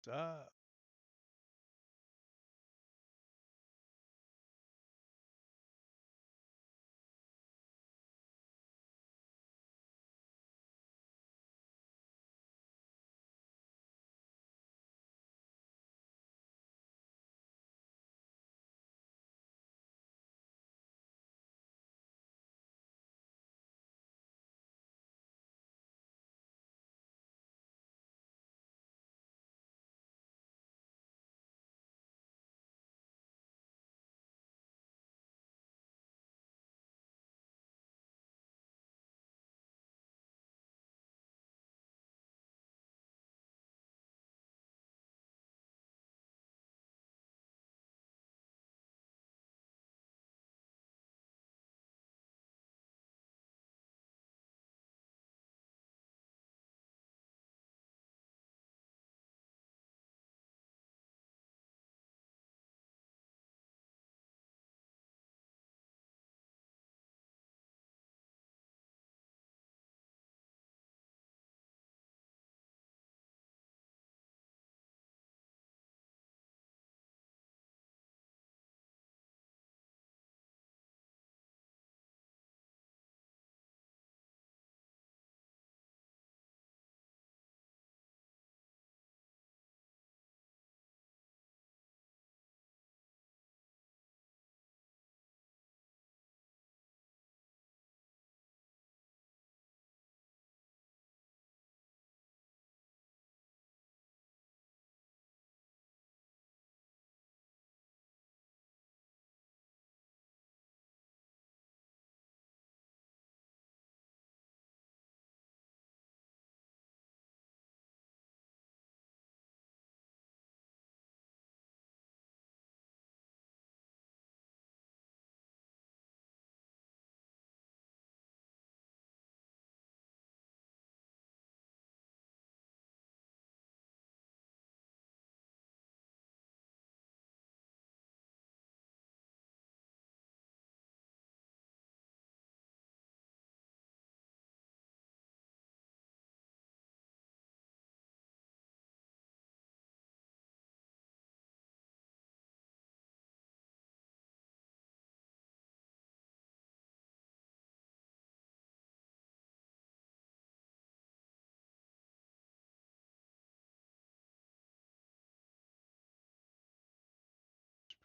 Up?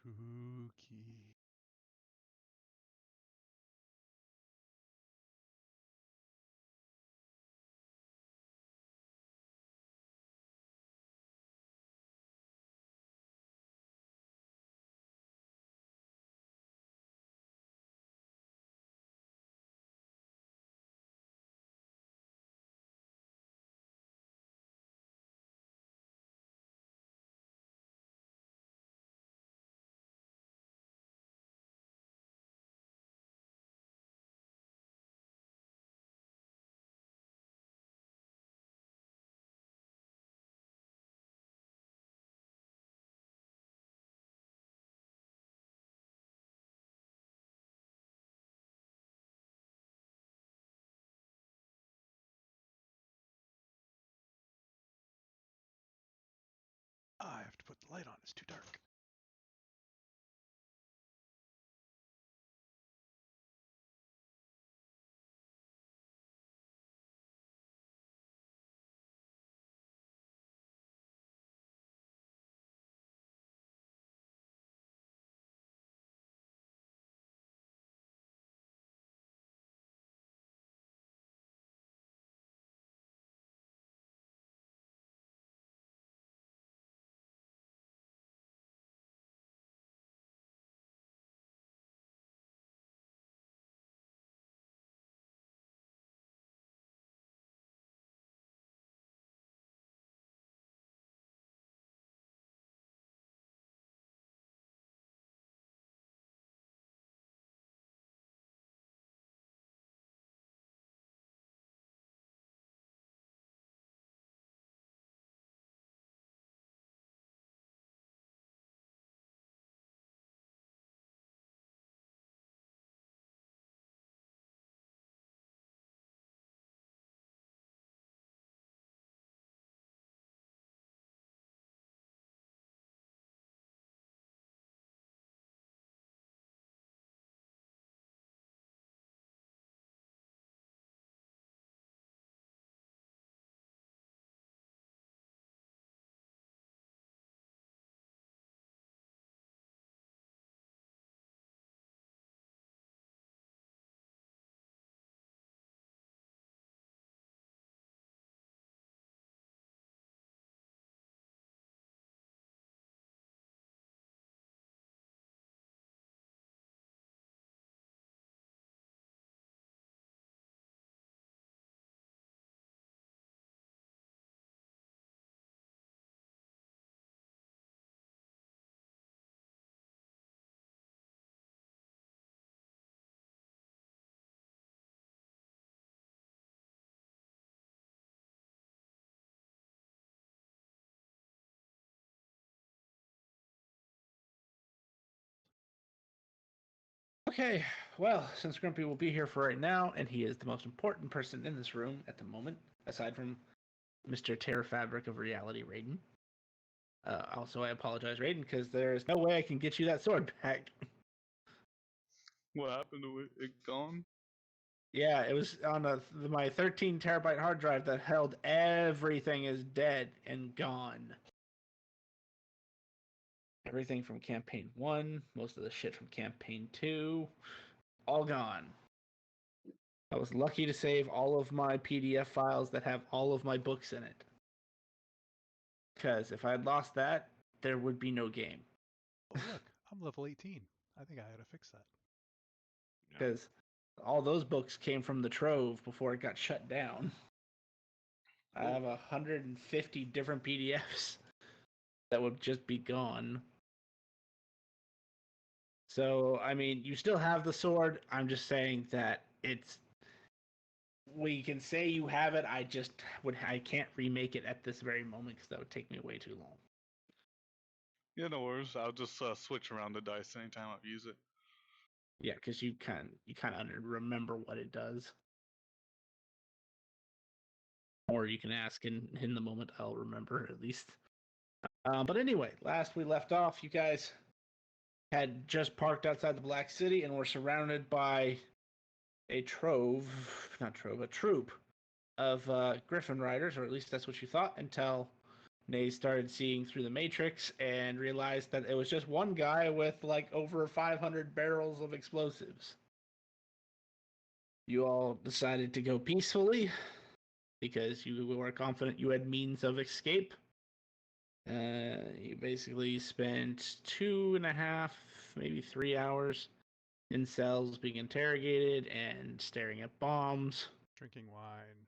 Spooky. I have to put the light on. It's too dark. Okay, well, since Grumpy will be here for right now, and he is the most important person in this room at the moment, aside from Mr. Terror Fabric of Reality, Raiden. Also, I apologize, Raiden, because there is no way I can get you that sword back. What happened to it? It gone? Yeah, it was on my 13 terabyte hard drive that held everything is dead and gone. Everything from campaign 1, most of the shit from campaign 2, all gone. I was lucky to save all of my PDF files that have all of my books in it. Because if I had lost that, there would be no game. Oh, look, I'm level 18. I think I ought to fix that. Because all those books came from the Trove before it got shut down. I have 150 different PDFs that would just be gone. So, I mean, you still have the sword. I'm just saying that it's. We can say you have it. I can't remake it at this very moment because that would take me way too long. Yeah, no worries. I'll just switch around the dice anytime I use it. Yeah, because you kind of remember what it does. Or you can ask in the moment. I'll remember at least. But anyway, last we left off, you guys had just parked outside the Black City and were surrounded by a troop of Griffin riders, or at least that's what you thought, until Nay started seeing through the Matrix and realized that it was just one guy with like over 500 barrels of explosives. You all decided to go peacefully because you were confident you had means of escape. You basically spent 2.5, maybe 3 hours in cells being interrogated and staring at bombs, Drinking wine.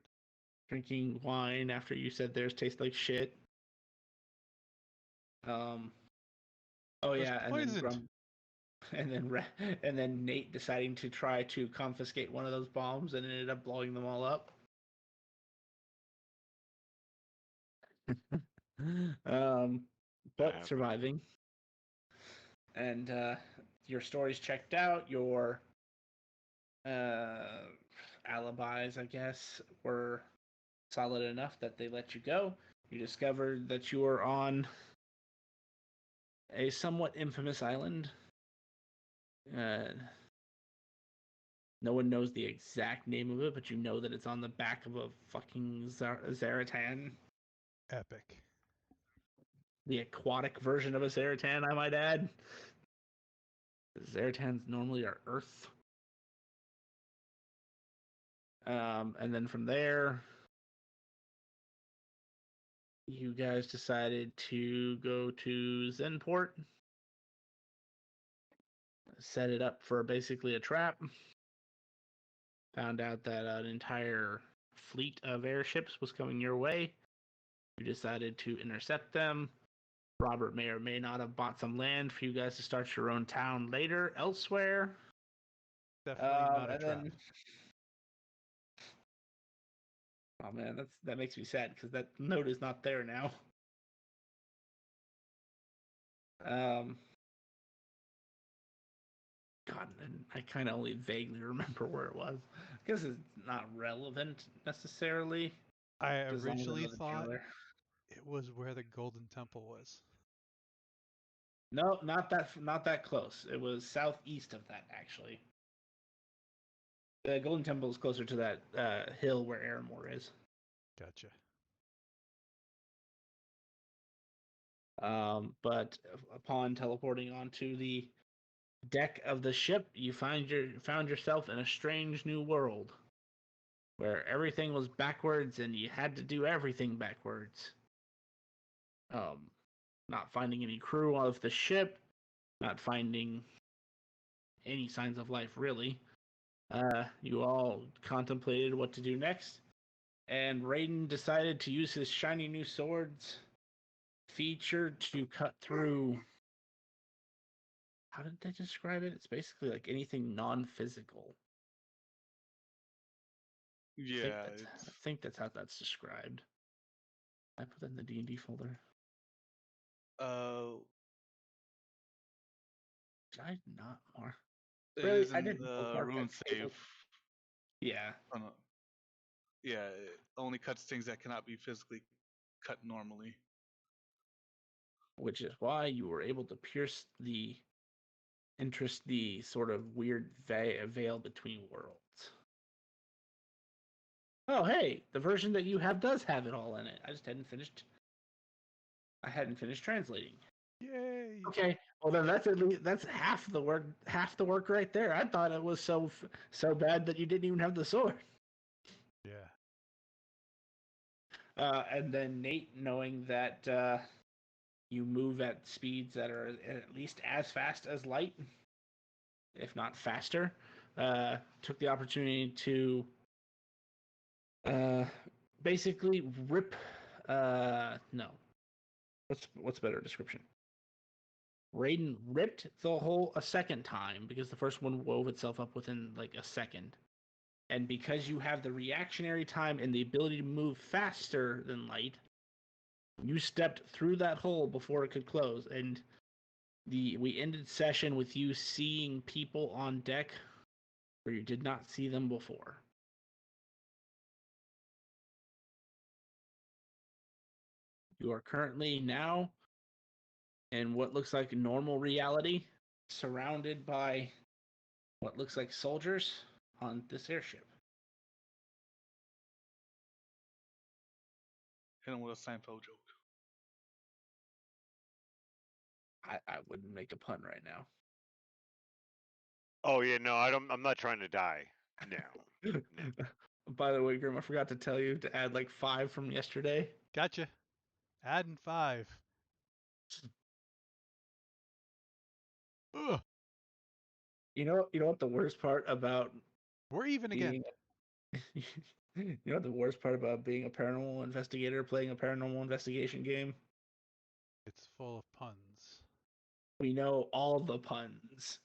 drinking wine after you said theirs taste like shit. Um, oh It was yeah, poisoned. And then Nate deciding to try to confiscate one of those bombs and ended up blowing them all up. um, but surviving. And your stories checked out. Your uh, alibis, I guess, were solid enough that they let you go. You discovered that you were on a somewhat infamous island. Uh, no one knows the exact name of it, but you know that it's on the back of a fucking Zaratan. Epic. The aquatic version of a Zaratan, I might add. Zaratans normally are Earth. And then from there, you guys decided to go to Zenport, set it up for basically a trap. Found out that an entire fleet of airships was coming your way. You decided to intercept them. Robert may or may not have bought some land for you guys to start your own town later elsewhere. Definitely not a And trap. then, oh man, that makes me sad because that note is not there now. Um, God, and I kind of only vaguely remember where it was. I guess it's not relevant necessarily, I as long as I originally know the thought jailer. it was where the Golden Temple was. No, not that close. It was southeast of that actually. The Golden Temple is closer to that hill where Aramore is. Gotcha. But upon teleporting onto the deck of the ship, you found yourself in a strange new world where everything was backwards and you had to do everything backwards. Um, Not finding any crew of the ship, not finding any signs of life really. You all contemplated what to do next, and Raiden decided to use his shiny new swords feature to cut through. How did they describe it? It's basically like anything non-physical. Yeah, I think that's how that's described. I put that in the D&D folder. uh, Did I not mark? It Really, is I in didn't the bookmark rune that table. save. Yeah. Oh, no. Yeah, it only cuts things that cannot be physically cut normally. Which is why you were able to pierce the sort of weird veil between worlds. Oh, hey, the version that you have does have it all in it. I just hadn't finished. I hadn't finished translating. Yay! Okay, well then that's half the work right there. I thought it was so bad that you didn't even have the sword. Yeah. And then Nate, knowing that you move at speeds that are at least as fast as light, if not faster, took the opportunity to basically rip. No, what's a better description? Raiden ripped the hole a second time because the first one wove itself up within like a second. And because you have the reactionary time and the ability to move faster than light, you stepped through that hole before it could close. And we ended session with you seeing people on deck where you did not see them before. You are currently now in what looks like normal reality, surrounded by what looks like soldiers on this airship. Hit him with a Seinfeld joke. I wouldn't make a pun right now. Oh yeah, no, I'm not trying to die. No. By the way, Grim, I forgot to tell you to add like 5 from yesterday. Gotcha. Adding 5. Ugh. You know what the worst part about We're even again. being you know what the worst part about being a paranormal investigator playing a paranormal investigation game? It's full of puns. We know all the puns.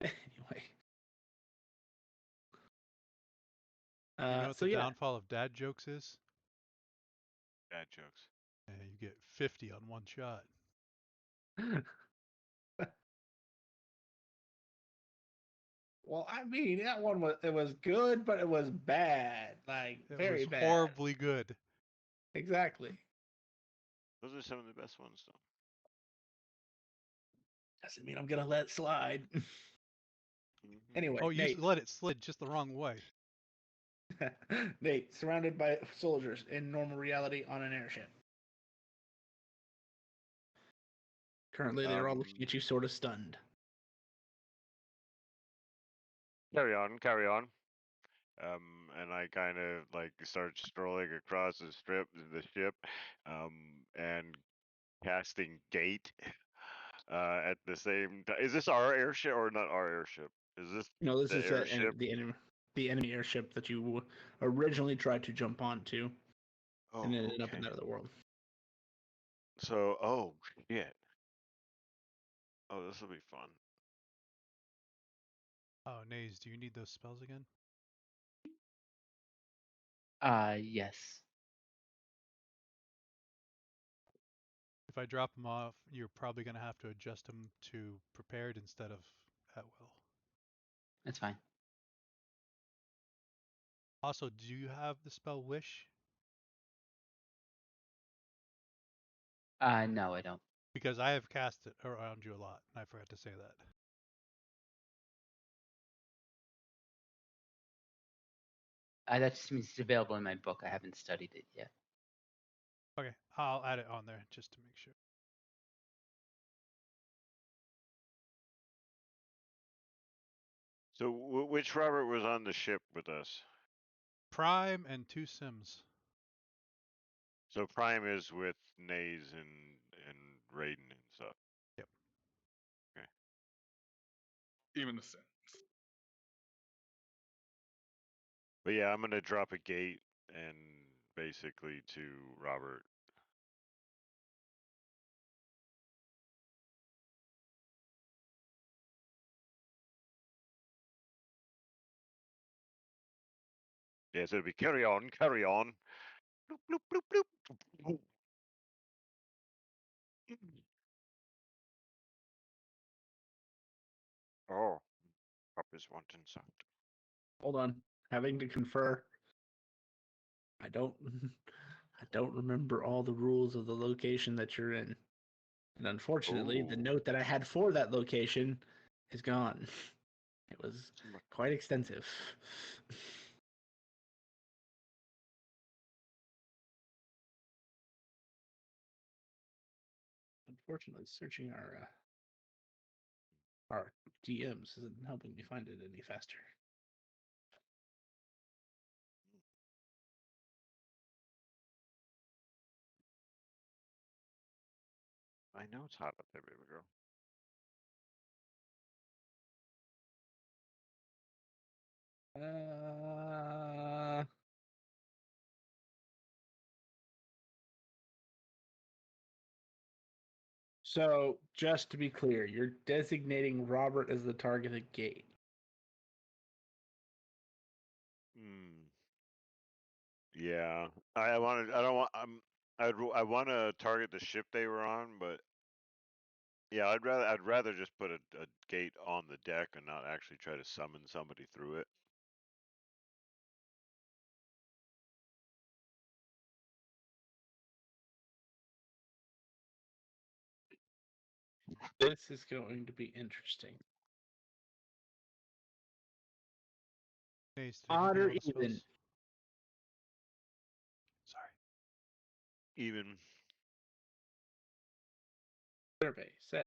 Anyway. You know what So the yeah. downfall of dad jokes is? Bad jokes. You get 50 on one shot. Well, I mean, that one was good, but it was bad. Like It very was bad. horribly good. Exactly. Those are some of the best ones, though. Doesn't mean I'm gonna let it slide. Anyway, Oh, you Nate. let it slid just the wrong way. Nate, surrounded by soldiers in normal reality on an airship. Currently, they're all looking at you sort of stunned. Carry on, carry on. And I kind of like start strolling across the ship, and casting gate at the same time. Is this our airship or not our airship? Is this No, this the is airship? the enemy airship that you originally tried to jump onto, Oh, and ended up okay. in that other world. So, oh shit. Oh, this will be fun. Oh, Naze, do you need those spells again? Yes. If I drop them off, you're probably going to have to adjust them to prepared instead of at will. That's fine. Also, do you have the spell Wish? No, I don't. Because I have cast it around you a lot, and I forgot to say that. That just means it's available in my book. I haven't studied it yet. Okay, I'll add it on there just to make sure. So, which Robert was on the ship with us? Prime and 2 Sims. So Prime is with Naze and Raiden and stuff. Yep. Okay. Even the Sims. But yeah, I'm gonna drop a gate and basically to Robert. Yeah, so it'll be carry on, carry on. Bloop, bloop, bloop, bloop. is wanton sound. Hold on. Having to confer. I don't I don't remember all the rules of the location that you're in. And unfortunately, the Ooh. note that I had for that location is gone. It was quite extensive. Unfortunately, searching our DMs isn't helping me find it any faster. I know it's hot up there, baby girl. Uh, so just to be clear, you're designating Robert as the targeted gate. Hmm. Yeah. I wanted. I don't want. I want to target the ship they were on, but yeah, I'd rather just put a gate on the deck and not actually try to summon somebody through it. This is going to be interesting. Nace, did I give Odd you or all the spells? even? Sorry. Even. Survey says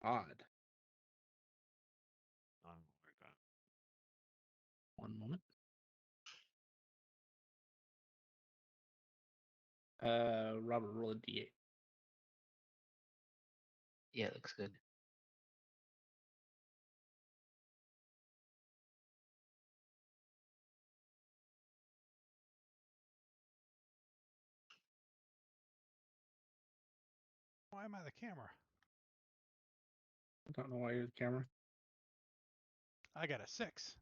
odd. Oh my god. One moment. Robert, roll a d8. Yeah, it looks good. Why am I the camera? I don't know why you're the camera. I got a 6.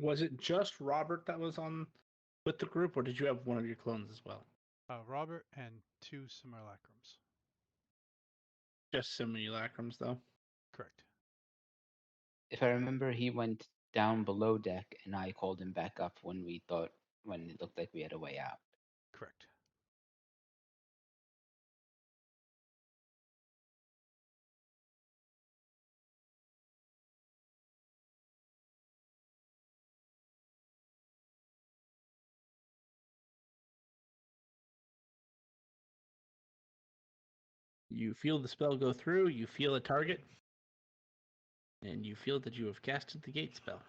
Was it just Robert that was on with the group, or did you have one of your clones as well? Robert and 2 simulacrums. Just simulacrums, though. Correct. If I remember, he went down below deck, and I called him back up when it looked like we had a way out. Correct. You feel the spell go through, you feel a target, and you feel that you have casted the gate spell.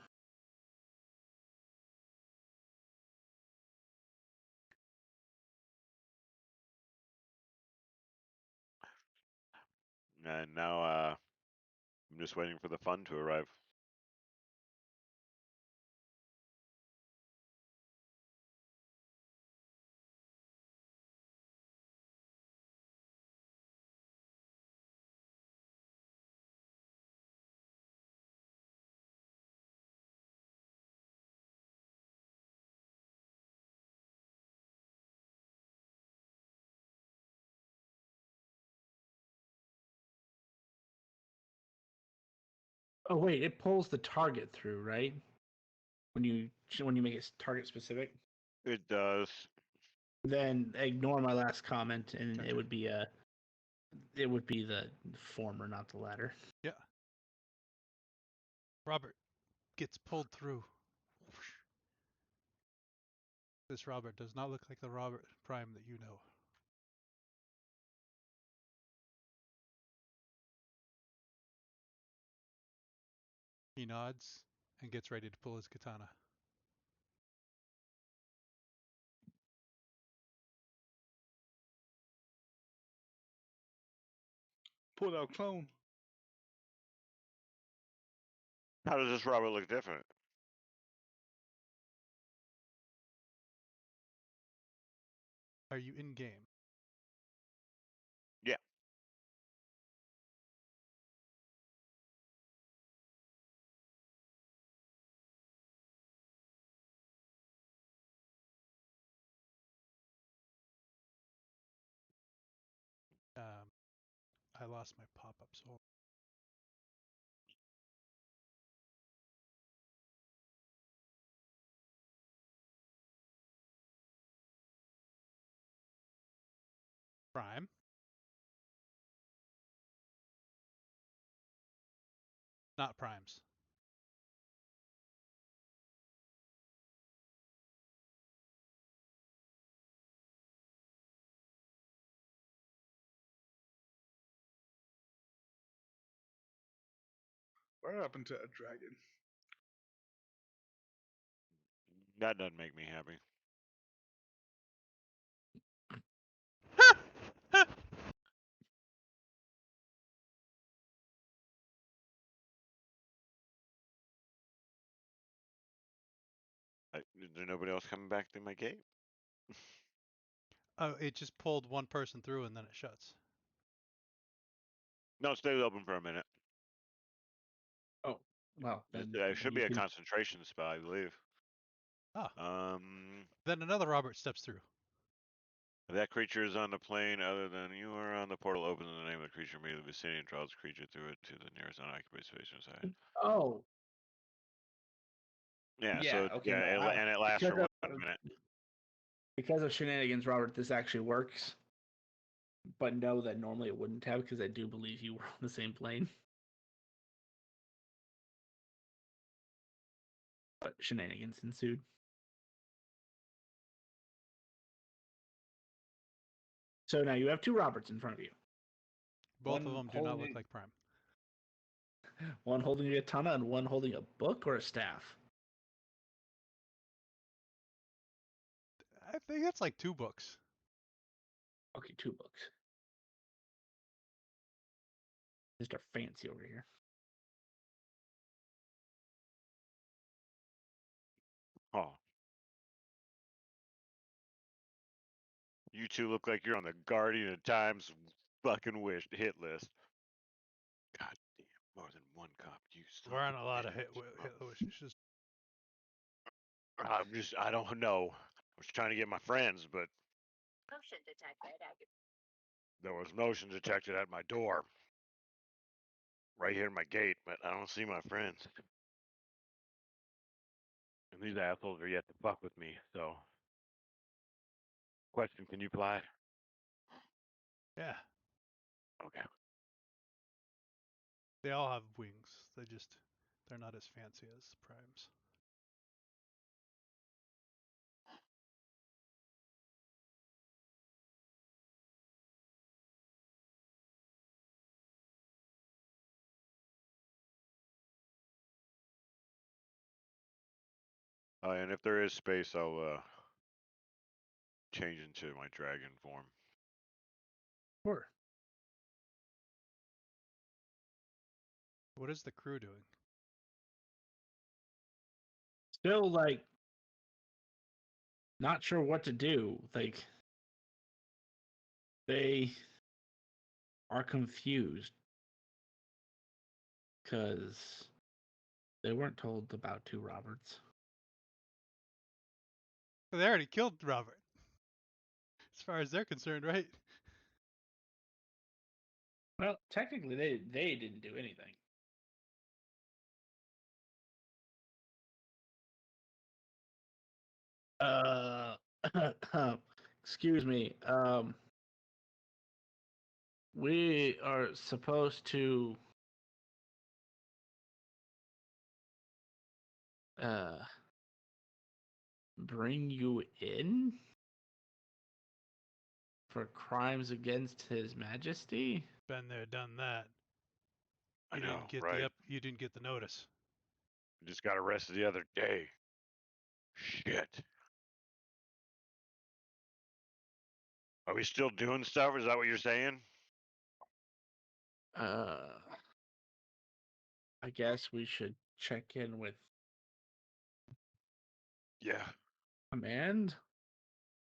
And now I'm just waiting for the fun to arrive. Oh wait, it pulls the target through, right? When you make it target specific. It does. Then ignore my last comment, and Okay. it would be the former, not the latter. Yeah. Robert gets pulled through. This Robert does not look like the Robert Prime that you know. He nods and gets ready to pull his katana. Pull out clone. How does this Robert look different? Are you in game? Yeah. I lost my pop-ups. Hold. Prime. Not primes. What happened to a dragon? That doesn't make me happy. Is there nobody else coming back through my gate? Oh, it just pulled one person through and then it shuts. No, it stays open for a minute. Oh, well, then It should you be a can- concentration spell, I believe. Ah. Um, Then another Robert steps through. if that creature is on the plane other than you are on the portal, opens in the name of the creature immediately in the vicinity and draws the creature through it to the nearest unoccupied space inside. Oh, Yeah, yeah. so Okay. yeah, no, and it lasts for because 1 of- minute. Because of shenanigans, Robert, this actually works. But know that normally it wouldn't have, because I do believe you were on the same plane. But shenanigans ensued. So now you have two Roberts in front of you. Both of One them do not look holding- like prime. One holding a katana and one holding a book or a staff. I think that's like 2 books. Okay, 2 books. Mr. Fancy over here. Oh. You two look like you're on the Guardian of Time's fucking hit list. God damn, more than one cop. You son We're of on a lot of bitch. hit wishes. I don't know. I was trying to get my friends, but Motion detected. there was motion detected at my door. Right here at my gate, but I don't see my friends. And these assholes are yet to fuck with me, so. Question, can you fly? Yeah, Okay. they all have wings. They're not as fancy as primes. And if there is space, I'll change into my dragon form. Sure. What is the crew doing? Still, like, not sure what to do. Like, they are confused because they weren't told about 2 Roberts. They already killed Robert. As far as they're concerned, right? Well, technically, they didn't do anything. Excuse me. We are supposed to bring you in for crimes against His Majesty. Been there, done that. I You know, didn't get right? you didn't get the notice. Just got arrested the other day. Shit. Are we still doing stuff? Is that what you're saying? I guess we should check in with Yeah, Command.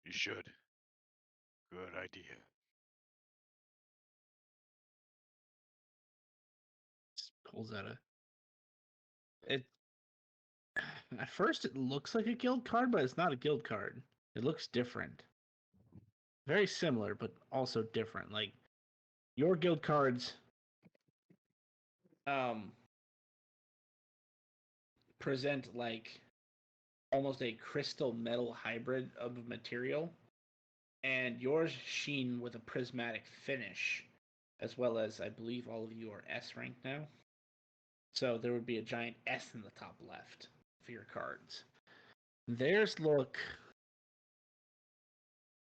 you should. Good idea. Just pulls out a. It. At first, it looks like a guild card, but it's not a guild card. It looks different. Very similar, but also different. Like, your guild cards present like almost a crystal metal hybrid of material, and yours sheen with a prismatic finish, as well as I believe all of you are S rank now. So there would be a giant S in the top left for your cards. Theirs look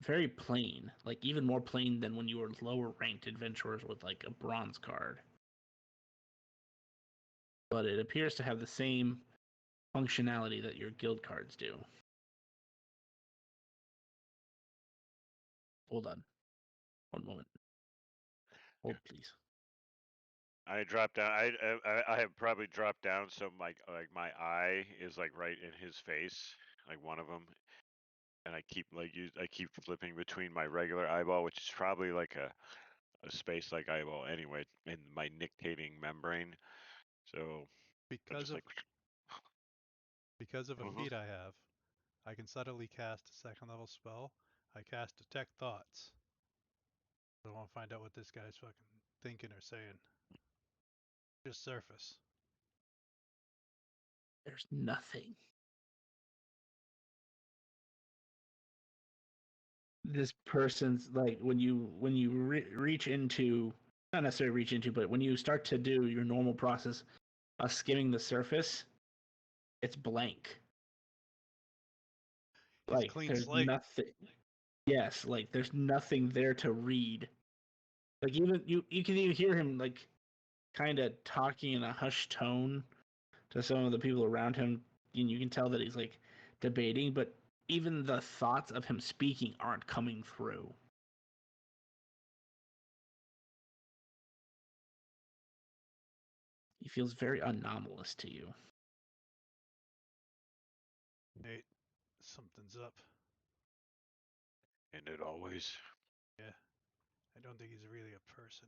very plain, like even more plain than when you were lower ranked adventurers with like a bronze card. But it appears to have the same functionality that your guild cards do. Hold on. One moment. Hold, please. I dropped down. I have probably dropped down so my eye is like right in his face, like one of them, and I keep flipping between my regular eyeball, which is probably like a space like eyeball anyway, and my nictating membrane. So I'm Because just of like because of a Mhm. feat I have, I can subtly cast a second level spell. I cast Detect Thoughts. I want to find out what this guy's fucking thinking or saying. Just surface. There's nothing. This person's like when you reach into, not necessarily reach into, but when you start to do your normal process of skimming the surface, it's blank. It's Like clean there's slate. nothing. Yes, like there's nothing there to read. Like even you can even hear him like kind of talking in a hushed tone to some of the people around him, and you can tell that he's like debating, but even the thoughts of him speaking aren't coming through. He feels very anomalous to you. Nate, something's up. and it always. Yeah. I don't think he's really a person.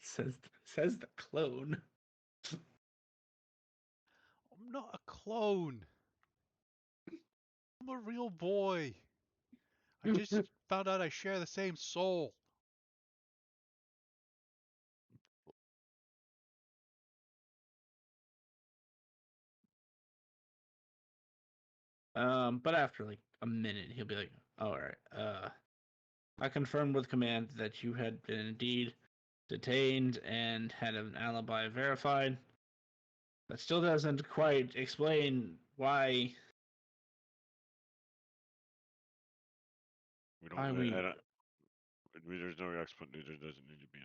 Says the clone. I'm not a clone. I'm a real boy. I just found out I share the same soul. But after like a minute, he'll be like, "All right, I confirmed with command that you had been indeed detained and had an alibi verified. That still doesn't quite explain why We don't. why we There's no explanation. There doesn't need to be.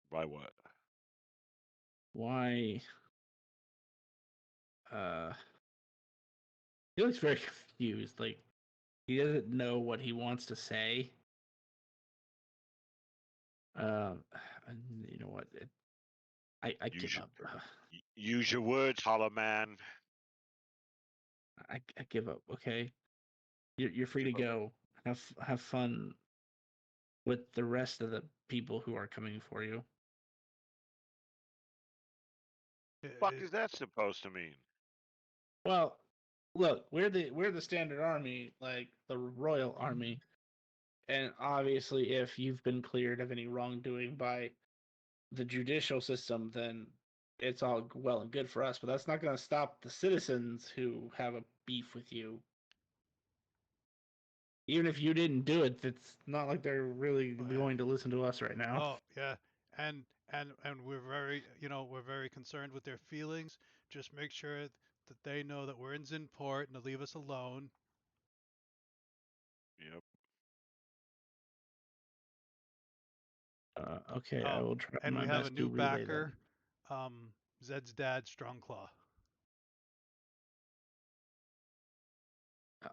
Why what? why he looks very confused. Like he doesn't know what he wants to say. And you know what? I give up. Use your words, Hollow Man. I give up. Okay, you're free to Give up. go. Have fun with the rest of the people who are coming for you. Fuck It- is that supposed to mean? Well, look, we're the standard army, like the royal army, and obviously, if you've been cleared of any wrongdoing by the judicial system, then it's all well and good for us. But that's not going to stop the citizens who have a beef with you. Even if you didn't do it, it's not like they're really Oh, yeah. going to listen to us right now. Oh yeah, and we're very we're very concerned with their feelings. Just make sure that they know that we're in Zinport and to leave us alone. Yep. Okay, I Oh, will try and my we have a best to new relay backer, Zed's dad, Strongclaw. that.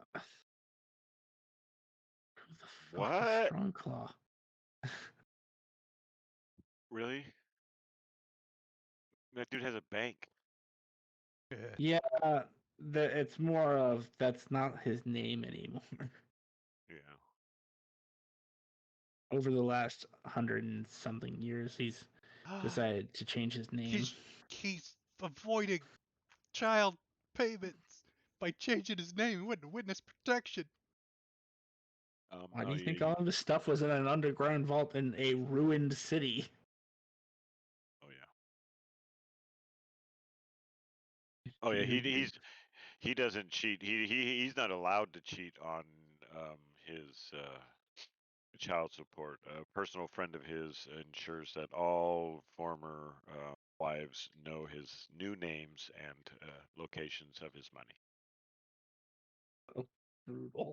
Who the fuck What? is Strongclaw? Really? That dude has a bank. Yeah. Yeah, it's more of that's not his name anymore. Yeah. Over the last 100 and something years, he's decided to change his name. He's avoiding child payments by changing his name. He went into witness protection. Why do no, you think all of this stuff was in an underground vault in a ruined city? Oh yeah. Oh yeah. He doesn't cheat. He's not allowed to cheat on his child support. A personal friend of his ensures that all former wives know his new names and locations of his money. Brutal.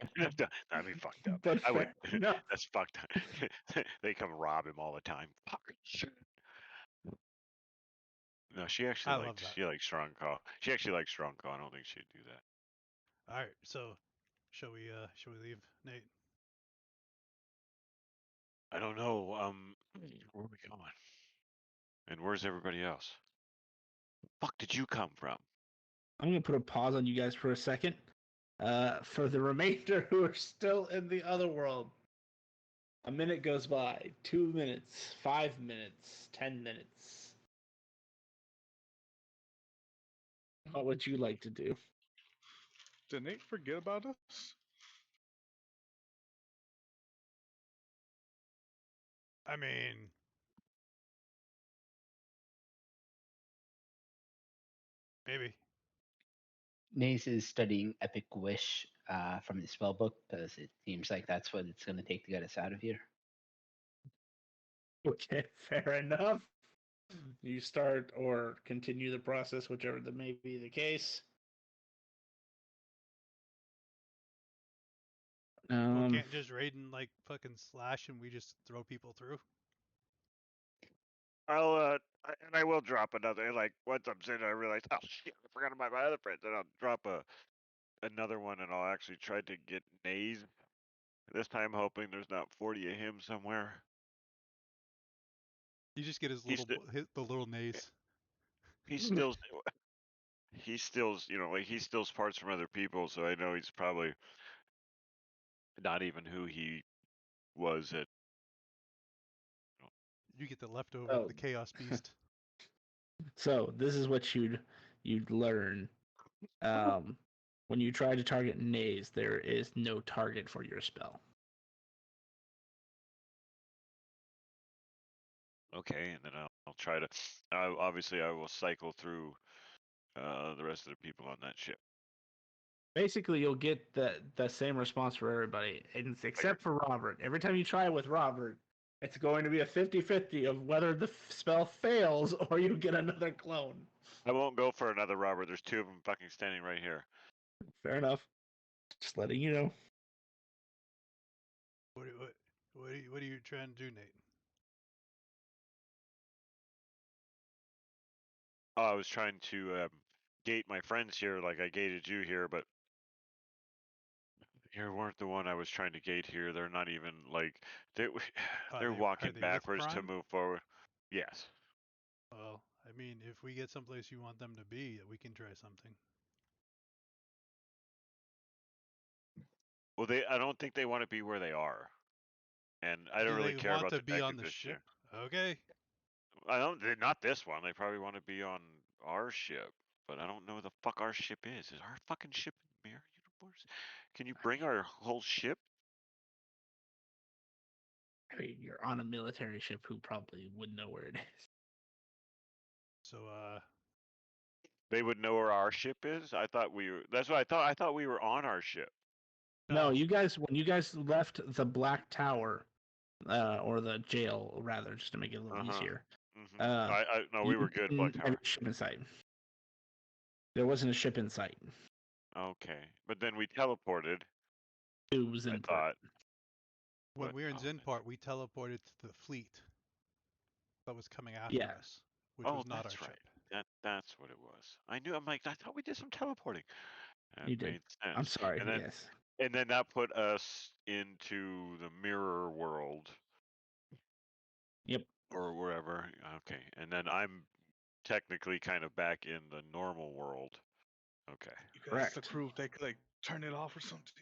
I mean, fucked up. But I would. fair enough. That's fucked up. They come rob him all the time. Fucking shit. No, she actually I love liked. that. She likes strong call. She actually likes strong call. I don't think she'd do that. All right, so shall we leave, Nate? I don't know. Where are we going? And where's everybody else? Fuck did you come from? I'm gonna put a pause on you guys for a second. For the remainder who are still in the other world, a minute goes by, 2 minutes, 5 minutes, 10 minutes. What would you like to do? Did Nate forget about us? I mean, maybe. Nace is studying Epic Wish from the spell book because it seems like that's what it's going to take to get us out of here. Okay, fair enough. You start or continue the process, whichever that may be the case. Well, can't just Raiden like fucking slash and we just throw people through? And I will drop another. Like once I'm sitting, I realize, oh shit, I forgot about my other friends, and I'll drop another one, and I'll actually try to get Naze. This time, hoping there's not 40 of him somewhere. You just get his He's little the little nays. he steals. He steals, like he steals parts from other people. So I know he's probably not even who he was at. You get the leftover, Oh. the chaos beast. So this is what you'd learn. When you try to target Naze, there is no target for your spell. Okay, and then I'll try to. Obviously, I will cycle through the rest of the people on that ship. Basically, you'll get the same response for everybody, except for Robert. Every time you try it with Robert, it's going to be a 50-50 of whether the spell fails or you get another clone. I won't go for another Robert. There's two of them fucking standing right here. Fair enough. Just letting you know. What are you trying to do, Nate? Oh, I was trying to gate my friends here, like I gated you here, but you weren't the one I was trying to gate here. They're not even like they're Are walking they with backwards to Prime? move forward. Yes. Well, I mean, if we get someplace you want them to be, we can try something. Well, I don't think they want to be where they are, and I don't Do really they care want about to the be on tactic the this ship? year. Okay. I don't. Not this one. They probably want to be on our ship, but I don't know what the fuck our ship is. Is our fucking ship in Mirror Universe? Can you bring our whole ship? I mean, you're on a military ship who probably would know where it is. So, They would know where our ship is. I thought we were. That's what I thought. I thought we were on our ship. No, you guys, when you guys left the Black Tower, or the jail, rather, just to make it a little easier. No, we were good. Black Didn't have Tower. a ship in sight. There wasn't a ship in sight. Okay, but then we teleported. It was in I port. thought. when What? we were in Oh, Zinpart, we teleported to the fleet that was coming after Yeah. us, which was not our that's right. ship. That's what it was. I knew. I'm like, I thought we did some teleporting. That You did. made sense. I'm sorry. And then, Yes. and then that put us into the mirror world. Yep. Or wherever. Okay, and then I'm technically kind of back in the normal world. Okay. You guys, Correct. the crew, if they could like turn it off or something.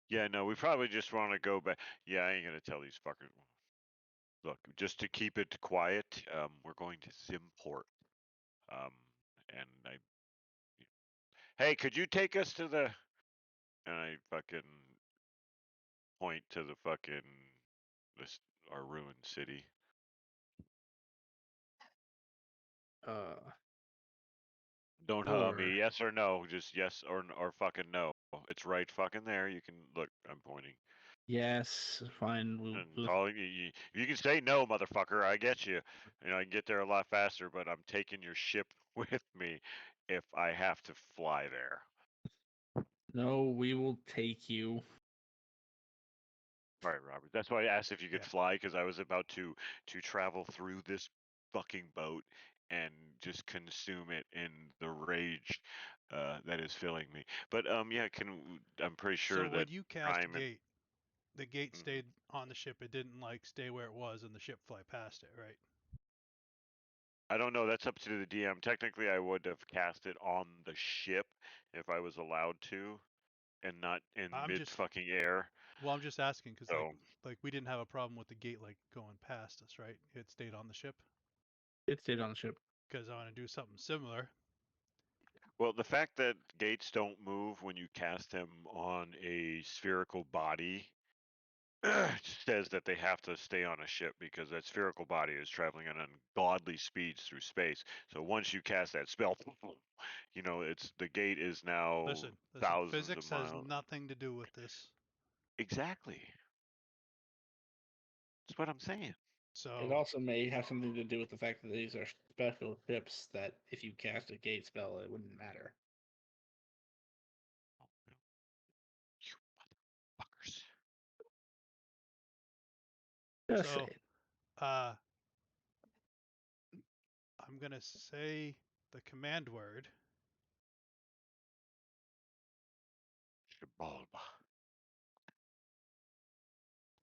Yeah, no, we probably just want to go back. Yeah, I ain't gonna tell these fuckers. Look, just to keep it quiet, we're going to Simport. And hey, could you take us to the and I fucking point to the fucking our ruined city. Don't me. Sure. Yes or no. Just yes or fucking no. It's right fucking there. You can look. I'm pointing. Yes, fine. And all you can say no, motherfucker. I get you. You know I can get there a lot faster, but I'm taking your ship with me if I have to fly there. No, we will take you. All right, Robert. That's why I asked if you could Yeah. fly because I was about to travel through this fucking boat and just consume it in the rage that is filling me. But yeah, I'm pretty sure So that when you cast Prime and gate, the gate Mhm. stayed on the ship. It didn't like stay where it was and the ship fly past it, right? I don't know. That's up to the DM. Technically, I would have cast it on the ship if I was allowed to, and not in I'm mid just fucking air. well, I'm just asking because So, like we didn't have a problem with the gate like going past us, right? It stayed on the ship It stayed on the ship. because I want to do something similar. well, the fact that gates don't move when you cast him on a spherical body says that they have to stay on a ship because that spherical body is traveling at ungodly speeds through space. So once you cast that spell, you know it's the gate is now Listen, thousands of physics has miles. nothing to do with this. Exactly. That's what I'm saying. It So also may have something to do with the fact that these are special ships that if you cast a gate spell, it wouldn't matter. You motherfuckers. Just so saying. I'm gonna say the command word, Shibalba.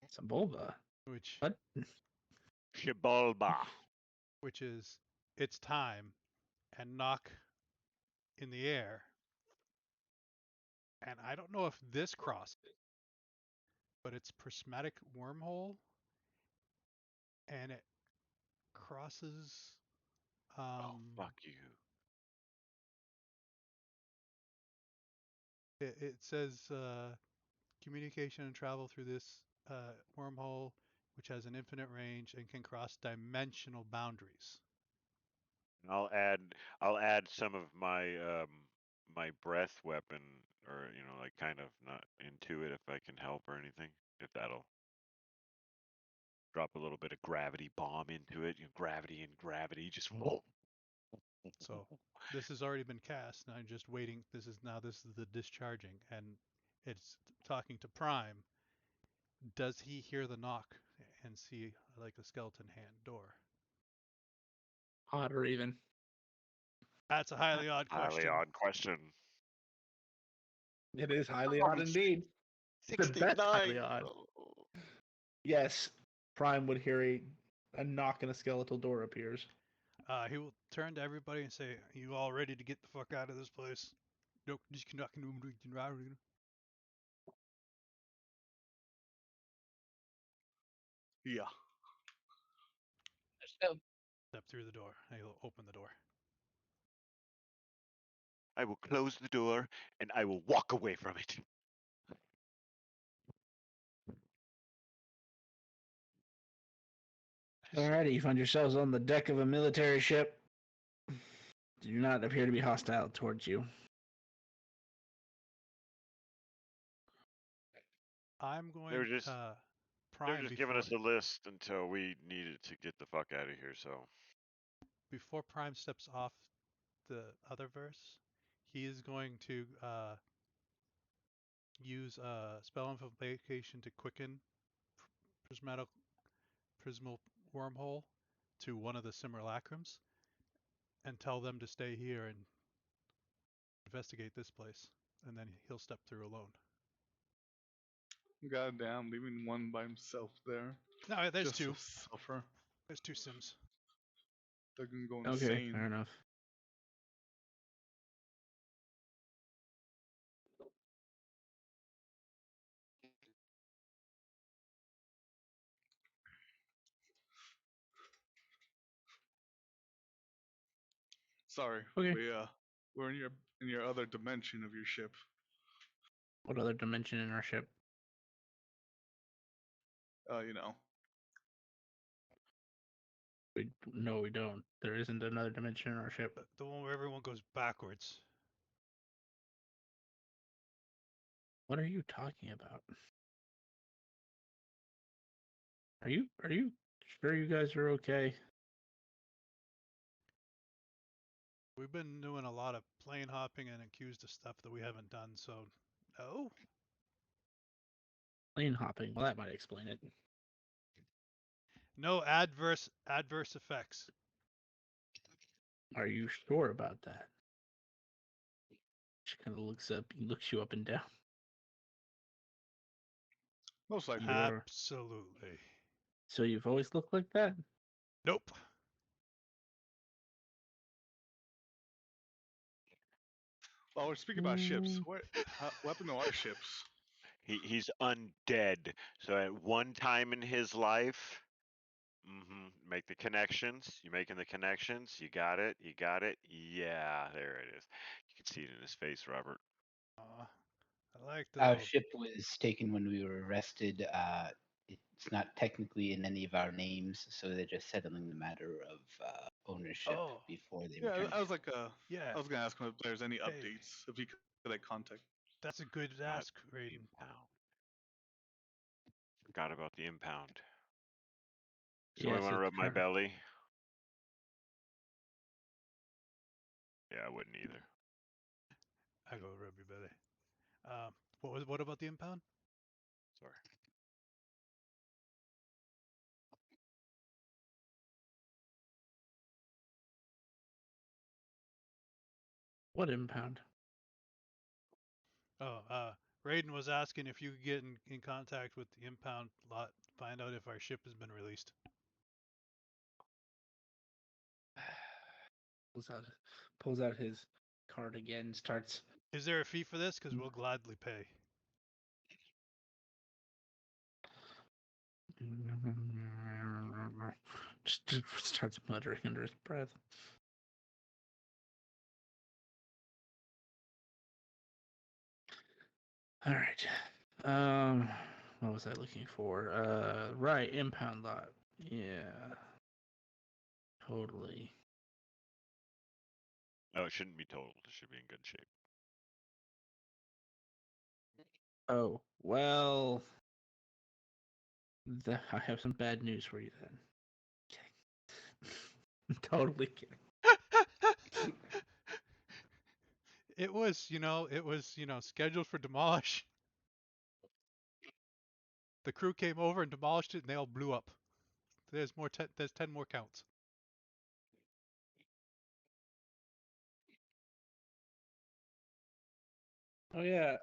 It's a Bulba. which What? Shibalba. which is it's time, and knock in the air. And I don't know if this crosses, but it's prismatic wormhole, and it crosses. Oh, fuck you. It says communication and travel through this wormhole, which has an infinite range and can cross dimensional boundaries. I'll add some of my my breath weapon, or you know, like kind of not into it if I can help or anything. If that'll drop a little bit of gravity bomb into it, you know, gravity and gravity, just whoa. So this has already been cast, and I'm just waiting. This is the discharging, and it's talking to Prime. Does he hear the knock and see like a skeleton hand door? Odd or even. That's a highly odd Highly question. odd question. It is highly odd indeed. The best highly odd. Yes, Prime would hear a knock and a skeletal door appears. He will turn to everybody and say, "You all ready to get the fuck out of this place?" Nope, just Yeah. So, step through the door. And he'll open the door. I will close the door and I will walk away from it. Alrighty, you find yourselves on the deck of a military ship. Do not appear to be hostile towards you. I'm They were going just they're Prime just giving before us a list until we needed to get the fuck out of here. So Prime steps off the other verse. He is going to use spell amplification to quicken prismatic prismal wormhole to one of the simulacrums and tell them to stay here and investigate this place, and then he'll step through alone. Goddamn, leaving one by himself there. No, there's Just two. to suffer. There's two Sims. They're gonna go Okay, insane. fair enough. Sorry, Okay. we're in your other dimension of your ship. What other dimension in our ship? You know, No, we don't. There isn't another dimension in our ship. The one where everyone goes backwards. What are you talking about? Are you sure you guys are okay? We've been doing a lot of plane hopping and accused of stuff that we haven't done, so no. Plane hopping. Well, that might explain it. No adverse effects. Are you sure about that? She kind of looks you up and down. most likely. You're- Absolutely. So you've always looked like that? Nope. While we're speaking about ships, Mm. what happened to our ships? He's undead. So at one time in his life, make the connections. You making the connections? You got it. You got it. Yeah, there it is. You can see it in his face, Robert. I like the Our little. ship was taken when we were arrested. It's not technically in any of our names, so they're just settling the matter of ownership Oh, before they Yeah, return. I was like, yeah. I was gonna ask him if there's any Hey. updates, if he could like contact. That's a good ask, Raiden. Impound. Forgot about the impound. Yes, Somebody want to it's rub my current- belly? Yeah, I wouldn't either. I go rub your belly. What about the impound? Sorry. What impound? Oh, Raiden was asking if you could get in contact with the impound lot, find out if our ship has been released. Pulls out his card again. Starts. Is there a fee for this? Because we'll gladly pay. Just starts muttering under his breath. All right. What was I looking for? Right, impound lot. Yeah. Totally. No, it shouldn't be totaled. It should be in good shape. Oh, well. I have some bad news for you then. Okay. Totally kidding. It was scheduled for demolish. The crew came over and demolished it, and they all blew up. There's 10 more counts. Oh yeah.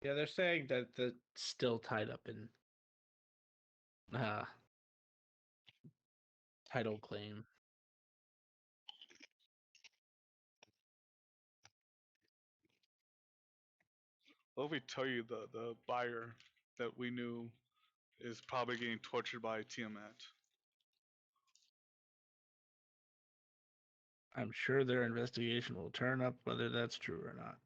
Yeah, they're saying that that's still tied up in title claim. What if we tell you the buyer that we knew is probably getting tortured by Tiamat? I'm sure their investigation will turn up whether that's true or not.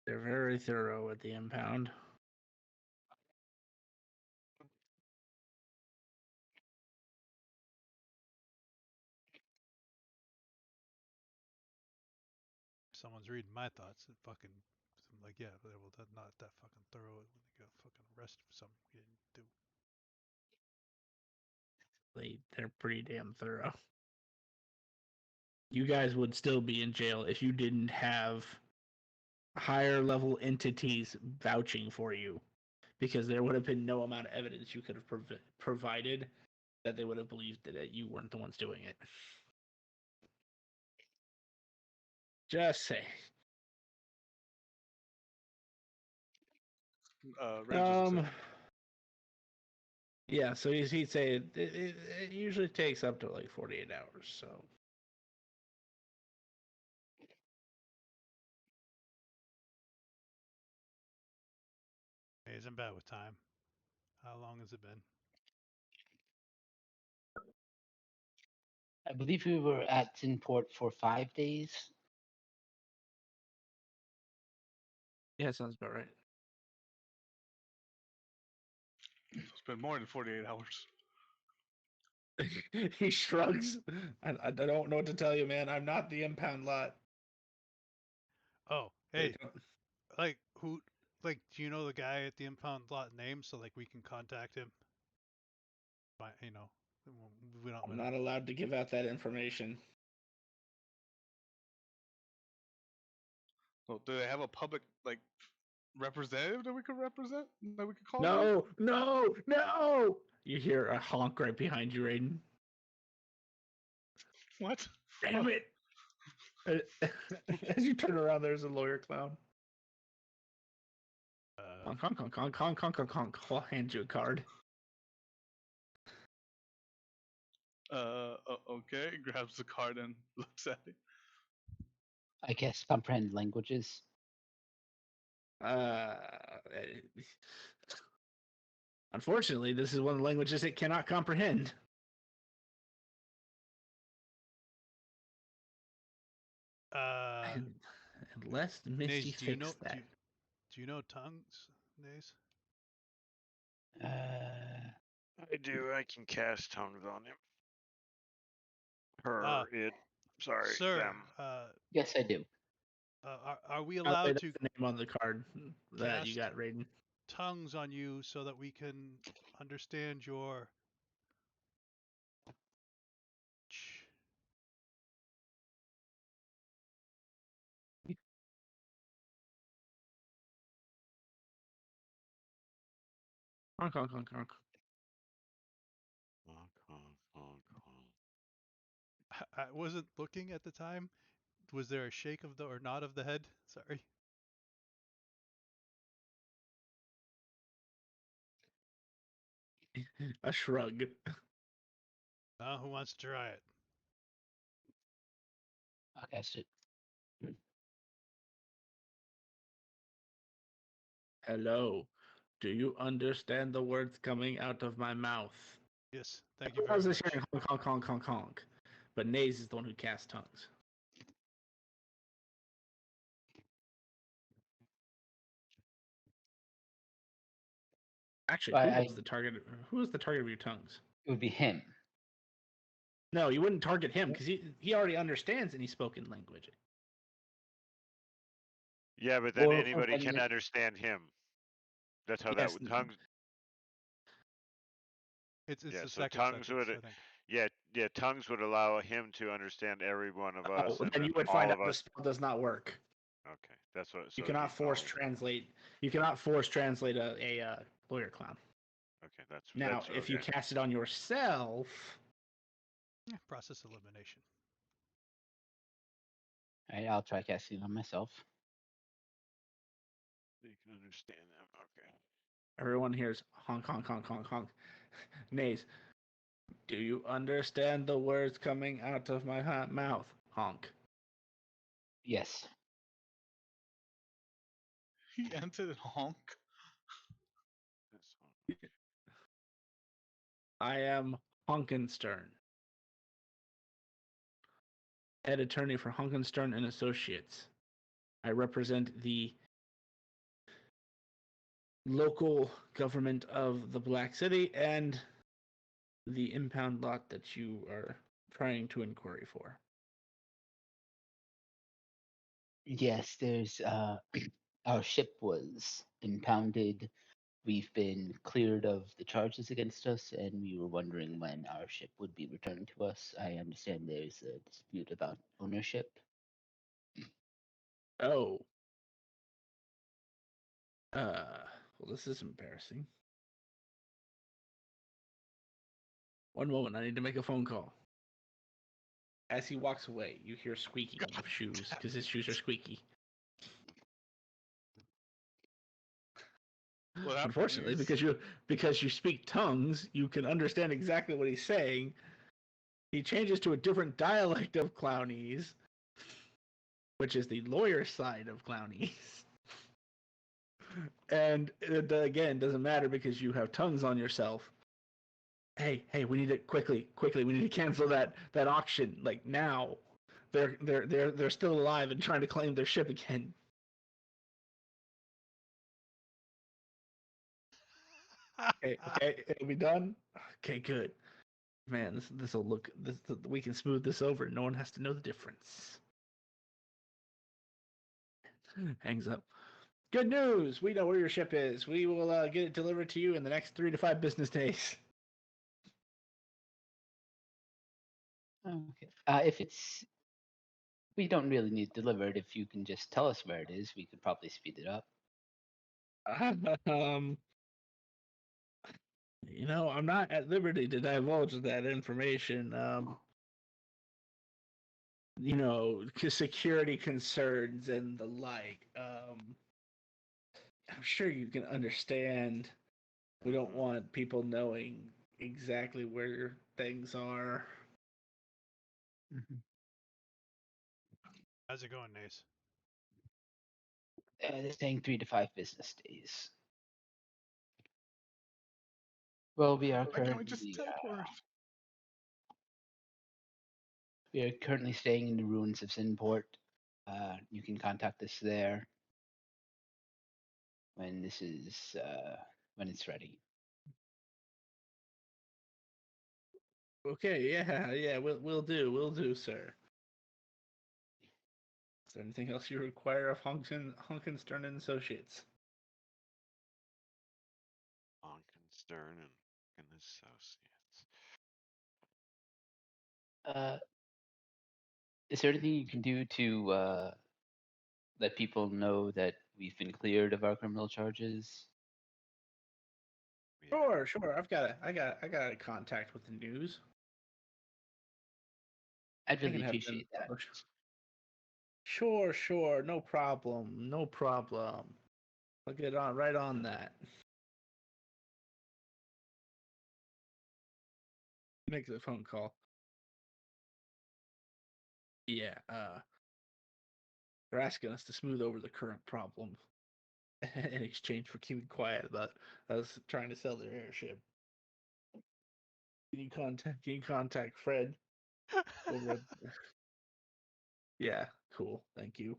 They're very thorough at the impound. If someone's reading my thoughts, I'm like, yeah, well, that's not that fucking thorough. When they got fucking arrested for something you didn't do. They're pretty damn thorough. You guys would still be in jail if you didn't have higher level entities vouching for you, because there would have been no amount of evidence you could have provided that they would have believed that you weren't the ones doing it. Just say. Rangers Yeah, so he'd say it usually takes up to like 48 hours. So Hey, isn't bad with time. How long has it been? I believe we were at Sinport for 5 days. Yeah, sounds about right. It's been more than 48 hours. He shrugs. I don't know what to tell you, man. I'm not the impound lot. Oh, They hey, don't- like who? Like, do you know the guy at the impound lot name so like we can contact him? You know, we don't. I'm not allowed to give out that information. So do they have a public like representative that we could represent? That we could call? them? No, no, no! You hear a honk right behind you, Raiden. What? Damn it! As you turn around, there's a lawyer clown. Honk, honk, honk, honk, honk, honk, honk, honk. I'll hand you a card. Okay. Grabs the card and looks at it. I guess comprehend languages. Unfortunately, this is one of the languages it cannot comprehend. Unless Misty Naze, do you know? fixed that. Do you know tongues, Naze? I do. I can cast tongues on him. Her, it. Sorry, Sir, them. Yes, I do. are we By the way, allowed that's to the name on the card that you cast got, Raiden. tongues on you so that we can understand your Honk, honk, honk, honk. Honk, honk, honk, honk. I wasn't looking at the time. Was there a shake of the or nod of the head? Sorry. A shrug. Who wants to try it? I'll cast it. Hello. Do you understand the words coming out of my mouth? Yes, thank you I very was much. just hearing honk, honk, honk, honk, honk. But Naze is the one who casts tongues. Actually, I- who was the target? Who was the target of your tongues? It would be him. No, you wouldn't target him because he already understands any spoken language. Yeah, but then Or anybody when can the- understand him. That's how Yes, that would tongues. It's Yeah, the so second tongues sentence, would. I think. Yeah, tongues would allow him to understand every one of us. Oh, and then you would all find of out the us. spell does not work. Okay, that's what. So You it'd cannot be force all- translate. You cannot force translate a lawyer clown. Okay, that's Now, that's if you okay. cast it on yourself, Process elimination. All right, I'll try casting it on myself. You can understand them. Okay. everyone hears honk, honk, honk, honk, honk. Nays, do you understand the words coming out of my mouth? Honk. Yes. He entered and honk. That's all. I am Honkenstern, head attorney for Honkenstern and Associates. I represent the local government of the Black City and the impound lot that you are trying to inquiry for. Yes, there's our ship was impounded. We've been cleared of the charges against us, and we were wondering when our ship would be returned to us. I understand there's a dispute about ownership. Oh. Well, this is embarrassing. One moment, I need to make a phone call. As he walks away, you hear squeaking of shoes because his shoes are squeaky. What happened, Unfortunately, Naze? because you speak tongues, you can understand exactly what he's saying. He changes to a different dialect of Clownese, which is the lawyer side of Clownese. And it, again, doesn't matter because you have tongues on yourself. Hey, we need it quickly. We need to cancel that auction like now. They're still alive and trying to claim their ship again. Okay, it'll be done. Okay, good. Man, this will look. We can smooth this over. No one has to know the difference. Hangs up. Good news. We know where your ship is. We will get it delivered to you in the next 3 to 5 business days. Okay. If it's, we don't really need delivered. If you can just tell us where it is, we could probably speed it up. I'm not at liberty to divulge that information. Security concerns and the like. I'm sure you can understand. We don't want people knowing exactly where things are. Mhm. How's it going, Nace? They're saying 3 to 5 business days. Well, we are Why can't we just currently teleport? staying in the ruins of Sinport. You can contact us there when this is when it's ready. Okay, yeah, we'll do, sir. Is there anything else you require of Hunkenstern and Associates? Honkenstern and Associates. Is there anything you can do to let people know that we've been cleared of our criminal charges? Sure. I got a contact with the news. I'd I can really have them appreciate that. publish. Sure, no problem. I'll get on right on that. Makes a phone call. Yeah, they're asking us to smooth over the current problem in exchange for keeping quiet about us trying to sell their airship. Can you contact Fred over at Yeah, cool. Thank you.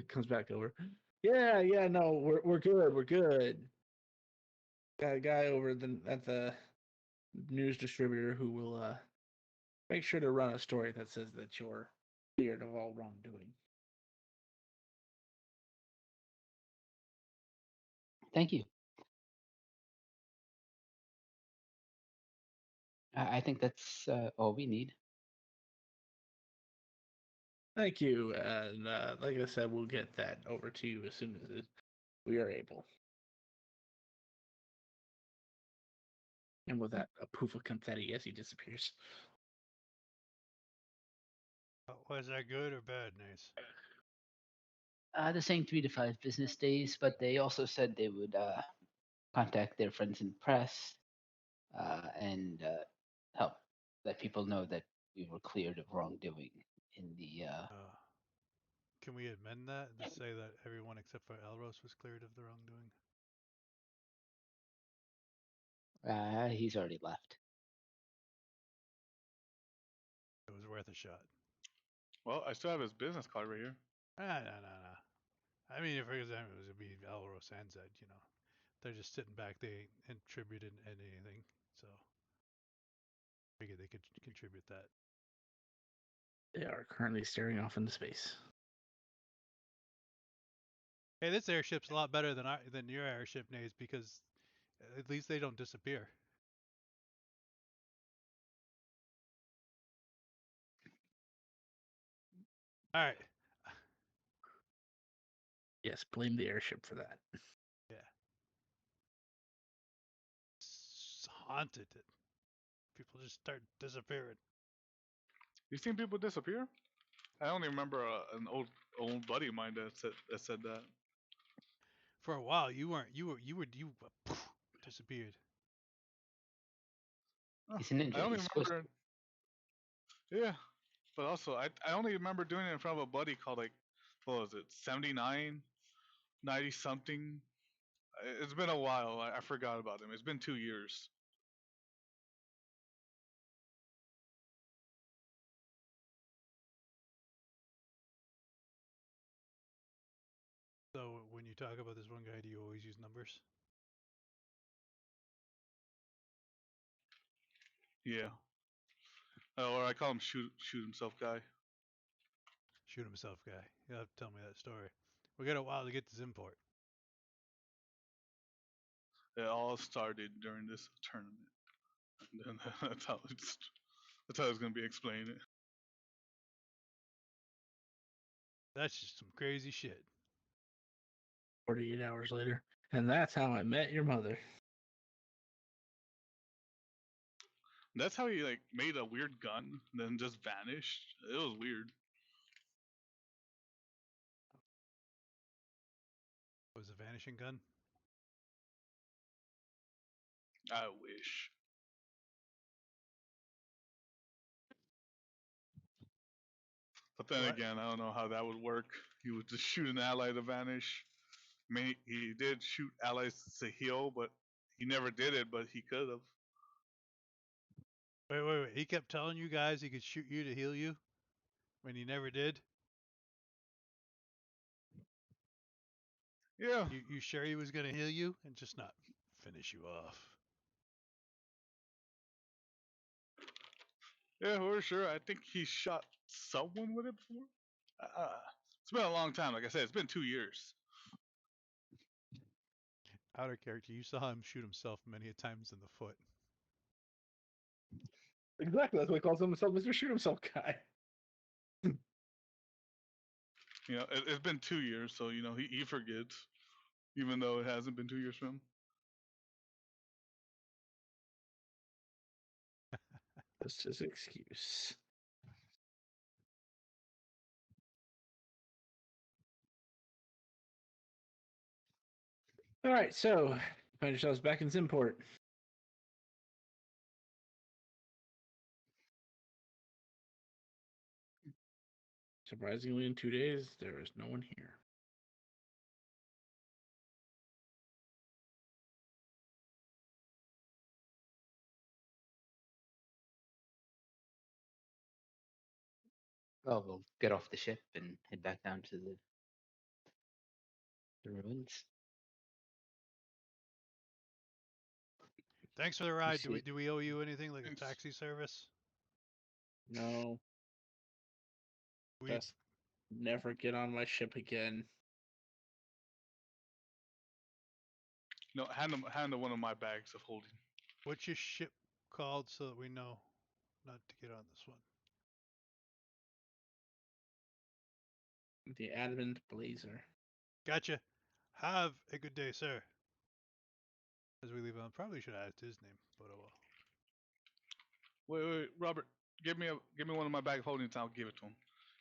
Comes back over. Yeah, no, we're good. We're good. Got a guy over at the news distributor who will make sure to run a story that says that you're cleared of all wrongdoing. Thank you. I think that's all we need. Thank you, and like I said, we'll get that over to you as soon as we are able. And with that, a poof of confetti as he disappears. Was that good or bad, Nace? They're saying 3 to 5 business days, but they also said they would contact their friends in the press and help let people know that we were cleared of wrongdoing in the. Can we amend that to say that everyone except for Elros was cleared of the wrongdoing? He's already left. It was worth a shot. Well, I still have his business card right here. No. I mean, for example, it would be Elros and Zed, They're just sitting back. They ain't contributed anything. So, figured they could contribute that. They are currently staring off into space. Hey, this airship's a lot better than your airship, Naze, because at least they don't disappear. All right. Yes, blame the airship for that. Yeah. Haunted it. People just start disappearing. You seen people disappear? I only remember an old buddy of mine that said that. For a while, you disappeared. He's a ninja. I only He's supposed remember. Yeah, but also I only remember doing it in front of a buddy called like, what was it, 79, 90 something. It's been a while. I forgot about him. It's been 2 years. So when you talk about this one guy, do you always use numbers? numbers. Yeah. Or I call him shoot himself guy. Shoot himself guy. You'll have to tell me that story. We got a while to get this import. It all started during this tournament. And then that's how it's gonna be explained. That's just some crazy shit. 48 hours later. And that's how I met your mother. That's how he like made a weird gun, then just vanished. It was weird. Was a vanishing gun? I wish. But then What? again, I don't know how that would work. He would just shoot an ally to vanish. I mean, he did shoot allies to heal, but he never did it. But he could have. Wait. He kept telling you guys he could shoot you to heal you when he never did? Yeah, You sure he was going to heal you and just not finish you off? yeah, we're sure. I think he shot someone with it before. It's been a long time. Like I said, it's been 2 years. Out of character, you saw him shoot himself many a times in the foot. Exactly. That's why he calls himself Mr. Shoot Himself Guy. You know, it's been 2 years, so you know he forgets, even though it hasn't been 2 years for him. That's his excuse. All right, so find yourselves back in Zimport. Surprisingly, in 2 days, there is no one here. Well, we'll get off the ship and head back down to the ruins. Thanks for the ride. see. Do we owe you anything like a Thanks. taxi service? No, We best never get on my ship again. No, hand him one of my bags of holding. What's your ship called so that we know not to get on this one? The Advent Blazer. Gotcha. Have a good day, sir. As we leave on, probably should have asked his name, but oh well. Wait, Robert, give me one of my bag of holdings. I'll give it to him.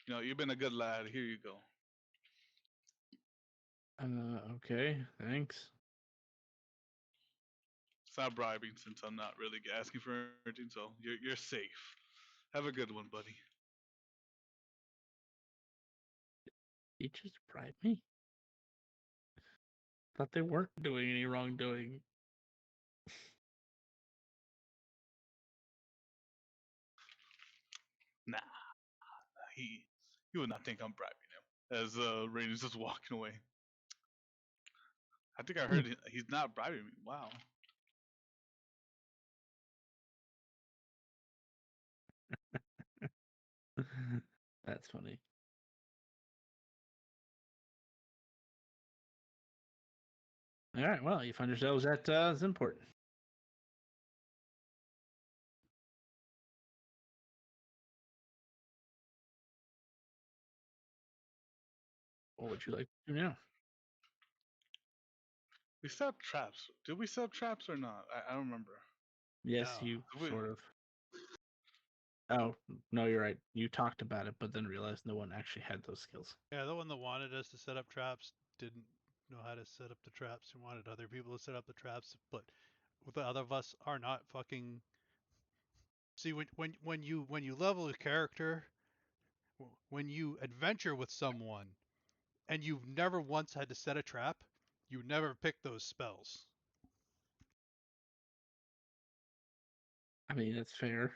You know, you've been a good lad. Here you go. Okay, thanks. It's not bribing since I'm not really asking for anything, so you're safe. Have a good one, buddy. He just bribed me. Thought they weren't doing any wrongdoing. Nah, he would not think I'm bribing him. As Rainey's just walking away. I think I heard he's not bribing me. Wow. That's funny. All right, well, you find yourselves at Zimport. What would you like to do now? We set up traps. Did we set up traps or not? I don't remember. Yes, No. you Wait. sort of. Oh, no, you're right. You talked about it, but then realized no one actually had those skills. Yeah, the one that wanted us to set up traps didn't know how to set up the traps and wanted other people to set up the traps, but the other of us are not fucking. See, when you level a character, when you adventure with someone, and you've never once had to set a trap, you never pick those spells. I mean, that's fair.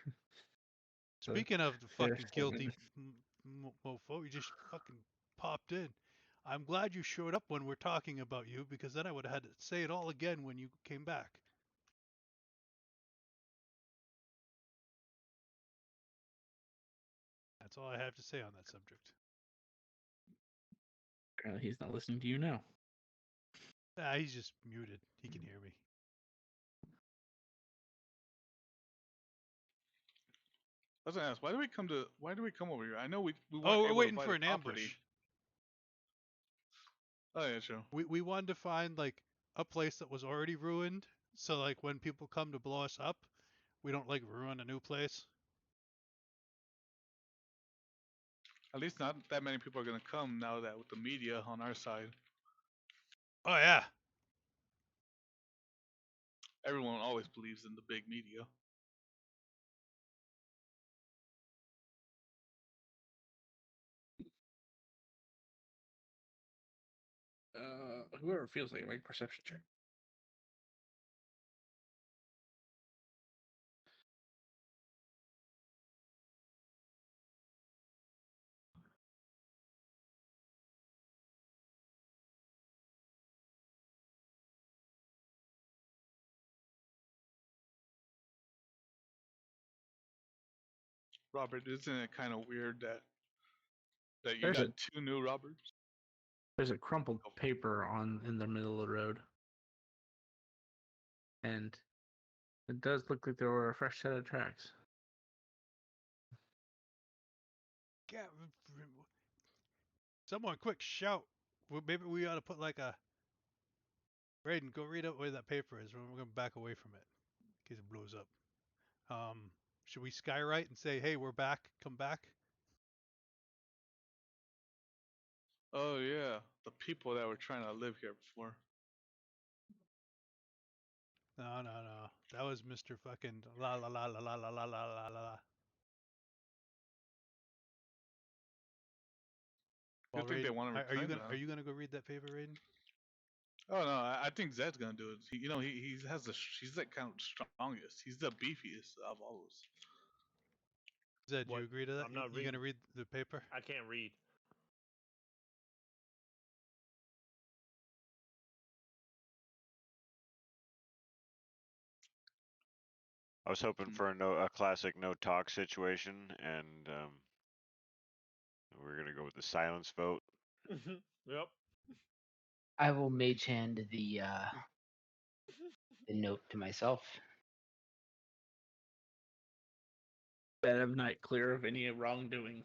So, Speaking of the fair fucking guilty statement. mofo, you just fucking popped in. I'm glad you showed up when we're talking about you, because then I would have had to say it all again when you came back. That's all I have to say on that subject. Apparently, he's not listening to you now. Ah, he's just muted. He can hear me. I was gonna ask, why do we come over here? I know we weren't Oh, we're able waiting to buy for the an property. ambush. Oh yeah, true. We wanted to find like a place that was already ruined, so like when people come to blow us up, we don't like ruin a new place. At least not that many people are gonna come now that with the media on our side. Oh yeah. Everyone always believes in the big media. Whoever feels like it, make perception check. Robert, isn't it kind of weird that you There's got a two new Roberts? there's a crumpled paper in the middle of the road, and it does look like there were a fresh set of tracks. Someone quick shout. Maybe we ought to put like a Raiden, go read out where that paper is. We're gonna back away from it in case it blows up. Should we skywrite and say, "Hey, we're back. Come back"? Oh yeah, the people that were trying to live here before. No. That was Mr. Fucking la la la la la la la la la la. Well, Good thing they Raiden, want to are you reclaim gonna that. are you gonna go read that paper, Raiden? Oh no, I think Zed's gonna do it. He has he's the kind of strongest. He's the beefiest of all of us. Zed, do you What? agree to that? I'm not You gonna reading. read the paper? I can't read. I was hoping for a classic no talk situation, and we're gonna go with the silence vote. Yep. I will mage hand the note to myself. Bed of night, clear of any wrongdoing.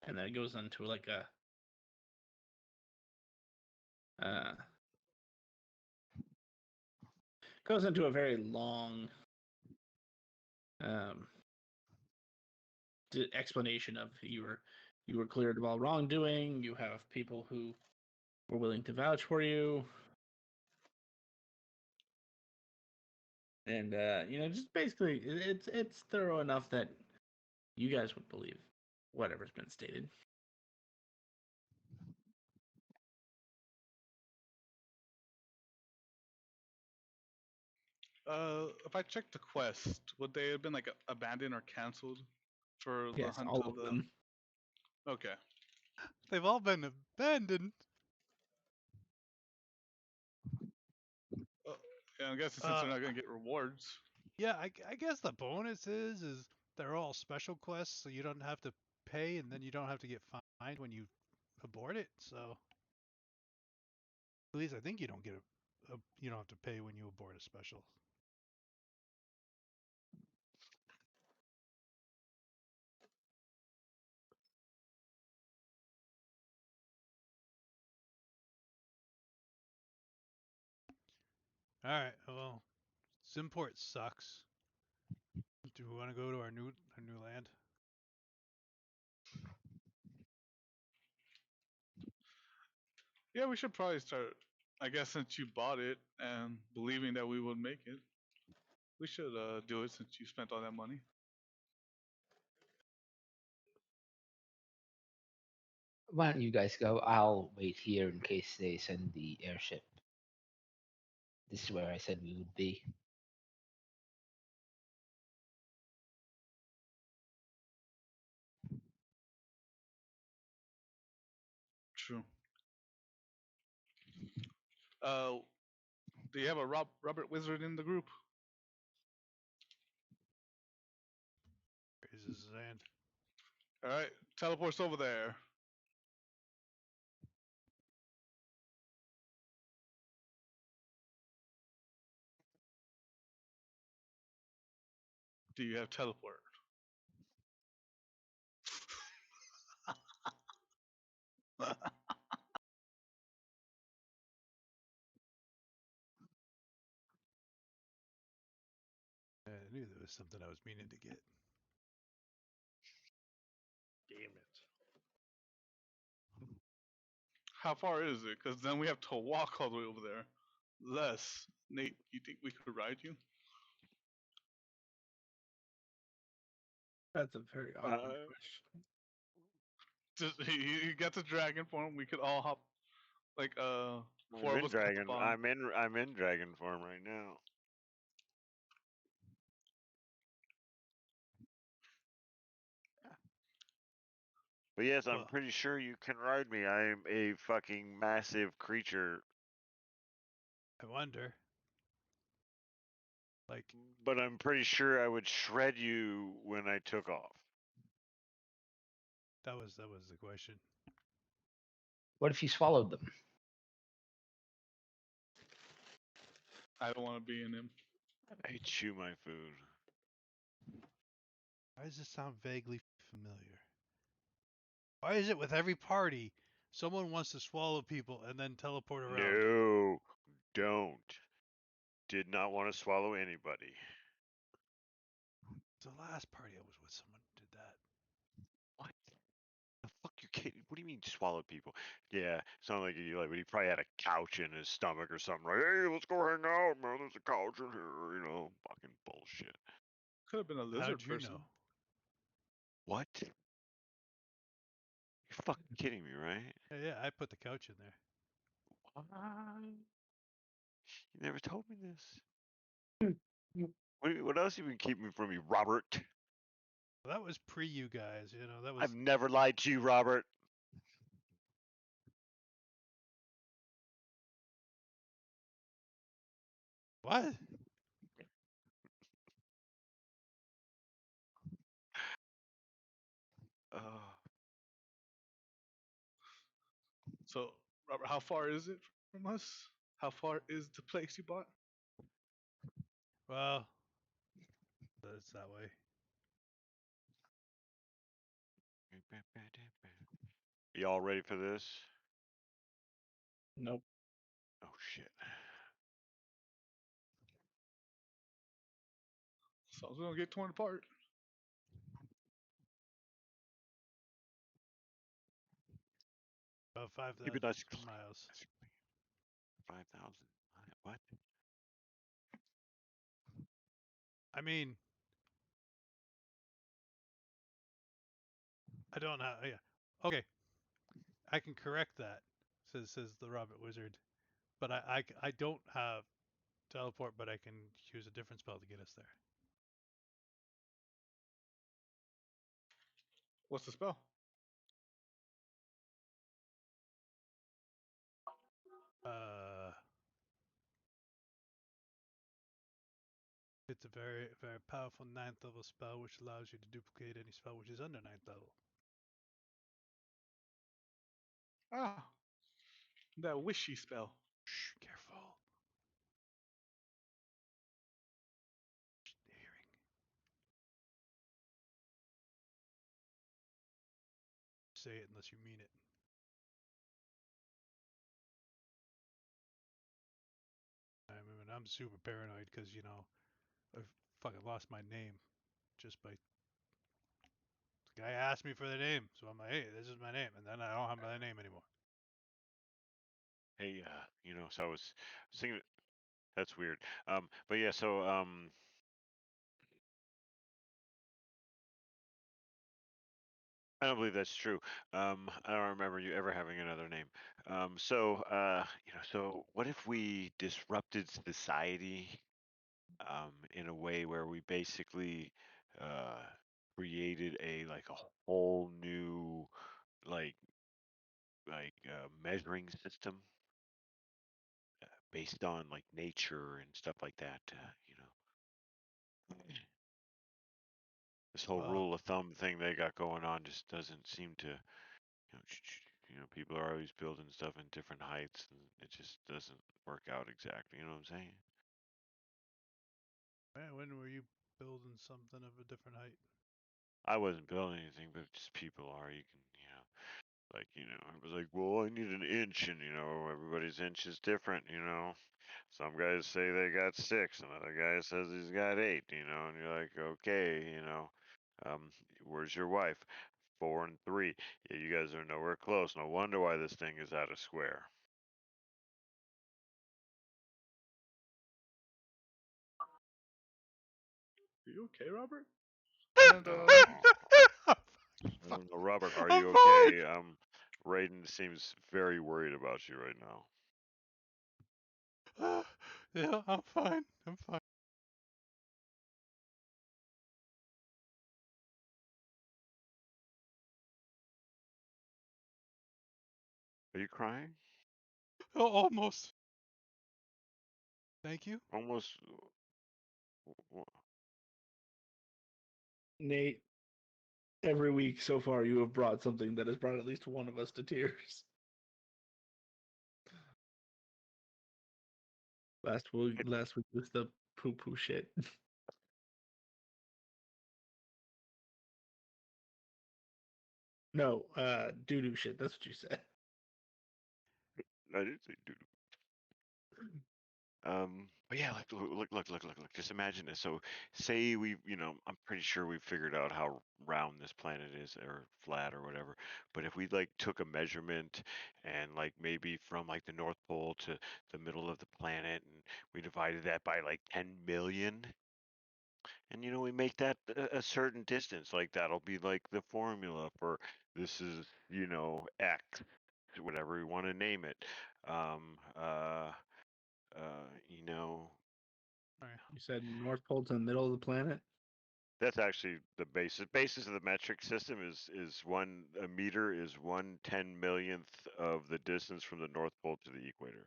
And then it goes into like a goes into a very long explanation of you were cleared of all wrongdoing. You have people who were willing to vouch for you, and just basically it's thorough enough that you guys would believe whatever's been stated. If I checked the quest, would they have been like abandoned or canceled for the Yes, hunt all of of the? them. Okay. They've all been abandoned. Yeah, I'm guessing since Uh, they're not gonna get rewards. Yeah, I guess the bonus is they're all special quests, so you don't have to pay, and then you don't have to get fined when you abort it. So at least I think you don't get you don't have to pay when you abort a special. All right. Well, Simport sucks. Do we want to go to our new land? Yeah, we should probably start. I guess since you bought it and believing that we would make it, we should do it since you spent all that money. Why don't you guys go? I'll wait here in case they send the airship. This is where I said we would be. Do you have a Robert Wizard in the group? Raises his hand. All right, teleports over there. Do you have teleport? I knew there was something I was meaning to get. Damn it. How far is it? Because then we have to walk all the way over there. Less. Nate, you think we could ride you? That's a very awkward Uh, question. Just you got the dragon form. We could all hop. Like four I'm of in us could hop dragon. on. I'm in dragon form right now. But yes, I'm Well- pretty sure you can ride me. I am a fucking massive creature. I wonder. Like, But I'm pretty sure I would shred you when I took off. that was the question. What if you swallowed them? I don't want to be in him. I chew my food. Why does this sound vaguely familiar? Why is it with every party, someone wants to swallow people and then teleport around? No, don't. Did not want to swallow anybody. The last party I was with, someone did that. What? The fuck you kidding? What do you mean swallow people? Yeah, sound like he probably had a couch in his stomach or something. Like, hey, let's go hang out, man. There's a couch in here. Fucking bullshit. Could have been a lizard How'd you person. know? What? You're fucking kidding me, right? Yeah, I put the couch in there. What? You never told me this. What else you been keeping from me, Robert? Well, that was pre you guys, that was I've never lied to you, Robert. what? Oh, So, Robert, how far is it from us? How far is the place you bought? Well, it's that way. y'all ready for this? Nope. Oh shit. So we're gonna get torn apart. About 5,000 Keep it nice. miles. 5,000. What? I mean, I don't know. Yeah. Okay. I can correct that, says the Robert Wizard. But I don't have teleport, but I can use a different spell to get us there. What's the spell? It's a very, very powerful 9th level spell which allows you to duplicate any spell which is under 9th level. Ah, that wishy spell. Shh, careful. Hearing. Say it unless you mean it. I mean, I'm super paranoid because, I've fucking lost my name just by. The guy asked me for the name, so I'm like, hey, this is my name. And then I don't have my name anymore. Hey, so I was singing. That's weird. But yeah, so I don't believe that's true. I don't remember you ever having another name. So what if we disrupted society, in a way where we basically, uh, created a whole new, like, measuring system, based on like nature and stuff like that. This whole Wow. rule of thumb thing they got going on just doesn't seem to, people are always building stuff in different heights, and it just doesn't work out exactly. You know what I'm saying? When were you building something of a different height? I wasn't building anything, but just people are. You can, I was like, well, I need an inch, and everybody's inch is different. Some guys say they got 6, another guy says he's got 8. And you're like, okay, where's your wife? 4 and 3. Yeah, you guys are nowhere close. No wonder why this thing is out of square. Are you okay, Robert? And, No. I'm I don't know, Robert, are I'm you fine. okay? Raiden seems very worried about you right now. Yeah, I'm fine. I'm fine. Are you crying? Oh, almost. Thank you. Almost. Nate, every week so far you have brought something that has brought at least one of us to tears. Last week was the poo poo shit. No, doo doo shit. That's what you said. I didn't say dude. But yeah, like look. Just imagine this. So, say I'm pretty sure we figured out how round this planet is, or flat, or whatever. But if we like took a measurement and like maybe from like the North Pole to the middle of the planet, and we divided that by like 10 million, and we make that a certain distance, like that'll be like the formula for this is X, whatever we want to name it. Um, uh, uh, you know. Alright. You said North Pole to the middle of the planet. That's actually the basis of the metric system is a meter is 1/10 millionth of the distance from the North Pole to the equator.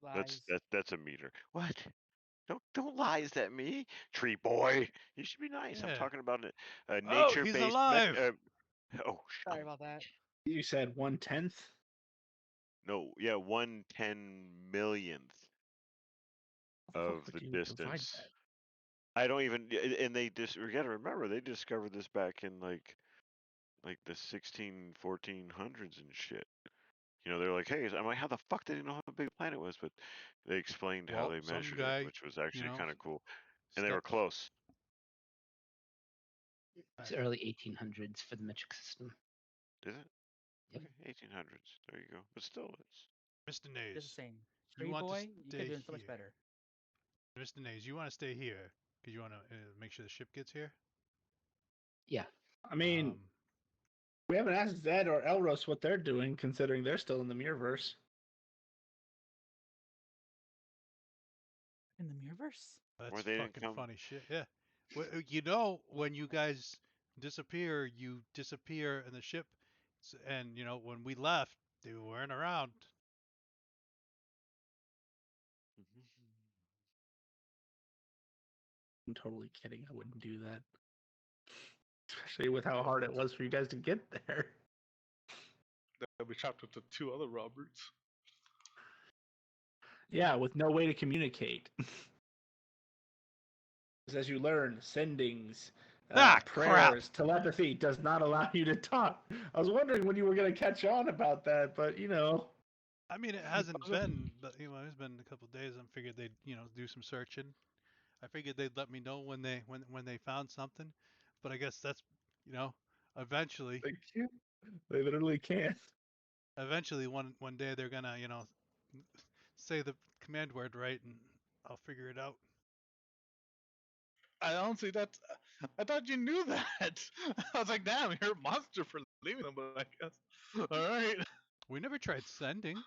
Lies. That's a meter. What? Don't lies at me, tree boy. You should be nice. I'm Yeah. talking about a Oh, he's nature-based alive. oh, Sorry about that. You said 1/10. no, yeah, 1/10 millionth How the of fuck the do you divide distance. that? I don't even, and we gotta remember they discovered this back in like the 1400s and shit. They're like, hey, I'm like, how the fuck did they know how big the planet was? But they explained how Well, they some measured it, guy, which was actually kind of cool, and they were stepped. close. It's early 1800s for the metric system. Is it? Yep. Okay, 1800s. There you go. But still, it's Mr. Just the Nays, same. you Street want to boy, you could stay do it so much here. better. Mr. Nays, you want to stay here because you want to make sure the ship gets here. I mean, Um, we haven't asked Zed or Elros what they're doing, considering they're still in the Mirrorverse. In the Mirrorverse? that's they didn't fucking come. funny shit. Yeah. When you guys disappear, you disappear in the ship, and when we left, they weren't around. I'm totally kidding. I wouldn't do that. Especially with how hard it was for you guys to get there. They'll be trapped with the 2 other Roberts. Yeah, with no way to communicate. As you learn, sendings, Crap! prayers, telepathy does not allow you to talk. I was wondering when you were going to catch on about that, but I mean, it hasn't been, but it's been a couple of days. I figured they'd, do some searching. I figured they'd let me know when they found something, but I guess that's, eventually, they can't. They literally can't. one day they're gonna, say the command word right, and I'll figure it out. I honestly, I thought you knew that. I was like, damn, you're a monster for leaving them, but I guess. All right. We never tried sending.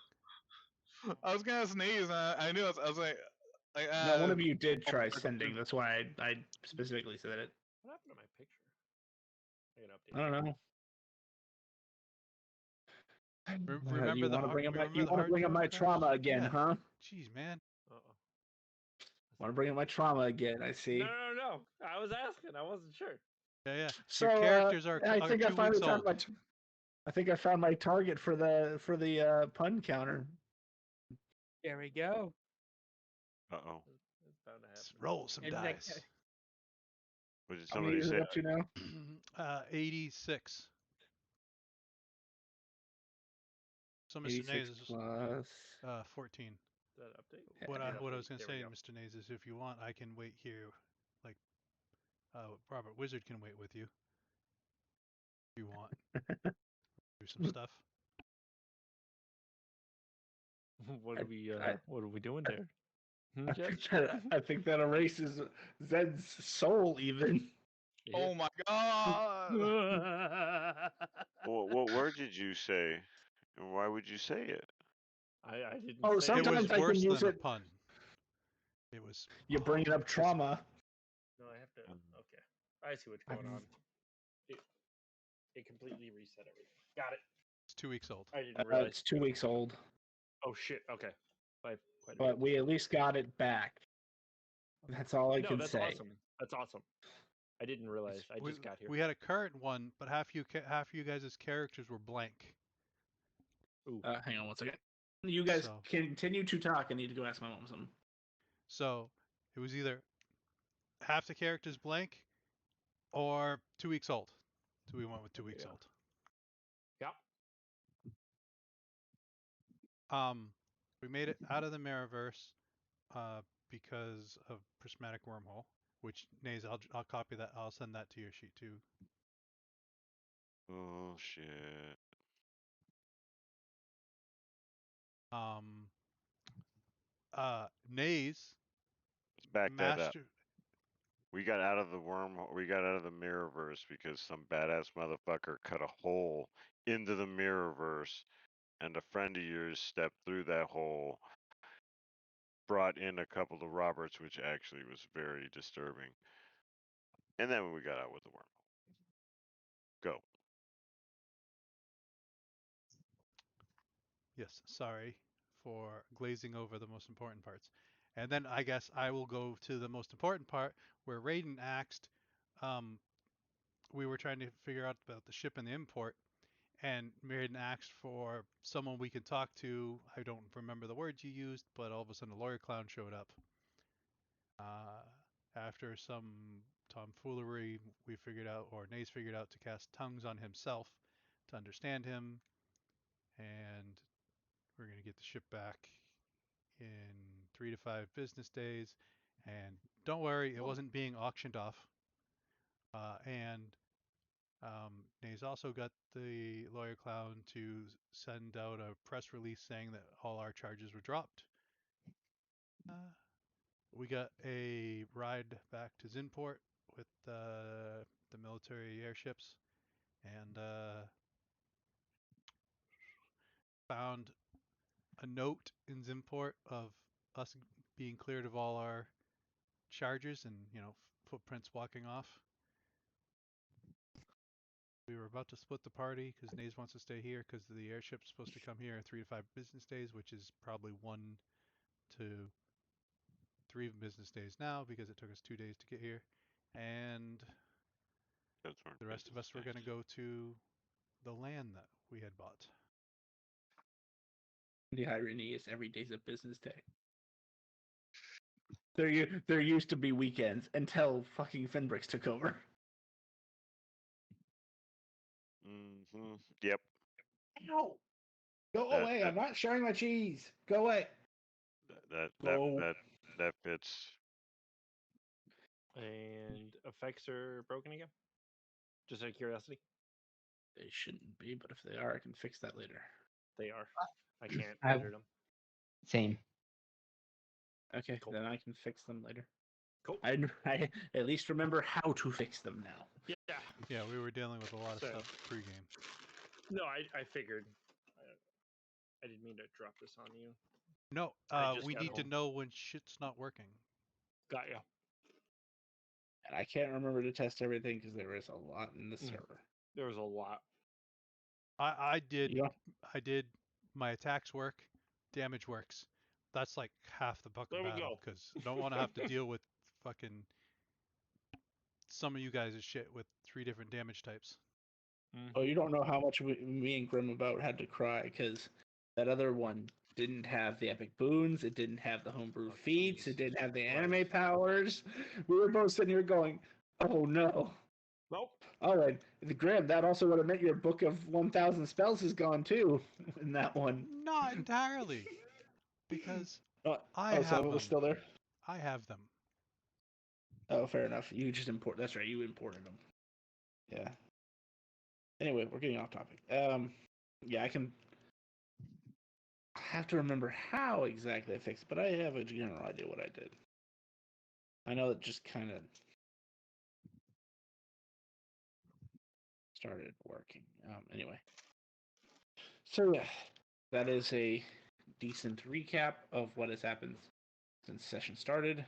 I was gonna sneeze. I knew. I was like, No, one of you did try sending. That's why I specifically said it. What happened to my picture? I can update. I don't know. Remember you the want to har- bring up my remember you the want to bring up hardcore my crash? trauma again, Yeah. huh? Jeez, man. Uh-oh. Want to bring up my trauma again? I see. No. I was asking. I wasn't sure. Yeah. So Your characters I are think I 2 finally weeks found old. my. I think I found my target for the pun counter. There we go. Uh-oh. It's bound to Let's happen. roll some And that- dice. What did How many somebody is it say? up to now? 86. So Mr. 86 Nays is plus. 14. Did that update? What Yeah, I update. was gonna There we say, go. Mr. Nays, is if you want, I can wait here. Like, Robert Wizard can wait with you. If you want, do some stuff. What are we I- what are we doing there? I Jeff? think I think that erases Zed's soul even. Oh my god! What word did you say? And why would you say it? I didn't Oh, say It was sometimes I can worse use than a it. pun. It was. You're bringing up trauma. No, I have to. Okay, I see what's going on. It completely reset everything. Got it. It's 2 weeks old. I didn't realize. It's 2 weeks old, Oh shit. Okay. Quite a but bit. we at least got it back. That's all I No, can that's say. awesome. That's awesome. I didn't realize. I we, just got here. We had a current one, but half you guys' characters were blank. Ooh. Hang on one second. You guys So- continue to talk. I need to go ask my mom something. So it was either half the characters blank or 2 weeks old. So we went with 2 weeks Yeah. old. Yep. We made it out of the Mirrorverse because of Prismatic Wormhole, which Nays, I'll copy that. I'll send that to your sheet too. Oh shit. Nays Let's back that up. master. We got out of the wormhole. We got out of the Mirrorverse because some badass motherfucker cut a hole into the Mirrorverse, and a friend of yours stepped through that hole, brought in a couple of Roberts, which actually was very disturbing. And then we got out with the wormhole. Go. Yes, sorry for glazing over the most important parts. And then I guess I will go to the most important part where Raiden asked, we were trying to figure out about the ship and the import, and Raiden asked for someone we could talk to. I don't remember the words you used, but all of a sudden a lawyer clown showed up. After some tomfoolery, we figured out, or Nays figured out, to cast tongues on himself to understand him, and we're going to get the ship back in 3 to 5 business days. And don't worry, it wasn't being auctioned off. And Nays also got the lawyer clown to send out a press release saying that all our charges were dropped. We got a ride back to Zinport with the military airships, and found a note in Zinport of us being cleared of all our charges and, footprints walking off. We were about to split the party because Nays wants to stay here because the airship's supposed to come here in 3 to 5 business days, which is probably 1 to 3 business days now because it took us 2 days to get here. And the rest of us were going to go to the land that we had bought. The irony is every day's a business day. There used to be weekends until fucking Finbricks took over. Mm-hmm. Yep. Ow! Go away! I'm not sharing my cheese. Go away. That fits. And effects are broken again? Just out of curiosity? They shouldn't be, but if they are, I can fix that later. They are. I can't I- edit them. Same. Okay, Cool. then I can fix them later. Cool. I at least remember how to fix them now. Yeah. Yeah, we were dealing with a lot of So- stuff pre-game. No, I figured. I didn't mean to drop this on you. No, I just we got need to home. know when shit's not working. Got ya. And I can't remember to test everything because there is a lot in the server. There was a lot. I did You know, I did my attacks work, damage works. That's like half the There fucking we battle go. because I don't want to have to deal with fucking some of you guys' shit with 3 different damage types. oh, you don't know how much me and Grim about had to cry because that other one didn't have the epic boons, it didn't have the homebrew Oh, feats, it Jesus didn't have the Christ. anime powers. We were both sitting here going, "Oh no!" Nope. All right, Grim, that also would have meant your book of 1,000 spells is gone too in that one. Not entirely, because Oh, I oh, some have of it was them. still there. I have them. Oh, fair enough. You just import. That's right. You imported them. Yeah. Anyway, we're getting off topic. Yeah, I have to remember how exactly I fixed it, but I have a general idea what I did. I know it just kind of started working. Anyway, so yeah, that is a decent recap of what has happened since session started.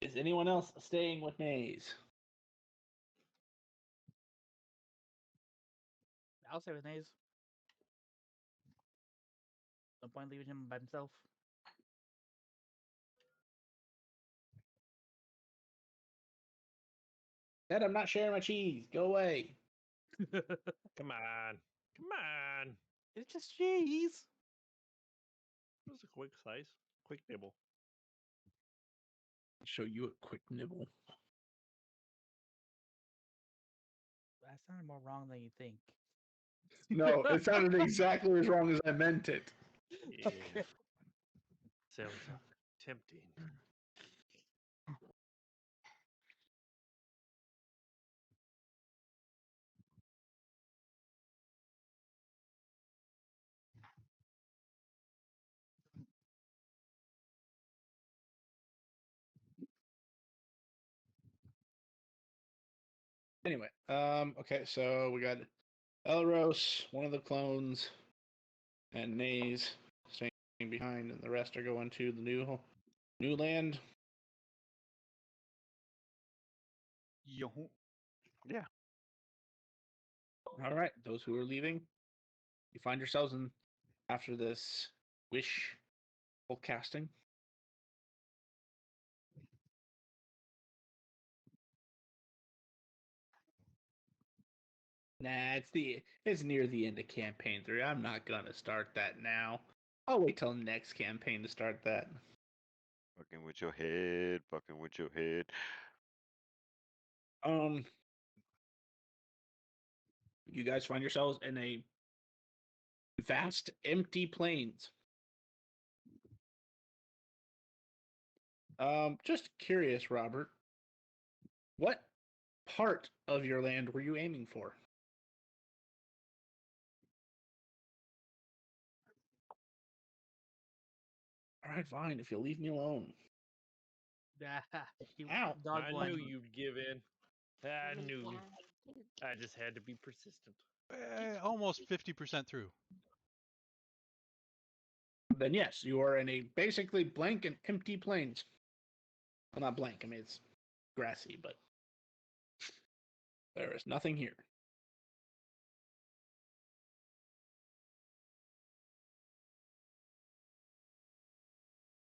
Is anyone else staying with Maze? I'll stay with Naze. No point leaving him by himself. Dad, I'm not sharing my cheese. Go away. Come on. Come on. It's just cheese. It was a quick slice. Quick nibble. Show you a quick nibble. That sounded more wrong than you think. No, it sounded exactly as wrong as I meant it. Yeah. Sounds tempting. Anyway, okay, so we got Elros, one of the clones, and Naze staying behind, and the rest are going to the new land. Yo. Yeah. All right, those who are leaving, you find yourselves in after this wish full casting. Nah, it's near the end of campaign 3. I'm not gonna start that now. I'll wait till next campaign to start that. Fucking with your head. Fucking with your head. You guys find yourselves in a vast empty plains. Just curious, Robert, what part of your land were you aiming for? All right, fine, if you'll leave me alone. He Ow. dog I one. knew you'd give in. I knew. I just had to be persistent. Almost 50% through. Then yes, you are in a basically blank and empty plains. Well, not blank. I mean, it's grassy, but there is nothing here.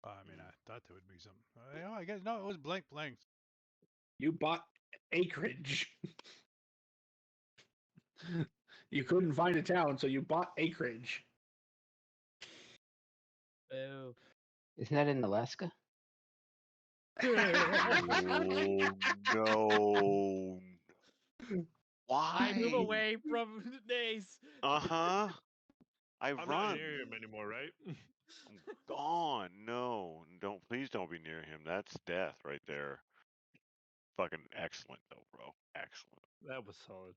I mean, I thought there would be some. I guess no, it was blank. You bought acreage. You couldn't find a town, so you bought acreage. Oh. Isn't that in Alaska? Oh no. I move Why? away from Naze. Uh-huh. I I'm not run. near him anymore, right? I'm gone. No. Please don't be near him. That's death right there. Fucking excellent though, bro. Excellent. That was solid.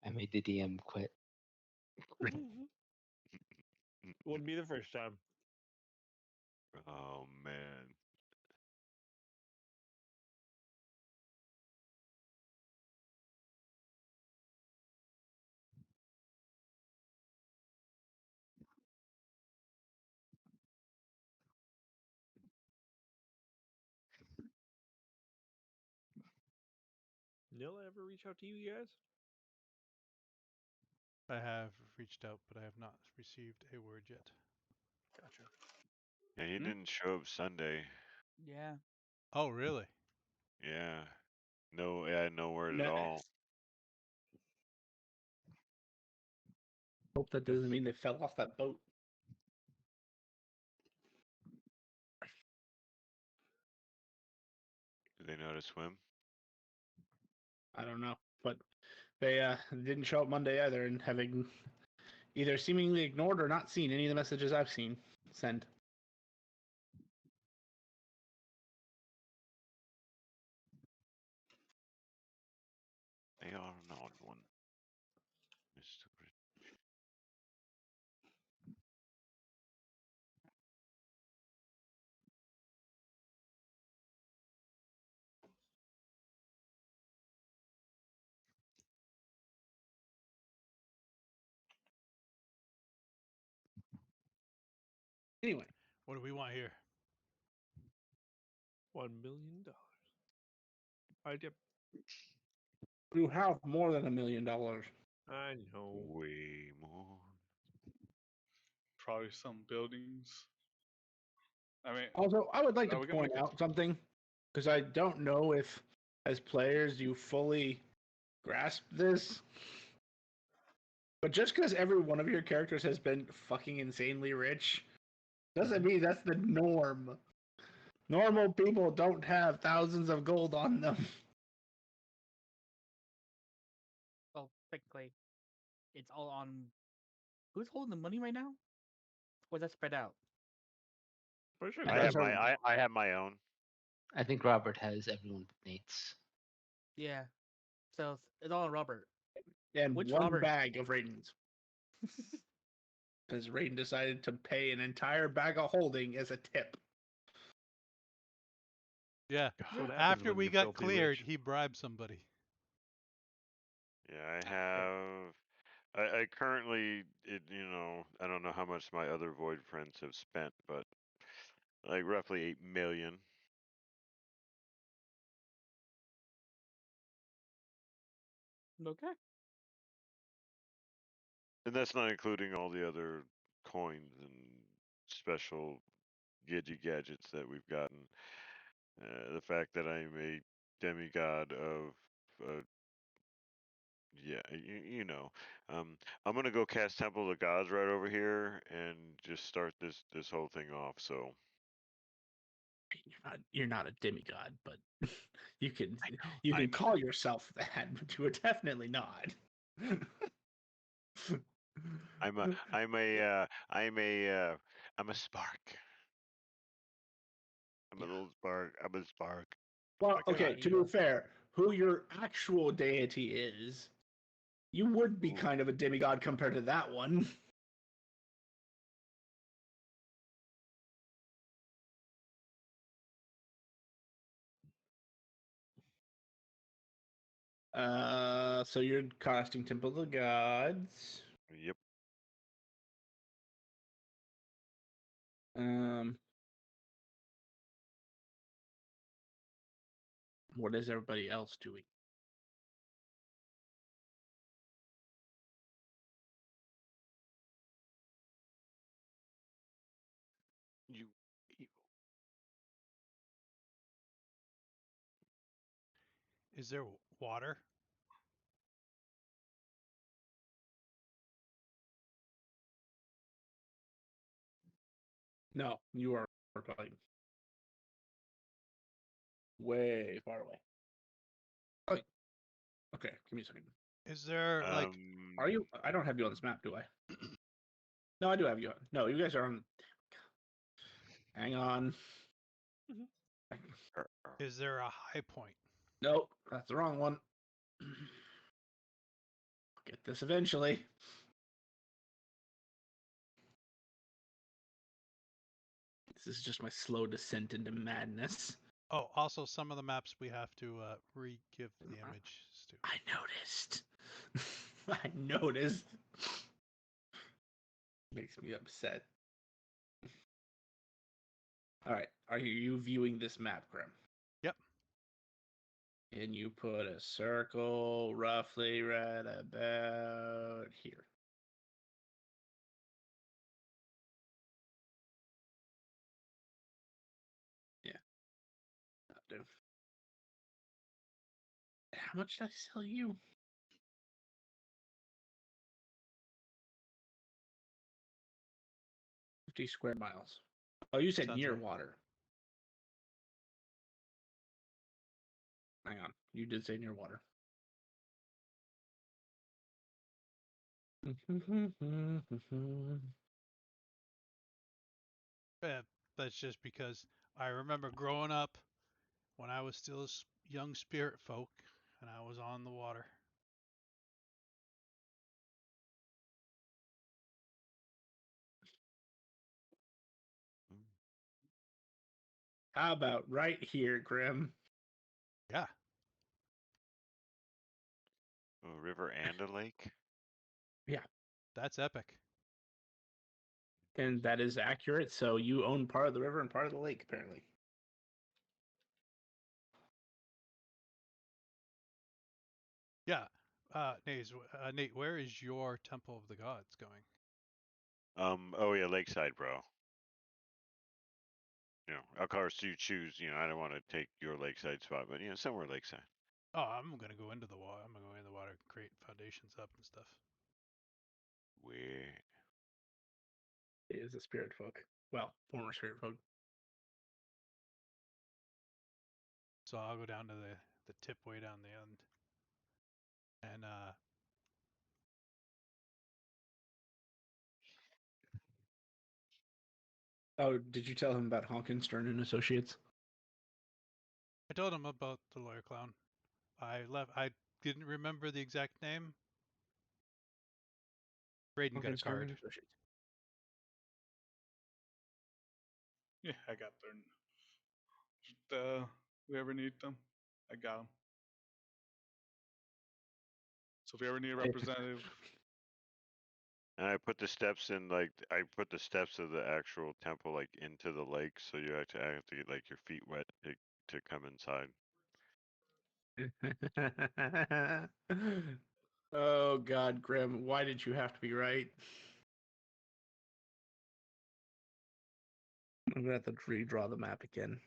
I made the DM quit. Wouldn't be the first time. Oh man. Vanilla ever reach out to you guys? I have reached out, but I have not received a word yet. Gotcha. Yeah, he Hmm? didn't show up Sunday. Yeah. Oh, really? Yeah. No, yeah, no word at Nice. all. Hope that doesn't mean they fell off that boat. Do they know how to swim? I don't know, but they didn't show up Monday either, and having either seemingly ignored or not seen any of the messages I've seen sent. They are an odd one. Mr. Rich. Anyway, What do we want here? $1 million. I yep. you have more than $1 million. I know. Way more. Probably some buildings. I mean, Also, I would like no, to we can point look at. out something because I don't know if, as players, you fully grasp this. But just because every one of your characters has been fucking insanely rich doesn't mean that's the norm. Normal people don't have thousands of gold on them. Well, technically, it's all on. Who's holding the money right now? Or is that spread out? Pretty sure I I have have Greg's some- I have my own. I think Robert has everyone but Nate's. Yeah. So it's all on Robert. And Which one Robert? bag of Raiden's. Because Raiden decided to pay an entire bag of holding as a tip. Yeah. That's what happens After when we you're got filthy cleared, rich. he bribed somebody. Yeah, I have. I currently, I don't know how much my other Void friends have spent, but like roughly 8 million. Okay. And that's not including all the other coins and special gadgets that we've gotten. The fact that I'm a demigod of, yeah, I'm gonna go cast Temple of the Gods right over here and just start this whole thing off. So You're not a demigod, but you can I know, you can I'm call yourself that, but you are definitely not. I'm a spark. I'm a little spark. I'm a spark. Well, Like okay, a, to be fair, who your actual deity is, you would be Ooh. kind of a demigod compared to that one. So you're casting Temple of the Gods. Yep. What is everybody else doing? You evil. Is there water? No, you are probably way far away. Oh, okay. Give me a second. Is there like Are you? I don't have you on this map, do I? No, I do have you on. No, you guys are on. Hang on. is there a high point? Nope, that's the wrong one. I'll get this eventually. This is just my slow descent into madness. Oh, also some of the maps we have to re-give the images to. I noticed. I noticed. Makes me upset. All right, are you viewing this map, Grim? Yep. And you put a circle roughly right about here. Yeah. That'll do. How much did I sell you? 50 square miles. Oh, you said Sounds near right. water. Hang on. You did say near water. That's just because I remember growing up when I was still a young spirit folk and I was on the water. How about right here, Grim? Yeah, A river and a lake. that's epic. And that is accurate. So you own part of the river and part of the lake, apparently. Yeah. Nate, where is your Temple of the Gods going? Oh yeah, lakeside, bro. You know, of course you choose. You know, I don't want to take your lakeside spot, but you know, somewhere lakeside. Oh, I'm gonna go into the water. I'm gonna go in the water, create foundations up and stuff. Where? He is a spirit folk. Well, former spirit folk. So I'll go down to the tip way down the end, and Oh, did you tell him about Honkenstern and Associates? I told him about the lawyer clown. I didn't remember the exact name. Braden got a Honkenstern card. and Associates. Yeah, I got their. Just, we ever need them, I got them. So if you ever need a representative, And I put the steps in, like I put the steps of the actual temple like into the lake, so you have to get like your feet wet to come inside. Oh God, Grim, why did you have to be right? I'm gonna have to redraw the map again.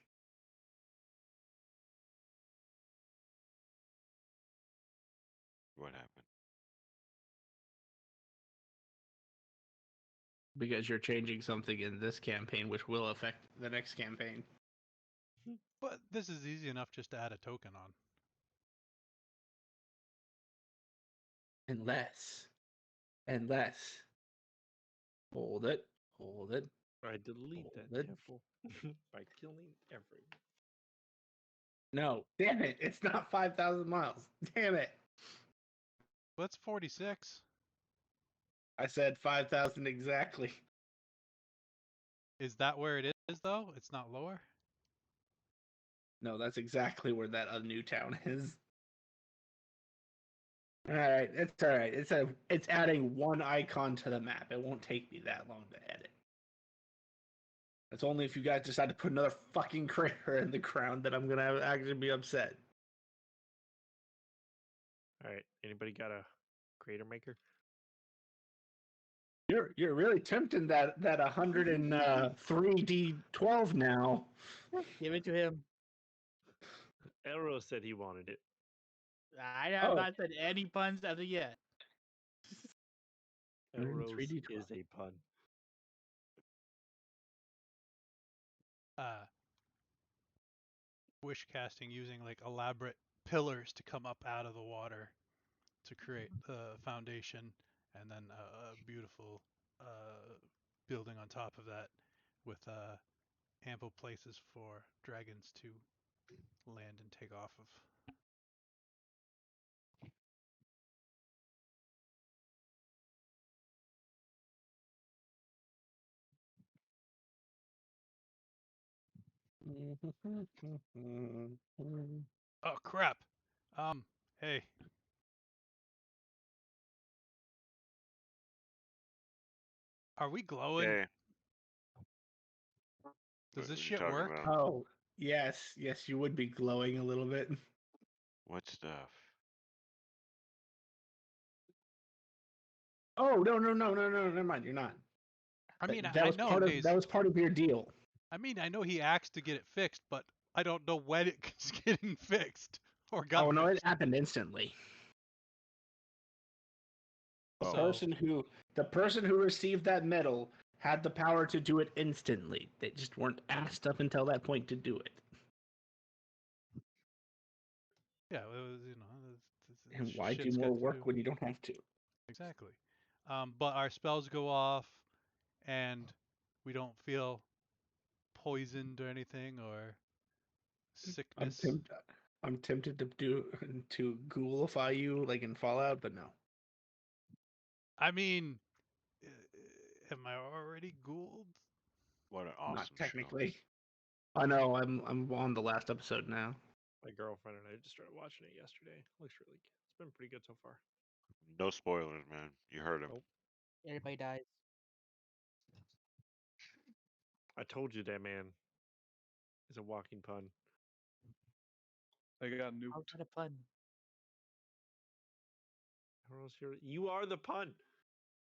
What happened? Because you're changing something in this campaign which will affect the next campaign. But this is easy enough just to add a token on. Unless. Hold it. I delete that Hold it. temple by killing everyone. No, damn it. It's not 5,000 miles. Damn it. That's 46. I said 5,000 exactly. Is that where it is though? It's not lower? No, that's exactly where that new town is. All right, it's all right. It's adding one icon to the map. It won't take me that long to edit. That's only if you guys decide to put another fucking crater in the ground that I'm gonna actually be upset. All right. Anybody got a crater maker? You're really tempting that 103D12 now. Give it to him. Elro said he wanted it. I have not said any puns as of yet. Elrose 3D12. is a pun. Wish casting using like elaborate pillars to come up out of the water to create the foundation, and then a beautiful building on top of that with ample places for dragons to land and take off of. Oh crap! Hey, are we glowing? Okay. Does What this are you shit talking work? about? Oh, yes, you would be glowing a little bit. What stuff? Oh no, never mind. You're not. I mean, That I was know part of Naze. that was part of your deal. I mean, I know he asked to get it fixed, but I don't know when it's getting fixed or got Oh no, it fixed. happened instantly. The Oh. person who received that medal had the power to do it instantly. They just weren't asked up until that point to do it. Yeah, it was, you know, And why do shit's more got to work do. when you don't have to? Exactly. But our spells go off, and we don't feel poisoned or anything or I'm sickness. tempted. I'm tempted to ghoulify you like in Fallout, but no. I mean, am I already ghouled? What an awesome Not show. technically. I know. I'm on the last episode now. My girlfriend and I just started watching it yesterday. Looks really good. It's been pretty good so far. No spoilers, man. You heard him. Nope. Everybody dies. I told you that man is a walking pun. I got How's nuked. that a pun? You are the pun.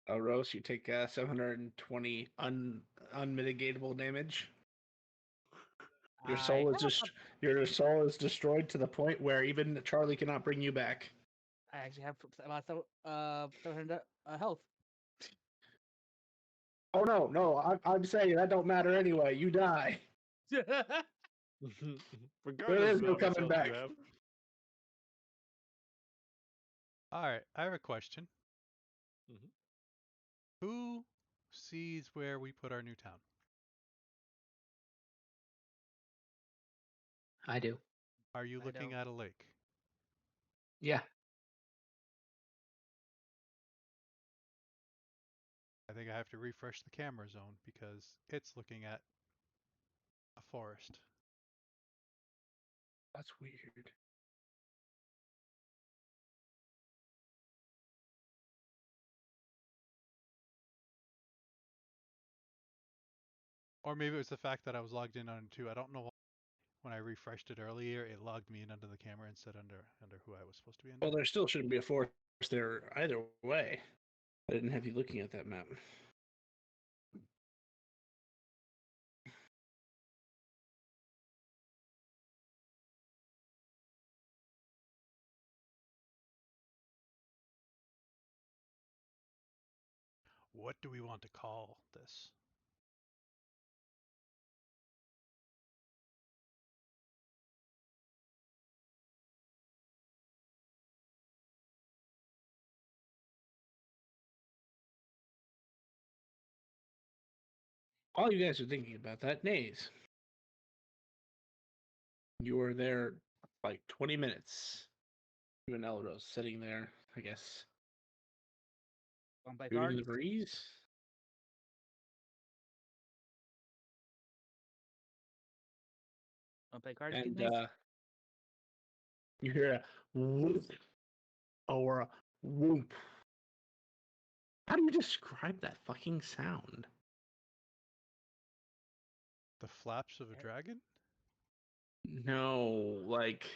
Rose, you take 720 unmitigatable damage. Your soul is just your soul is destroyed to the point where even Charlie cannot bring you back. I actually have about 700 health. Oh no! I'm saying that don't matter anyway. You die. Regardless is of no how much coming health back. you have. All right, I have a question. Mhm. Who sees where we put our new town? I do. Are you I looking don't. at a lake? Yeah. I think I have to refresh the camera zone because it's looking at a forest. That's weird. Or maybe it was the fact that I was logged in on it too. I don't know why. When I refreshed it earlier, it logged me in under the camera instead under who I was supposed to be under. Well, there still shouldn't be a forest there either way. I didn't have you looking at that map. What do we want to call this? While you guys are thinking about that, Naze, you were there like 20 minutes. You and Elrose sitting there, I guess, Wanna play shooting cards? the breeze. Wanna play cards? And Kidneys? you hear a whoop or a whoop. How do you describe that fucking sound? The flaps of a dragon? No, like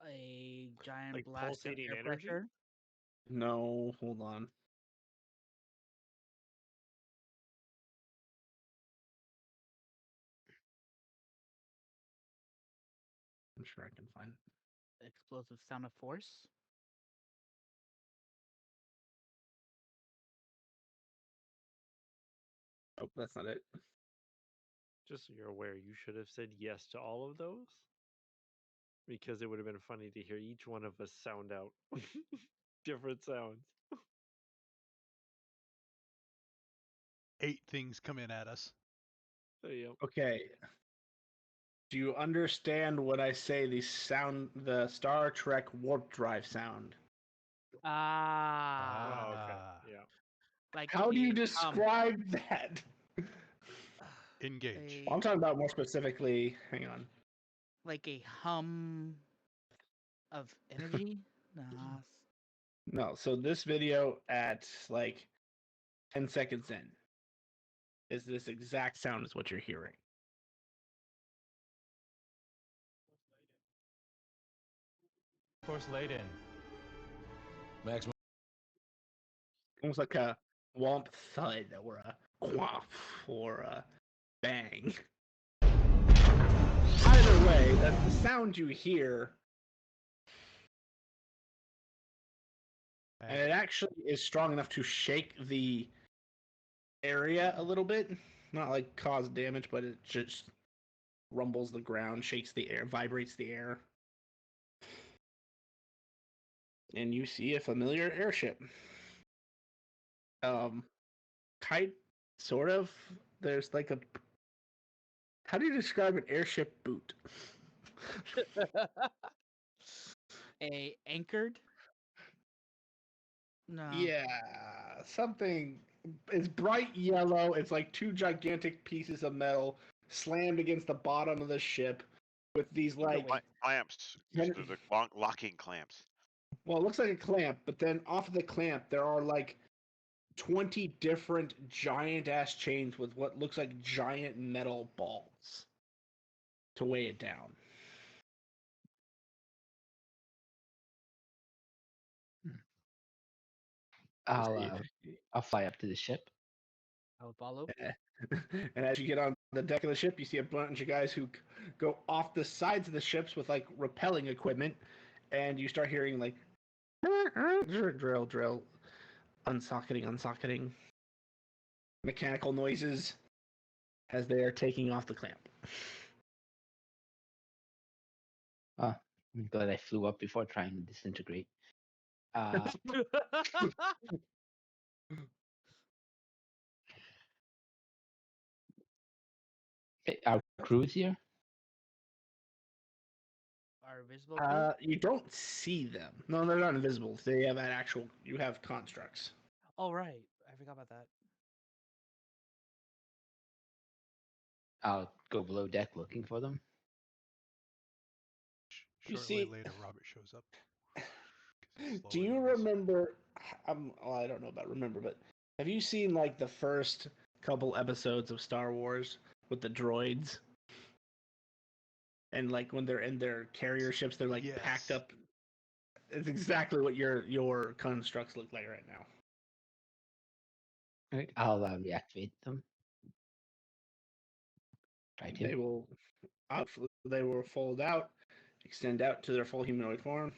A giant Like blast of pulsating air energy? pressure? no. Hold on. I'm sure I can find it. Explosive sound of force? Oh, that's not it. Just so you're aware, you should have said yes to all of those. Because it would have been funny to hear each one of us sound out different sounds. 8 things come in at us. Yep. Okay. Do you understand what I say? The Star Trek warp drive sound. Ah. Oh, okay. Ah. Yeah. Like How do you a, describe that? Engage. I'm talking about more specifically. Hang on. like a hum of energy? Nah. No, so this video at like 10 seconds in is this exact sound is what you're hearing. Course laid in. Max. Almost like a womp thud or a quaff or a bang. Either way, that's the sound you hear. And it actually is strong enough to shake the area a little bit. Not like cause damage, but it just rumbles the ground, shakes the air, vibrates the air. And you see a familiar airship. Kite, sort of. There's like a. How do you describe an airship boot? A anchored? No. Yeah, something. It's bright yellow. It's like two gigantic pieces of metal slammed against the bottom of the ship with these like. Clamps. Ten- The locking clamps. Well, it looks like a clamp, but then off of the clamp there are like 20 different giant ass chains with what looks like giant metal balls to weigh it down. I'll fly up to the ship. I'll follow. And as you get on the deck of the ship, you see a bunch of guys who go off the sides of the ships with like rappelling equipment, and you start hearing like drill, unsocketing, mechanical noises as they are taking off the clamp. I'm glad I flew up before trying to disintegrate. Our crew's here? Are visible crew? You don't see them. No, they're not invisible. They have an actual. You have constructs. Oh right, I forgot about that. I'll go below deck looking for them. You Shortly see- later, Robert shows up. 'Cause he's Do slower you than us. remember? Well, I don't know about remember, but have you seen like the first couple episodes of Star Wars with the droids? And like when they're in their carrier ships, they're like packed Yes. up. It's exactly what your constructs look like right now. Alright, I'll reactivate them. Try to. They will fold out, extend out to their full humanoid form.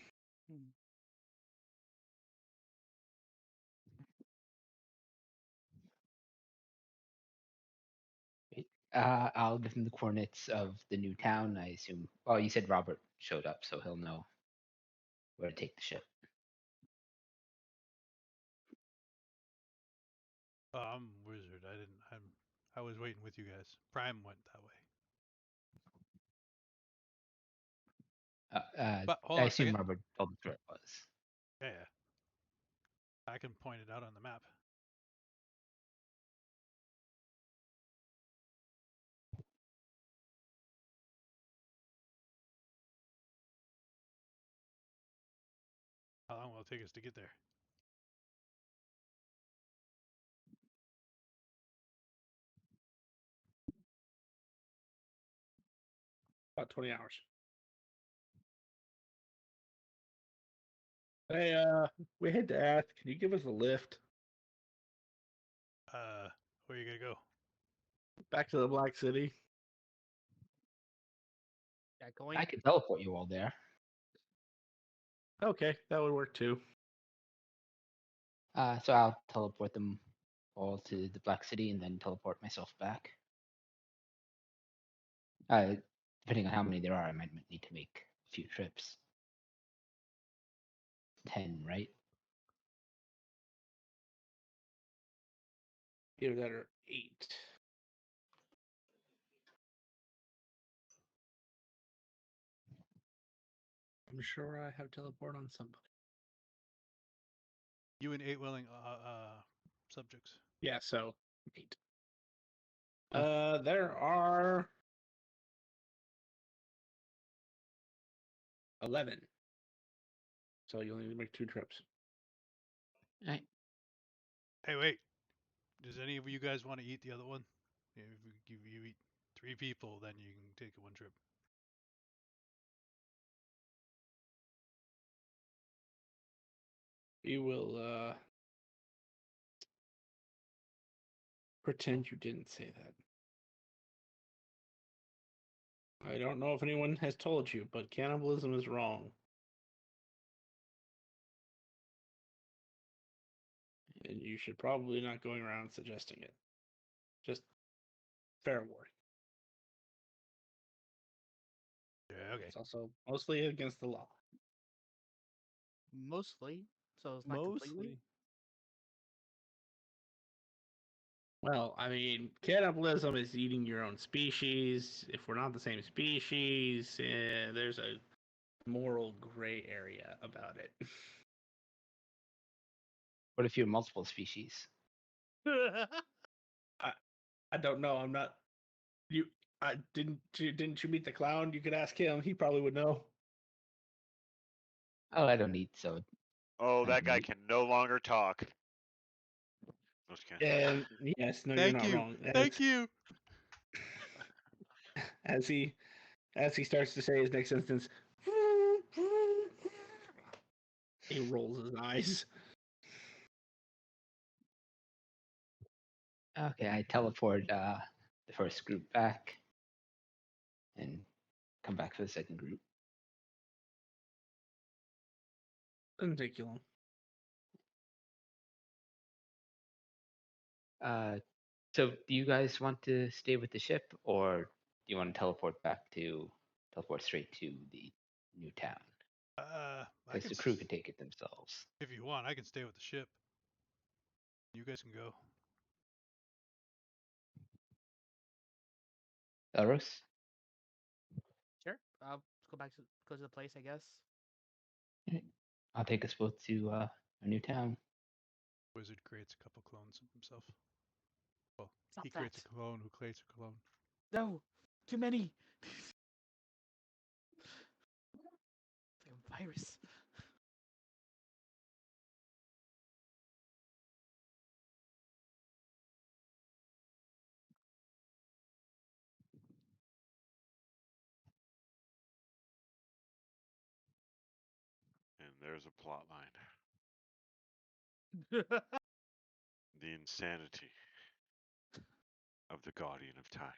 I'll give him the coordinates of the new town. I assume. Well, you said Robert showed up, so he'll know where to take the ship. I'm wizard. I was waiting with you guys. Prime went that way. But hold I on a assume second. Robert told us where it was. Yeah. I can point it out on the map. How long will it take us to get there? About 20 hours. Hey, we had to ask. Can you give us a lift Where are you gonna go? back to the Black City? Yeah, going. I can teleport you all there. Okay, that would work too. So I'll teleport them all to the Black City and then teleport myself back. Depending on how many there are, I might need to make a few trips. 10, right? Either that or 8. I'm sure I have teleport on somebody. You and 8 willing subjects. Yeah, so 8. There are 11. So you only need to make 2 trips. Right. Hey, wait. Does any of you guys want to eat the other one? If you eat 3 people, then you can take 1 trip. We will pretend you didn't say that. I don't know if anyone has told you, but cannibalism is wrong. And you should probably not going around suggesting it. Just fair warning. Yeah, okay. It's also mostly against the law. Mostly, so it's not completely. Mostly. Well, I mean, cannibalism is eating your own species. If we're not the same species, there's a moral gray area about it. What if you're multiple species? I don't know. I'm not. You. Didn't you meet the clown? You could ask him. He probably would know. Oh, I don't eat, so Oh, I that guy might. can no longer talk. Just kidding. And yes, no, you're Thank not you. wrong. Thank you. As he starts to say his next sentence, he rolls his eyes. Okay, I teleport the first group back and come back for the second group. Doesn't take you long. So do you guys want to stay with the ship, or do you want to teleport straight to the new town? I Because can the crew s- can take it themselves. If you want, I can stay with the ship. You guys can go. Elros? Sure. I'll go back to the place, I guess. I'll take us both to a new town. Wizard creates a couple clones of himself. Well, Stop he creates that. a clone who creates a clone. No, too many. It's like a virus. And there's a plot line. The insanity of the Guardian of Time.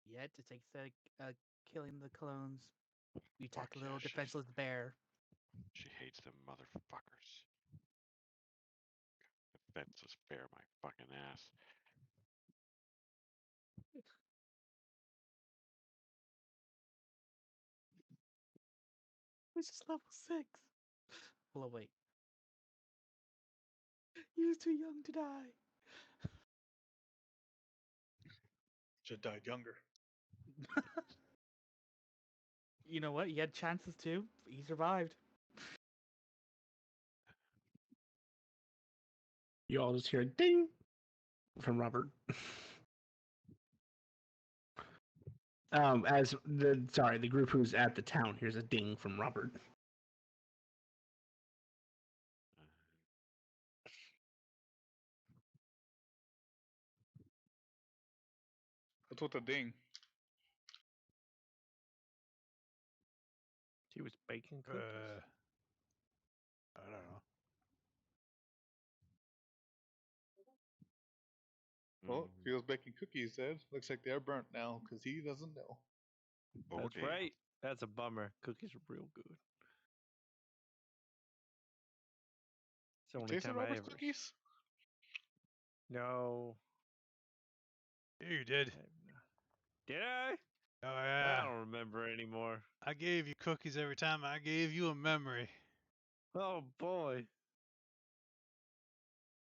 Yet it takes killing the clones. You attack Fuck a little yeah, defenseless bear. She hates them motherfuckers. Defenseless bear my fucking ass. It's just level 6. Well, wait. He was too young to die. Should died younger. You know what? He had chances too. He survived. You all just hear a ding from Robert. As the group who's at the town hears a ding from Robert. What's with the ding? He was baking cookies. I don't know. Well, if he was baking cookies, then looks like they're burnt now because he doesn't know. Oh, That's damn. right. That's a bummer. Cookies are real good. It's the You only tasted time I Robert's ever. cookies? No. Yeah, you did. Did I? Oh I yeah. don't remember anymore. I gave you cookies every time I gave you a memory, Oh boy.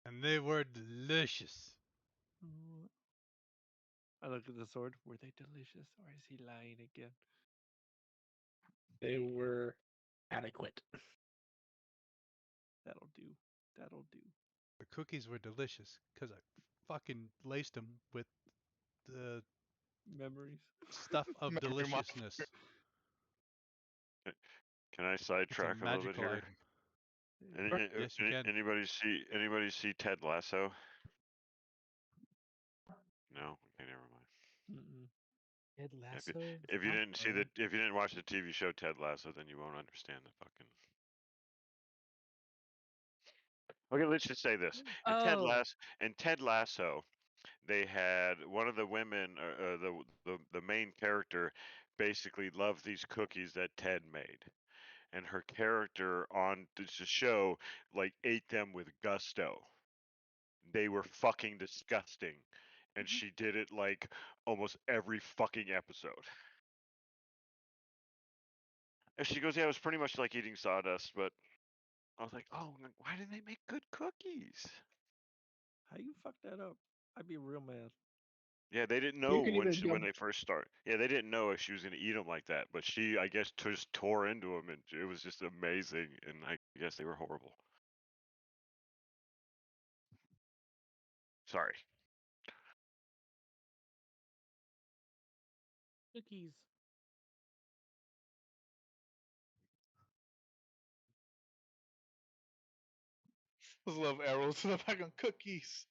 and they were delicious. I look at the sword. Were they delicious, or is he lying again? They were adequate. That'll do. That'll do. The cookies were delicious because I fucking laced them with the Memories. stuff of Memory deliciousness. Can I It's a sidetrack a little bit magical here? item. Yes, you can. Anybody see Ted Lasso? No? Okay, never mind. Mm-mm. Ted If you, Lasso. if you Not didn't see bad. if you didn't watch the TV show Ted Lasso, then you won't understand the fucking. Okay, let's just say this: Oh. in Ted Lasso, they had one of the women, the main character, basically loved these cookies that Ted made, and her character on the show like ate them with gusto. They were fucking disgusting, and she did it like almost every fucking episode. And she goes, "Yeah, it was pretty much like eating sawdust," but I was like, "Oh, why didn't they make good cookies?" How you fuck that up? I'd be real mad. Yeah, they didn't You know can when even when go. they first started. Yeah, they didn't know if she was gonna eat them like that, but she, I guess, just tore into them, and it was just amazing. And I guess they were horrible. Sorry. Cookies. Those little arrows in the back on cookies.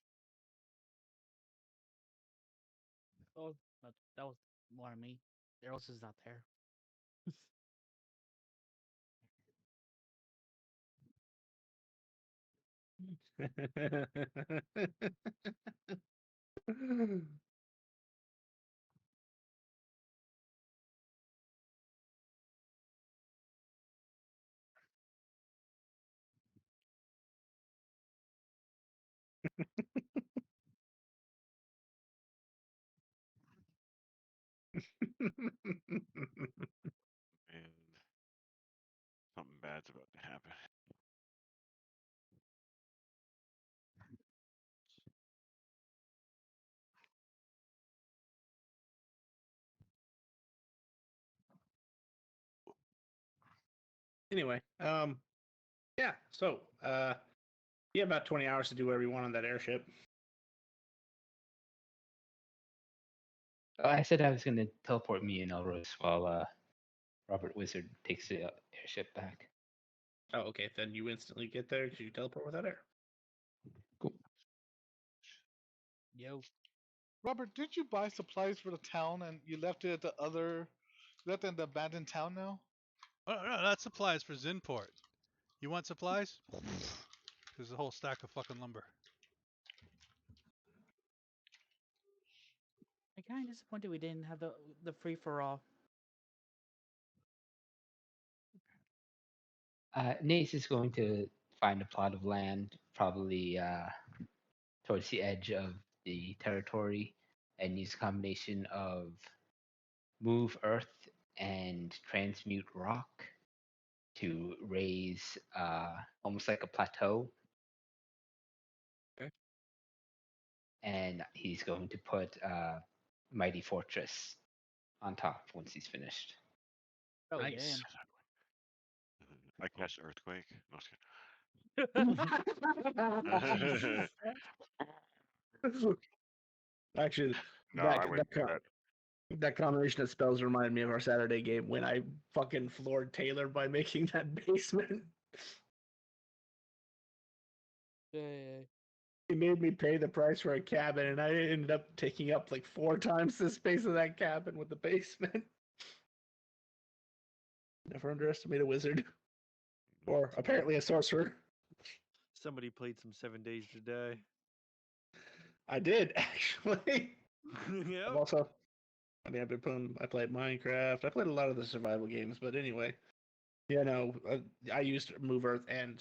Oh, that was more of me. Eros is not there. And something bad's about to happen. Anyway, yeah. So, you have about 20 hours to do whatever you want on that airship. I said I was going to teleport me and Elros while Robert Wizard takes the airship back. Oh, okay. Then you instantly get there because you teleport without air. Cool. Yo. Robert, didn't you buy supplies for the town and you left it at the other, left it in the abandoned town now? Oh, no, that supplies for Zinport. You want supplies? There's a whole stack of fucking lumber. I'm kind of disappointed we didn't have the free for all. Nace is going to find a plot of land, probably towards the edge of the territory, and use a combination of move earth and transmute rock to raise almost like a plateau. Okay. And he's going to put Mighty Fortress on top once he's finished. Oh Nice. I cast earthquake. No, just damn. kidding. Actually, No, I wouldn't do that. that combination of spells reminded me of our Saturday game when I fucking floored Taylor by making that basement. Yeah. He made me pay the price for a cabin, and I ended up taking up like 4 times the space of that cabin with the basement. Never underestimate a wizard. Or apparently a sorcerer. Somebody played some 7 Days to Die. I did, actually. Yep. I've also, I played Minecraft. I played a lot of the survival games, but anyway. Yeah, no, I used Move Earth and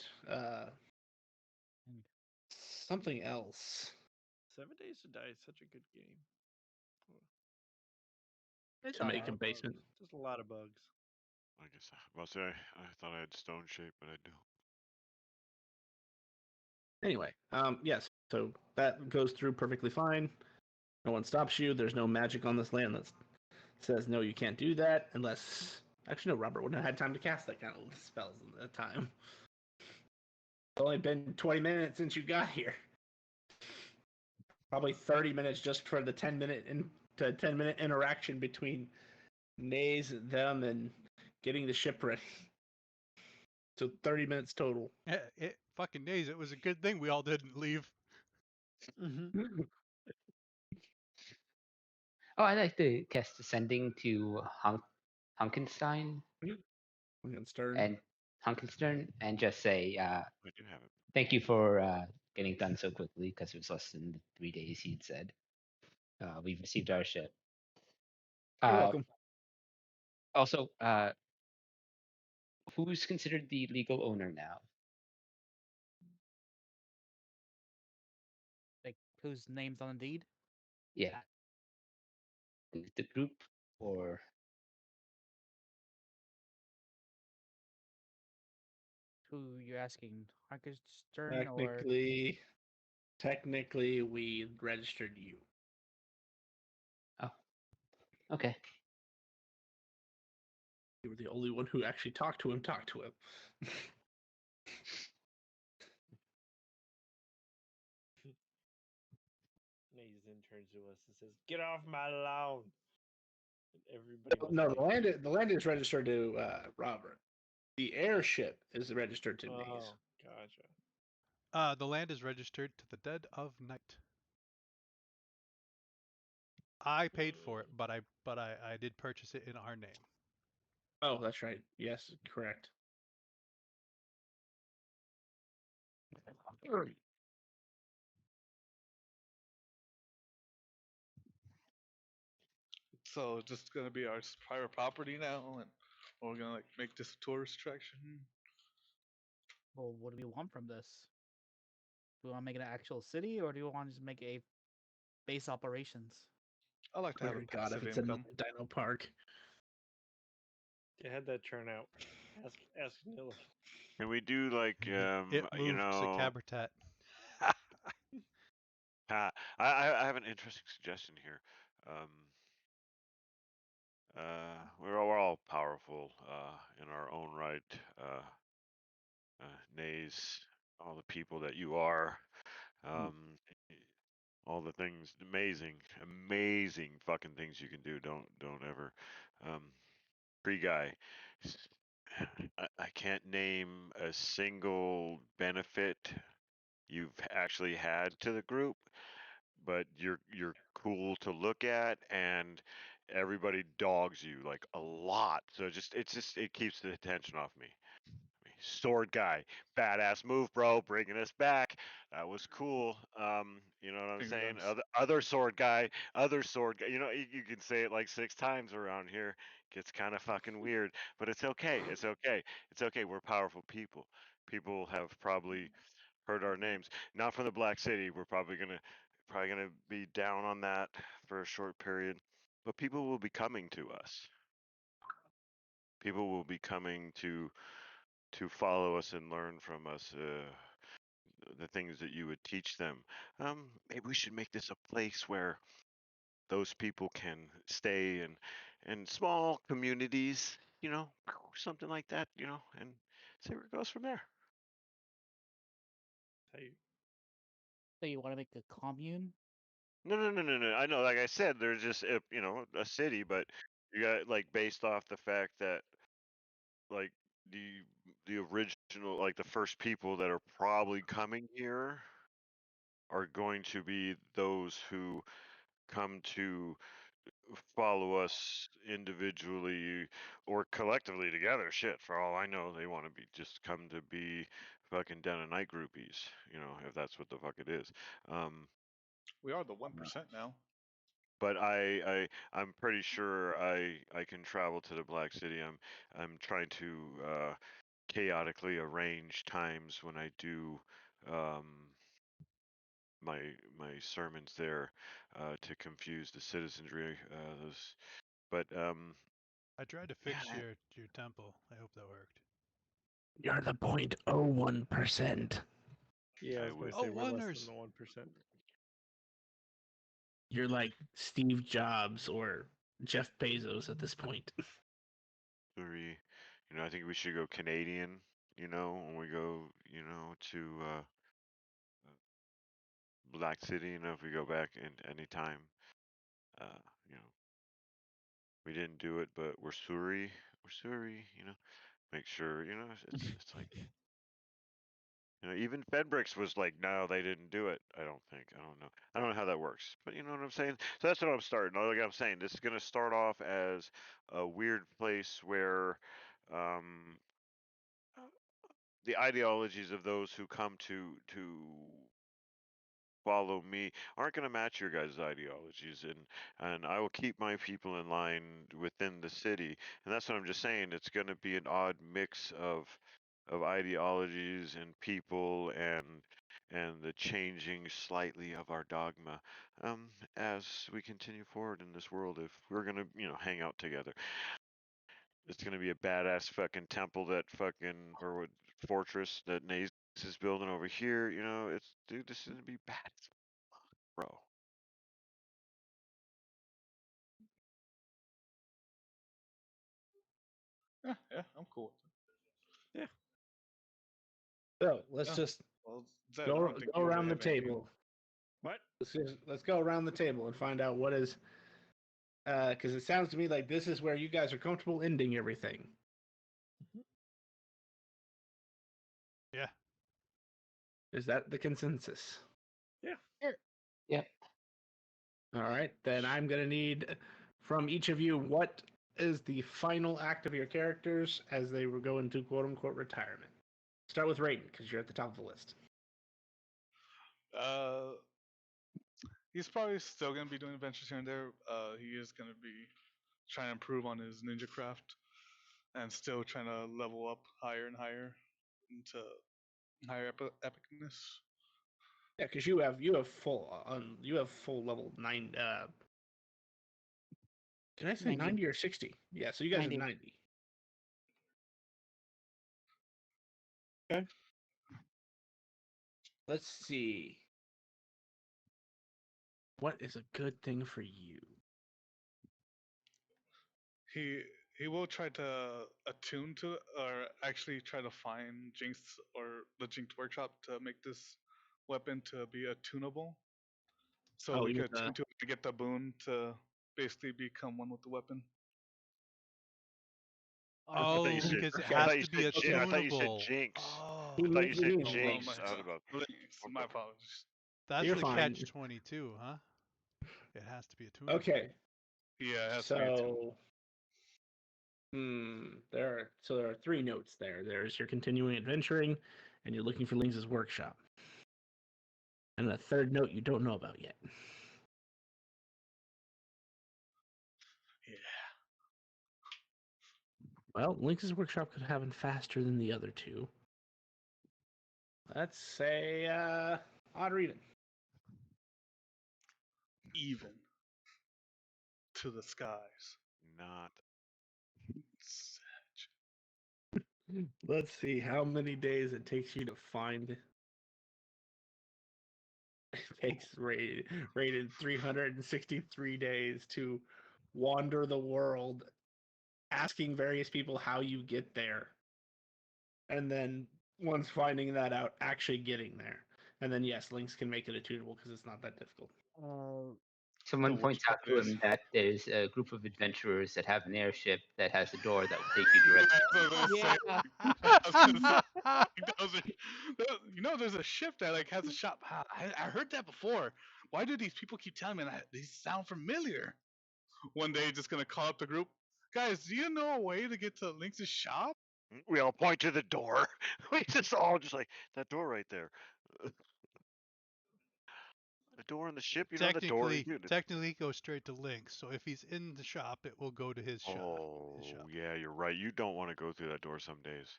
something else. 7 Days to Die is such a good game. It's To make alright. a basement. Just a lot of bugs. I guess I'll say I thought I had stone shape, but I don't. Anyway, yes, so that goes through perfectly fine. No one stops you. There's no magic on this land that says no, you can't do that unless. Actually, no, Robert wouldn't have had time to cast that kind of spells at that time. It's only been 20 minutes since you got here. Probably 30 minutes just for the 10-minute interaction between Nays, them, and getting the ship ready. So 30 minutes total. It fucking days. It was a good thing we all didn't leave. Mm-hmm. Oh, I'd like to cast Ascending to Hunkenstein Stern. and Hunkenstern and just say, I do have it. thank you for getting done so quickly because it was less than the 3 days he'd said. We've received our ship. You're welcome. Also, who's considered the legal owner now? Like whose name's on the deed? Yeah. Is it the group or Who you're asking? Stern or Technically, we registered you. okay? You were the only one who actually talked to him. Nays then turns to us and says, "Get off my lawn!" And everybody must No, leave. the land is registered to Robert. The airship is registered to Maze. Oh, gotcha. The land is registered to the Dead of Night. I paid for it, but I did purchase it in our name. Oh, that's right. Yes, correct. So it's just gonna be our private property now, and we're gonna like make this a tourist attraction. well, what do we want from this? Do we want to make it an actual city, or do we want to just make a base operations? I like to have a Dear God, if passive it's income. another Dino Park. You had that turn out. Ask Nilla. Can we do like It you moved to know? Cabertat. I have an interesting suggestion here. We're all powerful in our own right. Nays, all the people that you are. All the things, amazing fucking things you can do. Don't ever. Free guy. I can't name a single benefit you've actually had to the group, but you're cool to look at, and everybody dogs you like a lot. So it keeps the attention off me. Sword guy, badass move, bro, bringing us back. That was cool. You know what I'm Finger saying? guns. Other sword guy, other sword guy. You know, you can say it like 6 times around here. Gets kind of fucking weird, but it's okay. It's okay. It's okay. We're powerful people. People have probably heard our names. Not from the Black City. We're probably gonna be down on that for a short period, but people will be coming to us. People will be coming to follow us and learn from us the things that you would teach them. Maybe we should make this a place where those people can stay in small communities, something like that, and see where it goes from there. So you want to make a commune? No, no, no, no, no. I know, like I said, there's just a city, but you got like based off the fact that like the original, like the first people that are probably coming here are going to be those who come to follow us individually or collectively together. Shit, for all I know, they want to be just come to be fucking Den of Night groupies. If that's what the fuck it is. We are the 1% now. But I'm pretty sure I can travel to the Black City. I'm trying to chaotically arrange times when I do my sermons there to confuse the citizenry. But I tried to fix your temple. I hope that worked. You're the 0.01%. Yeah, I was gonna say we're less wonders. than the 1%. You're like Steve Jobs or Jeff Bezos at this point. I think we should go Canadian. When we go, to Black City. If we go back in any time, uh, you know, we didn't do it, but we're Surrey. We're Surrey. Make sure it's like You know, even Fedbricks was like, no, they didn't do it. I don't think. I don't know. I don't know how that works. But you know what I'm saying? So that's what I'm starting. Like I'm saying, this is gonna start off as a weird place where the ideologies of those who come to follow me aren't going to match your guys' ideologies, and I will keep my people in line within the city. And that's what I'm just saying. It's going to be an odd mix of ideologies and people and the changing slightly of our dogma as we continue forward in this world. If we're going to hang out together, it's going to be a badass fucking temple that fucking or what fortress that Naze is building over here. You know, it's dude, this is going to be bad, bro. Yeah, I'm cool with it. So let's Yeah. just Well, Zed, I go don't think go you really around the have anything. table. What? Let's go around the table and find out what is. Because it sounds to me like this is where you guys are comfortable ending everything. Yeah. Is that the consensus? Yeah. Yeah. All right, then I'm gonna need from each of you what is the final act of your characters as they will go into quote unquote retirement. Start with Raiden because you're at the top of the list. He's probably still gonna be doing adventures here and there. He is gonna be trying to improve on his ninja craft and still trying to level up higher and higher into higher epicness. Yeah, because you have full level 9. Can I say 90 or 60? Yeah, so you guys 90. are 90. Okay. Let's see. What is a good thing for you? He will try to attune to or actually try to find Jinx or the Jinx workshop to make this weapon to be attunable. So Oh, he you could mean attune to it and get the boon to basically become one with the weapon. Oh, thought you said- because it I has thought you to be said Jin- I thought you said attunable. Jinx. Oh, He I thought you said means- Jinx. my, Out about my apologies. that's You're the fine. catch-22, huh? It has to be attunable. Okay. Yeah, it has to be attunable. There are 3 notes there. There's your continuing adventuring, and you're looking for Lynx's workshop. And a 3rd note you don't know about yet. Yeah. Well, Lynx's workshop could happen faster than the other 2. Let's say odd reading. Even to the skies. not. Let's see how many days it takes you to find. It takes rated 363 days to wander the world, asking various people how you get there, and then once finding that out, actually getting there. And then yes, Lynx can make it attunable because it's not that difficult. Someone The points out to workshop him that there's a group of adventurers that have an airship that has a door that will take you directly. You know, there's a ship that like has a shop. I heard that before. Why do these people keep telling me that these sound familiar? One day, just gonna call up the group, guys. Do you know a way to get to Lynx's shop? We all point to the door. We just all just like that door right there. The door on the ship, you know the door. Technically, it goes straight to Lynx. So if he's in the shop, it will go to his shop. Oh, yeah, you're right. You don't want to go through that door some days.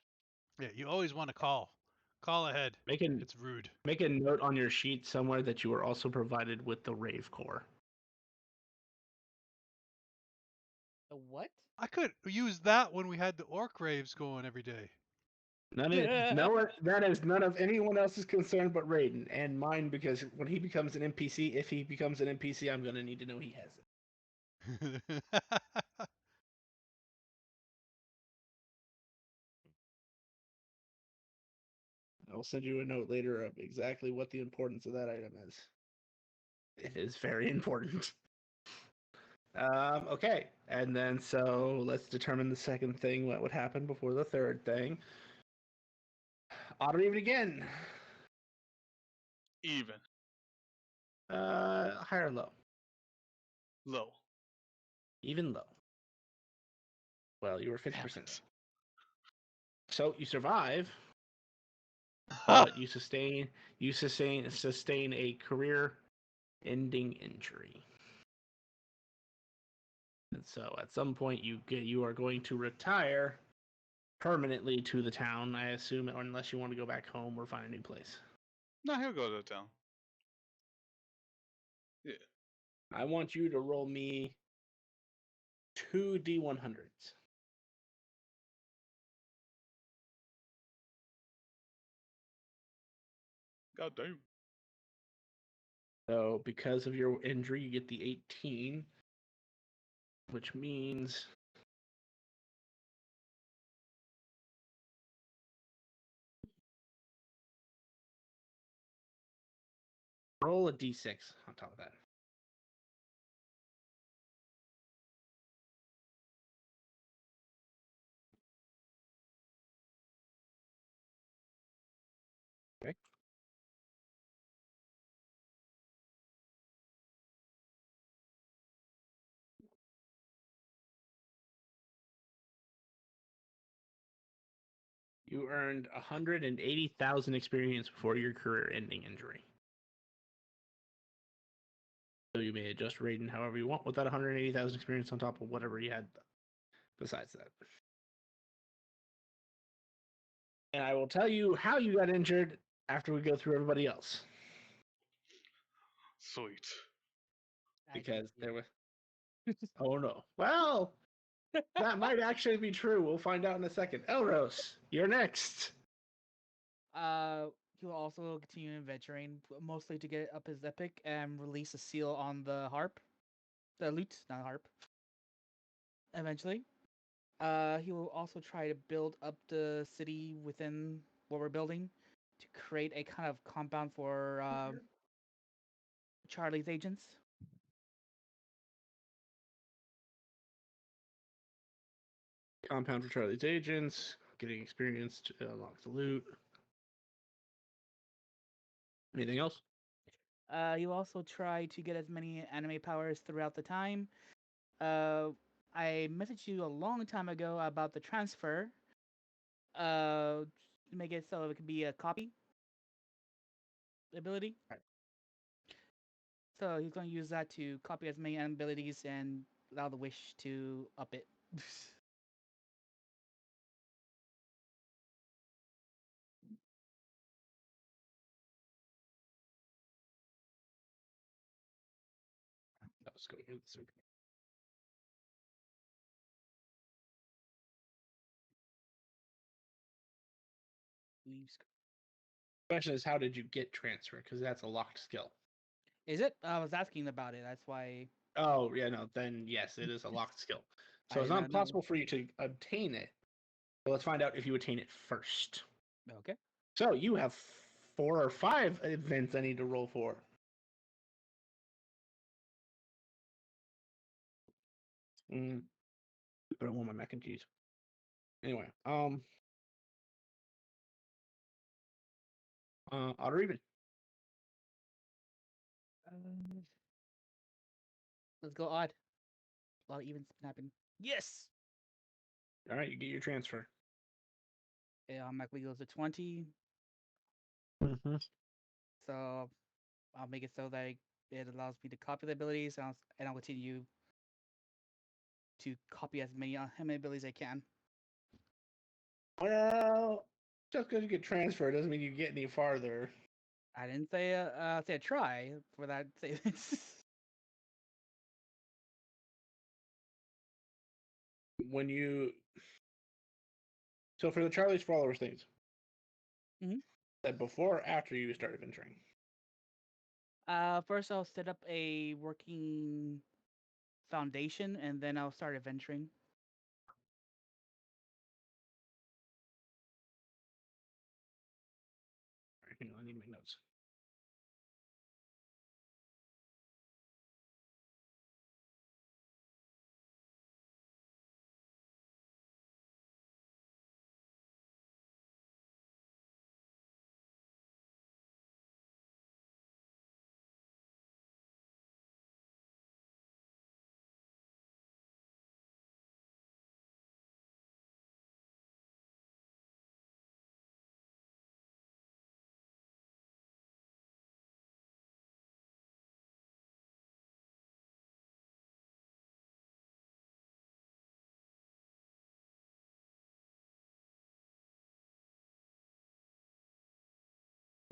Yeah, you always want to call. Call ahead. It's rude. Make a note on your sheet somewhere that you are also provided with the Rave Core. The what? I could use that when we had the orc raves going every day. That is none of anyone else's concern but Raiden and mine, because when he becomes an NPC, if he becomes an NPC, I'm gonna need to know he has it. I'll send you a note later of exactly what the importance of that item is. It is very important. Okay, and then so let's determine the second thing, what would happen before the third thing. Odd or even again. Even. High or low? Low. Even low. Well, you were 50%. Damn it. So you survive, but you sustain a career-ending injury. And so at some point you are going to retire permanently to the town, I assume, unless you want to go back home or find a new place. No, he'll go to the town. Yeah. I want you to roll me 2 D100s. God damn. So because of your injury, you get the 18, which means roll a D6 on top of that. Okay. You earned 180,000 experience before your career-ending injury. So you may adjust rating however you want with that 180,000 experience on top of whatever you had besides that. And I will tell you how you got injured after we go through everybody else. Sweet. Because there was. Oh no. Well, that might actually be true. We'll find out in a second. Elros, you're next. He'll also continue adventuring, mostly to get up his epic and release a seal on the harp, the lute, not harp. Eventually, he will also try to build up the city within what we're building to create a kind of compound for Charlie's agents. Compound for Charlie's agents, getting experience to unlock the loot. Anything else? You also try to get as many anime powers throughout the time. I messaged you a long time ago about the transfer. To make it so it can be a copy ability. Right. So he's going to use that to copy as many abilities and allow the wish to up it. Let's go here. Leaves. Question is, how did you get transfer? Because that's a locked skill. Is it? I was asking about it. That's why. Oh, yeah, no, then yes, it is a locked skill. So I it's did not not know. possible for you to obtain it. So let's find out if you attain it first. Okay. So you have 4 or 5 events I need to roll for. I don't want my mac and cheese. Anyway, odd or even. Let's go odd. A lot of events happen. Yes. All right, you get your transfer. Yeah, automatically goes to 20. Mm-hmm. So I'll make it so that it allows me to copy the abilities, and I'll continue to copy as many abilities as I can. Well, just because you get transferred doesn't mean you get any farther. I didn't say say try for that. When you so for the Charlie's followers things, that before or after you start adventuring? First I'll set up a working foundation, and then I'll start adventuring. All right, hang on, I need to make notes.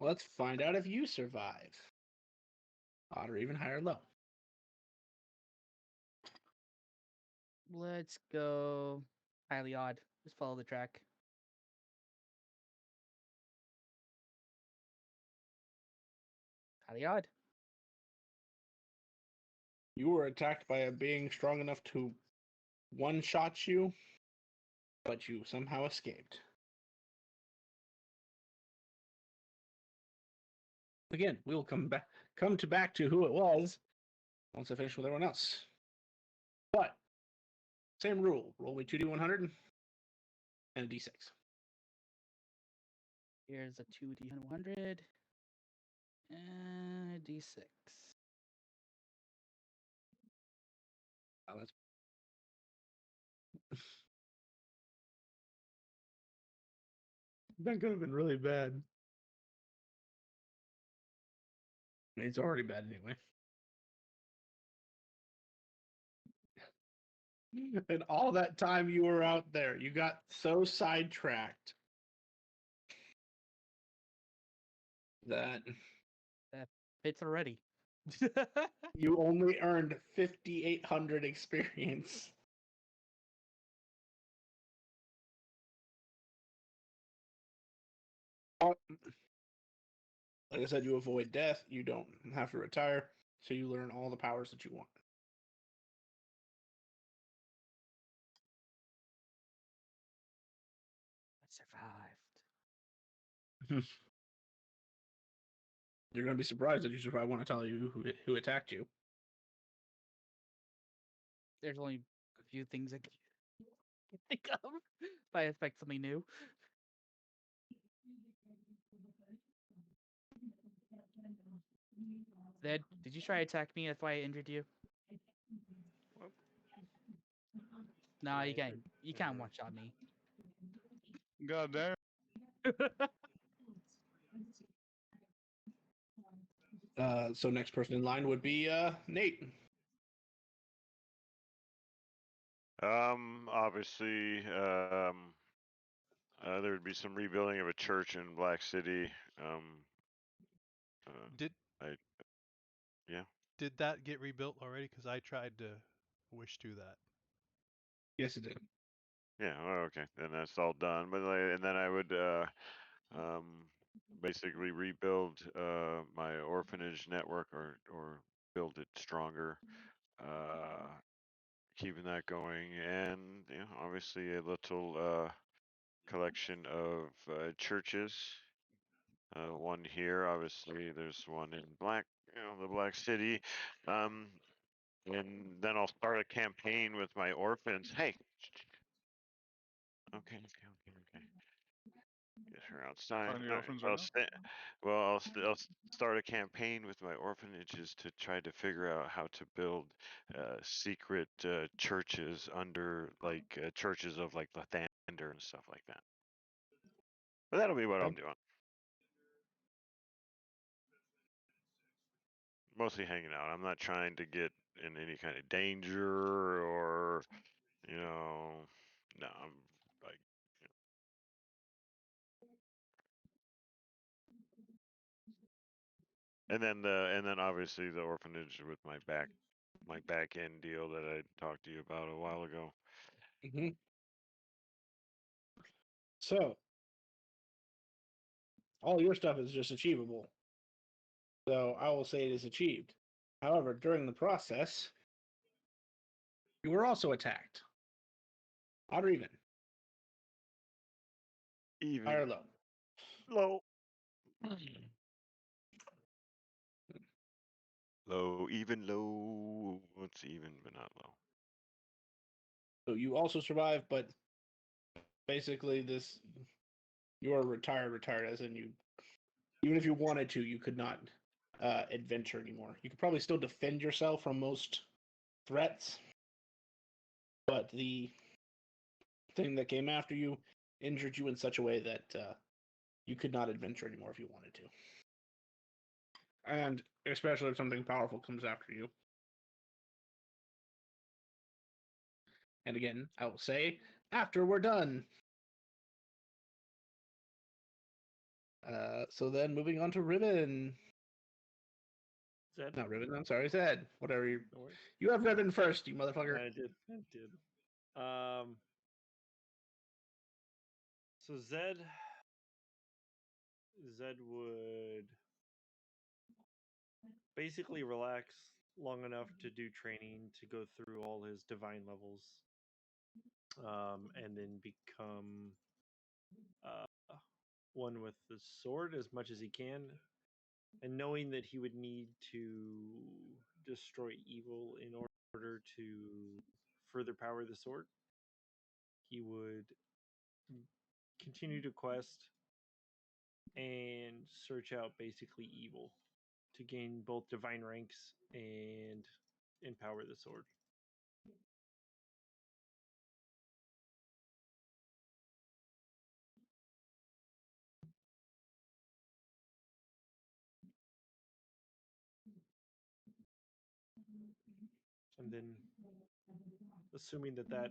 Let's find out if you survive. Odd or even high or low. Let's go highly odd. Just follow the track. Highly odd. You were attacked by a being strong enough to one-shot you, but you somehow escaped. Again, we'll come back to who it was once I finish with everyone else. But same rule: roll me 2d100 and a d6. Here's a 2d100 and a d6. Oh, that's that could have been really bad. It's already bad anyway. And all that time you were out there, you got so sidetracked that It's already. you only earned 5,800 experience. Like I said, you avoid death. You don't have to retire, so you learn all the powers that you want. I survived. You're going to be surprised that you survive when I tell you who attacked you. There's only a few things I can think of if I expect something new. Zed, did you try to attack me? That's why I injured you. No, you can't. You can't one shot me. God damn. So next person in line would be Nate. Obviously, there would be some rebuilding of a church in Black City. Did Yeah. did that get rebuilt already? Because I tried to wish to that. Yes, it did. Yeah. Oh, okay. Then that's all done. But and then I would basically rebuild my orphanage network or build it stronger. Keeping that going, and obviously a little collection of churches. One here, obviously. There's one in the Black City. And then I'll start a campaign with my orphans. Hey. Okay. Get her outside. Find your orphans right now? I'll start a campaign with my orphanages to try to figure out how to build secret churches under churches of like Lathander and stuff like that. But that'll be what I'm doing. Mostly hanging out. I'm not trying to get in any kind of danger or, no, I'm like, and then obviously the orphanage with my back end deal that I talked to you about a while ago. Mm-hmm. So all your stuff is just achievable. So I will say it is achieved. However, during the process, you were also attacked. Odd or even? Even. High or low? Low. Low, even low. It's even, but not low. So you also survived, but basically you are retired as in you, even if you wanted to, you could not adventure anymore. You could probably still defend yourself from most threats, but the thing that came after you injured you in such a way that you could not adventure anymore if you wanted to. And especially if something powerful comes after you. And again, I will say, after we're done. So then moving on to Ribbon. Zed? Not Ribbon, I'm sorry, Zed. Whatever you. No worries. You have Ribbon first, you motherfucker. I did. So Zed would basically relax long enough to do training to go through all his divine levels, and then become one with the sword as much as he can, and knowing that he would need to destroy evil in order to further power the sword, he would continue to quest and search out basically evil to gain both divine ranks and empower the sword. And then, assuming that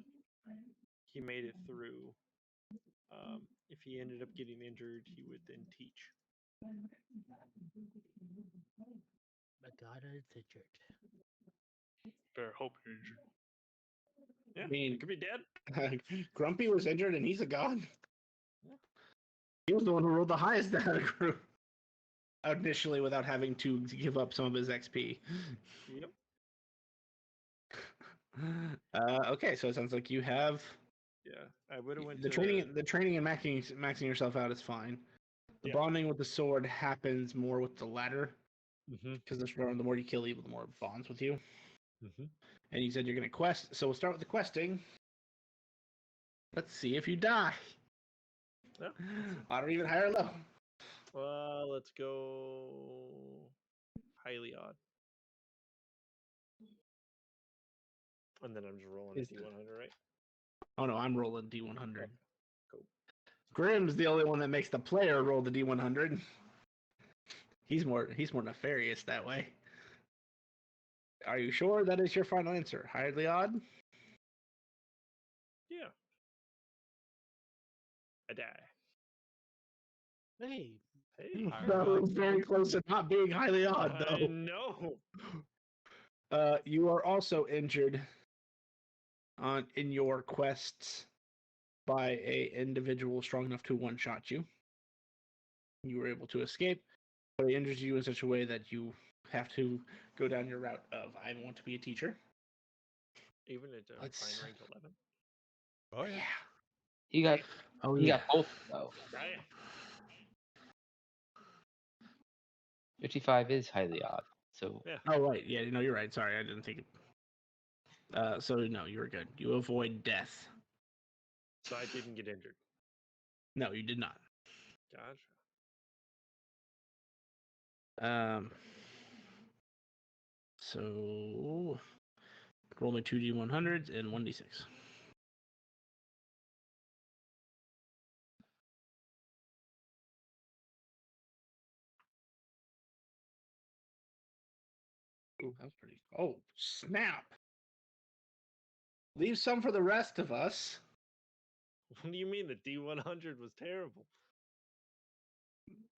he made it through, if he ended up getting injured, he would then teach. Madonna is injured. Better hope you're injured. Yeah, I mean, he could be dead. Grumpy was injured and he's a god. Yeah. He was the one who rolled the highest out of the group initially without having to give up some of his XP. Yep. Okay, so it sounds like you have Yeah, I would have went the to training. The training and maxing yourself out is fine. The Yeah. bonding with the sword happens more with the latter Mm-hmm. because the more you kill evil, the more it bonds with you. Mm-hmm. And you said you're going to quest, so we'll start with the questing. Let's see if you die. Yeah. Odd or even high or low. Well, let's go highly odd. And then I'm just rolling a Is- D100, right? Oh no, I'm rolling D100. Okay, cool. Grim's the only one that makes the player roll the D100. He's more nefarious that way. Are you sure that is your final answer? Highly odd? Yeah. I die. Hey, Hey. That was very close to not being highly odd, I though. know. You are also injured in your quests by a individual strong enough to one-shot you. You were able to escape, but it injures you in such a way that you have to go down your route of I want to be a teacher. Even at Let's- fine rank 11. Oh yeah. You got Oh you got both though. Right. 55 is highly odd. So Yeah. Oh right, yeah, no, you're right. Sorry, I didn't think it. So no, you were good. You avoid death. So I didn't get injured. No, you did not. Gotcha. So roll me 2d100s and 1d6. Ooh, that was pretty. Oh, snap! Leave some for the rest of us. What do you mean the D100 was terrible?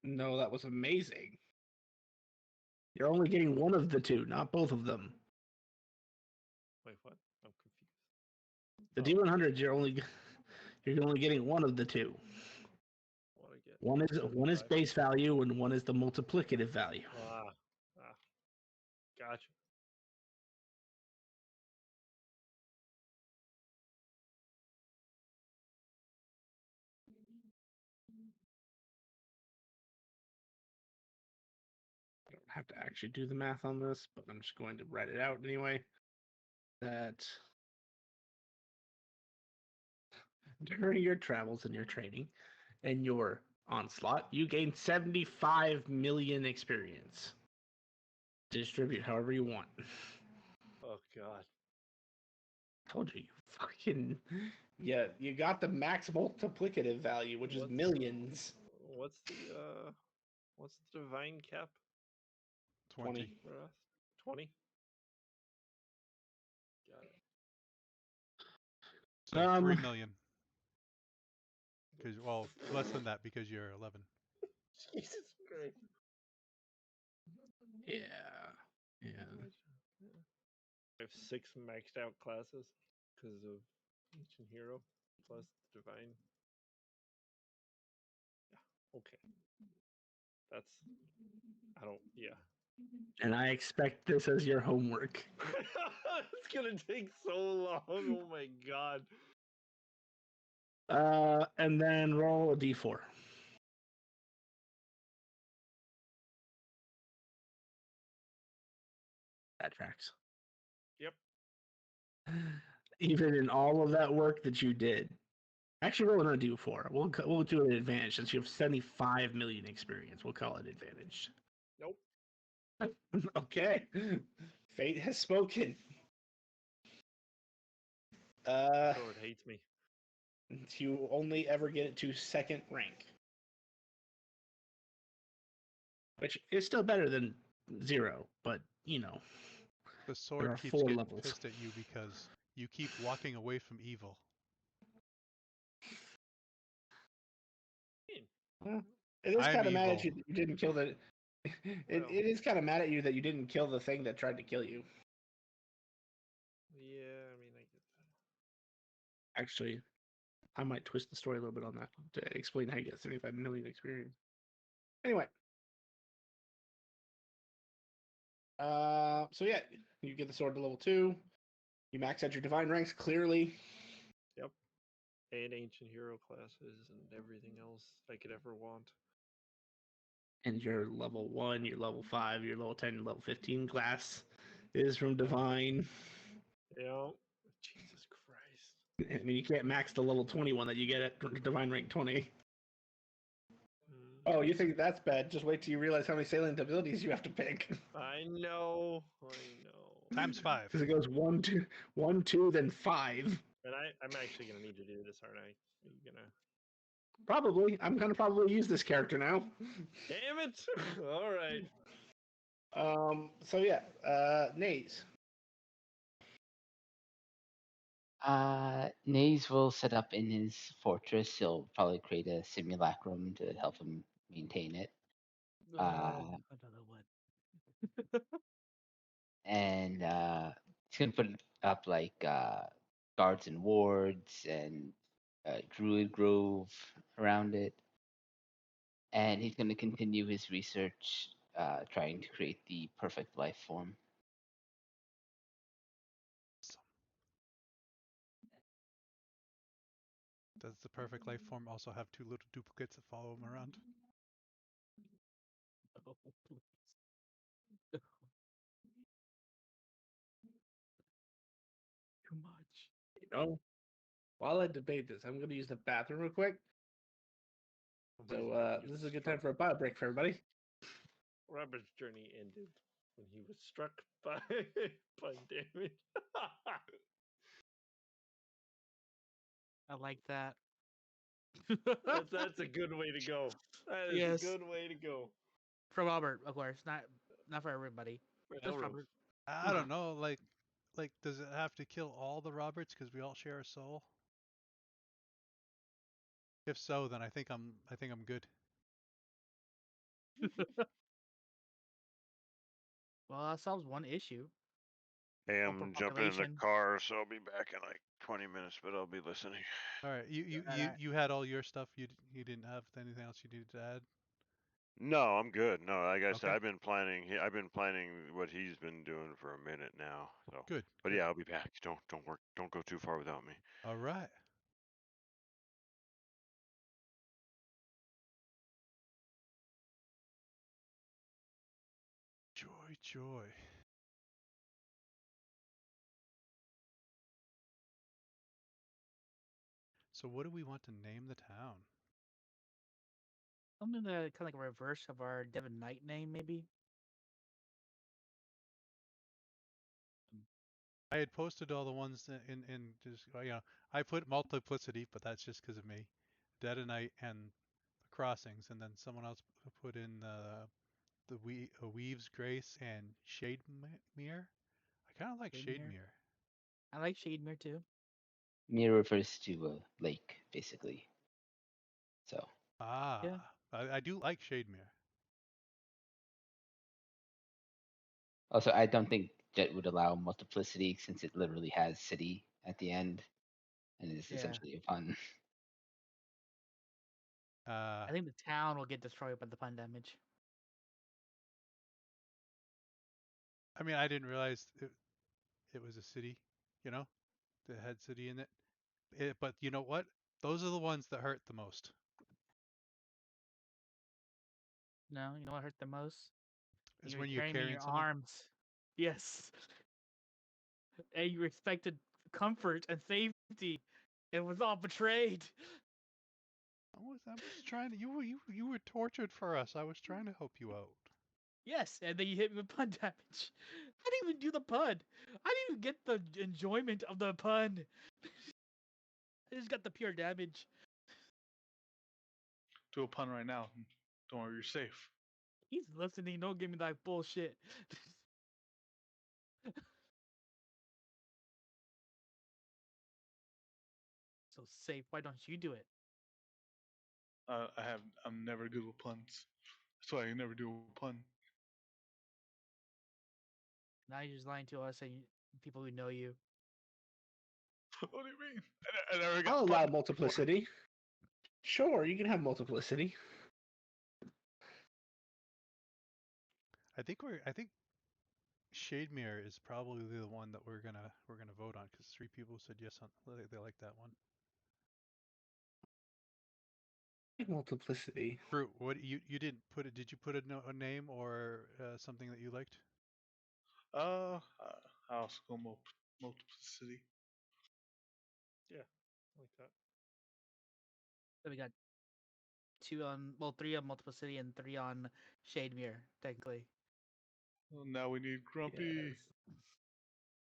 No, that was amazing. You're only getting one of the two, not both of them. Wait, what? I'm confused. The D100s, you're only getting one of the two. What I get? One is 75? base value and one is the multiplicative value. Gotcha. I don't have to actually do the math on this, but I'm just going to write it out anyway. That during your travels and your training and your onslaught, you gain 75 million experience. Distribute however you want. Oh god. Told you, fucking yeah. You got the max multiplicative value, which is What's- millions. What's the divine cap 20. for us? 20? Got it. So 3 Um, million. Because well, less than that because you're 11. Jesus Christ. Yeah. Yeah. I have 6 maxed out classes because of Ancient Hero plus Divine. Yeah, okay. That's. I don't. Yeah. And I expect this as your homework. It's gonna take so long. Oh my god. And then roll a d4. That tracks. Yep. Even in all of that work that you did. Actually, roll another d4. We'll do an advantage since you have 75 million experience. We'll call it advantage. Nope. Okay. Fate has spoken. Sword hates me. You only ever get it to 2nd rank. Which is still better than 0, but you know. The There sword are keeps 4 getting levels. pissed at you because you keep walking away from evil. Well, it is I'm kind of mad at evil. you that you didn't kill the. Well. It is kind of mad at you that you didn't kill the thing that tried to kill you. Yeah, I mean, I get that. Actually, I might twist the story a little bit on that to explain how you get 75 million experience. Anyway. So yeah, you get the sword to level 2. You max out your divine ranks clearly. Yep. And Ancient Hero classes and everything else I could ever want. And your level 1, your level 5, your level 10, your level 15 class is from divine. Yeah. Jesus Christ. I mean, you can't max the level 21 that you get at divine rank 20. Oh, you think that's bad? Just wait till you realize how many salient abilities you have to pick. I know. Times 5. Because it goes 1, 2, 1, 2, then 5. And I'm actually gonna need to do this, aren't I? Are you gonna? Probably. I'm gonna probably use this character now. Damn it! All right. So yeah, Naze. Naze will set up in his fortress. He'll probably create a simulacrum to help him maintain it. Another one. And he's gonna put up like guards and wards and druid grove around it. And he's gonna continue his research, trying to create the perfect life form. Does the perfect life form also have 2 little duplicates that follow him around? Oh, please. Too much. You know, while I debate this, I'm gonna use the bathroom real quick. So this is a good time for a bio break for everybody. Robert's journey ended when he was struck by damage. I like that. That's a good way to go. That is Yes. a good way to go. For Robert, of course, not for everybody. For Just Elro. Robert. I don't know, like does it have to kill all the Roberts because we all share a soul? If so, then I think I'm good. Well, that solves one issue. Hey, I'm Open jumping in the population. car, so I'll be back in like 20 minutes, but I'll be listening. All right, you Alright. had all your stuff. You didn't have anything else you needed to add. No, I'm good. No, like I said, Okay. I've been planning what he's been doing for a minute now. So Good. But good. yeah, I'll be back. Don't go too far without me. All right. Joy, joy. So what do we want to name the town? Something that kind of like a reverse of our Devon Knight name, maybe. I had posted all the ones in just I put multiplicity, but that's just because of me. Dead of Night and the Crossings, and then someone else put in the Weave's Grace and Shademere. I kind of like Shademere. Shademere. I like Shademere too. Mere refers to a lake, basically. So Ah, Yeah. I do like Shademere. Also, I don't think Jet would allow multiplicity since it literally has city at the end and is Yeah. essentially a pun. I think the town will get destroyed by the pun damage. I mean, I didn't realize it was a city, you know, that had city in it. But you know what? Those are the ones that hurt the most. No, you know what hurt the most? Is You were when you're carrying me in your carrying someone. arms. Yes. And you expected comfort and safety. It was all betrayed. I was trying to. You were tortured for us. I was trying to help you out. Yes, and then you hit me with pun damage. I didn't even do the pun. I didn't even get the enjoyment of the pun. I just got the pure damage. Do a pun right now. Don't worry, you're safe. He's listening. Don't give me that bullshit. So safe. Why don't you do it? I'm never good with puns. That's why I never do a pun. Now you're just lying to us and people who know you. What do you mean? I never got I'll punned allow before. multiplicity. Sure, you can have multiplicity. I think Shademere is probably the one that we're gonna vote on because 3 people said yes on they like that one. Multiplicity. Fruit, what you didn't put it? Did you put a name or something that you liked? I also go multiplicity. Yeah, like that. So we got 3 on Multiplicity and 3 on Shademere, technically. Well, now we need Grumpy.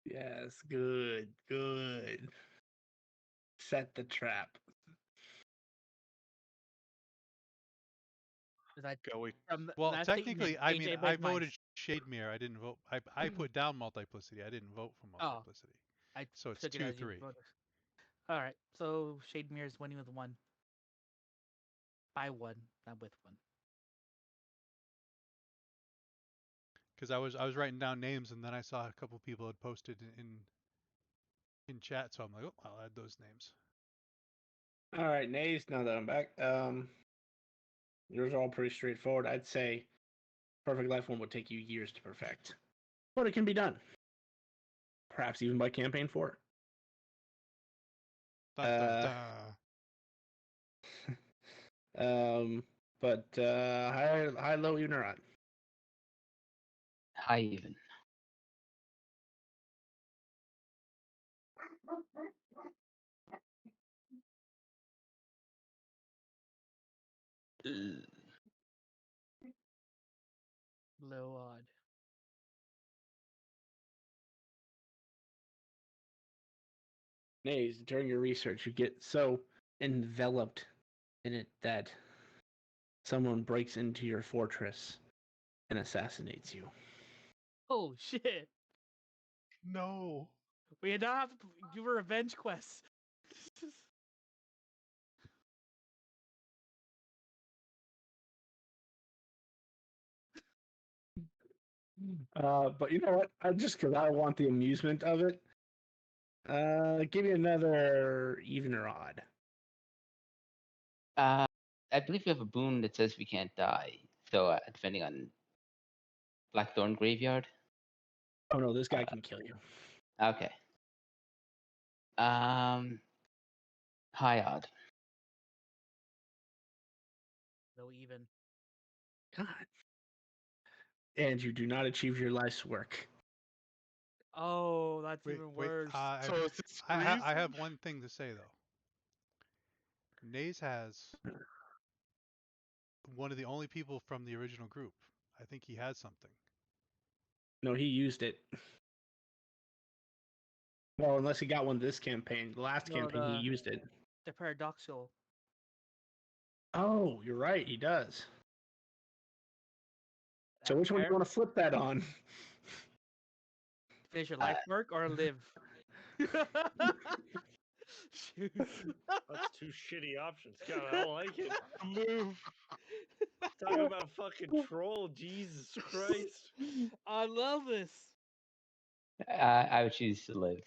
Yes, good, good. Set the trap. Is that Gotta wait. from Well, that technically, statement, I change mean, I everybody's voted minds? Shademere. I didn't vote. I put down multiplicity. I didn't vote for Oh, multiplicity. I So it's took it as you 2-3. voted. All right, so Shademere is winning with 1. By 1, not with 1. Because I was writing down names and then I saw a couple people had posted in chat, so I'm like, oh, I'll add those names. All right, Nays, now that I'm back. Yours are all pretty straightforward. I'd say Perfect Life 1 would take you years to perfect. But it can be done. Perhaps even by campaign 4. Dun, dun, dun. But high, low, even or odd. High even. Ugh. Low odd. Nays, during your research, you get so enveloped in it that someone breaks into your fortress and assassinates you. Oh shit! No. We now have to do a revenge quest. But you know what? Just because I want the amusement of it, give me another even or odd. I believe we have a boon that says we can't die. So depending on Blackthorn Graveyard. Oh no, this guy can kill you. Okay. High odd. Low even. God. And you do not achieve your life's work. Oh, that's Wait, even wait. worse. So is it I squeeze? have one thing to say though. Nays has one of the only people from the original group. I think he has something. No, he used it. Well, unless he got one this campaign. The last No, campaign, he used it. The paradoxical. Oh, you're right. He does. So which one do you Par- want to flip that on? Finish your life work or live? Shoot. That's 2 shitty options. God, I don't like it. Live. Talk about a fucking troll, Jesus Christ. I love this. I would choose to live.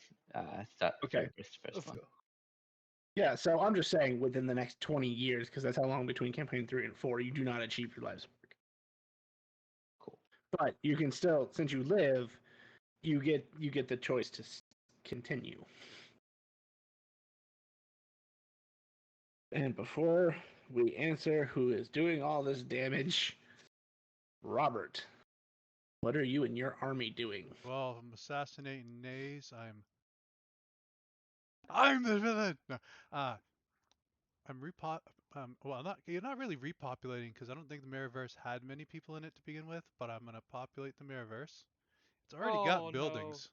Start Okay. first one. Yeah, so I'm just saying within the next 20 years, because that's how long between campaign 3 and 4, you do not achieve your life's work. Cool. But you can still, since you live, you get the choice to continue. And before we answer who is doing all this damage, Robert, what are you and your army doing? Well, I'm assassinating Nays. I'm the villain. No, I'm well, you're not really repopulating because I don't think the Mirrorverse had many people in it to begin with, but I'm gonna populate the Mirrorverse. It's already Oh, got no. buildings,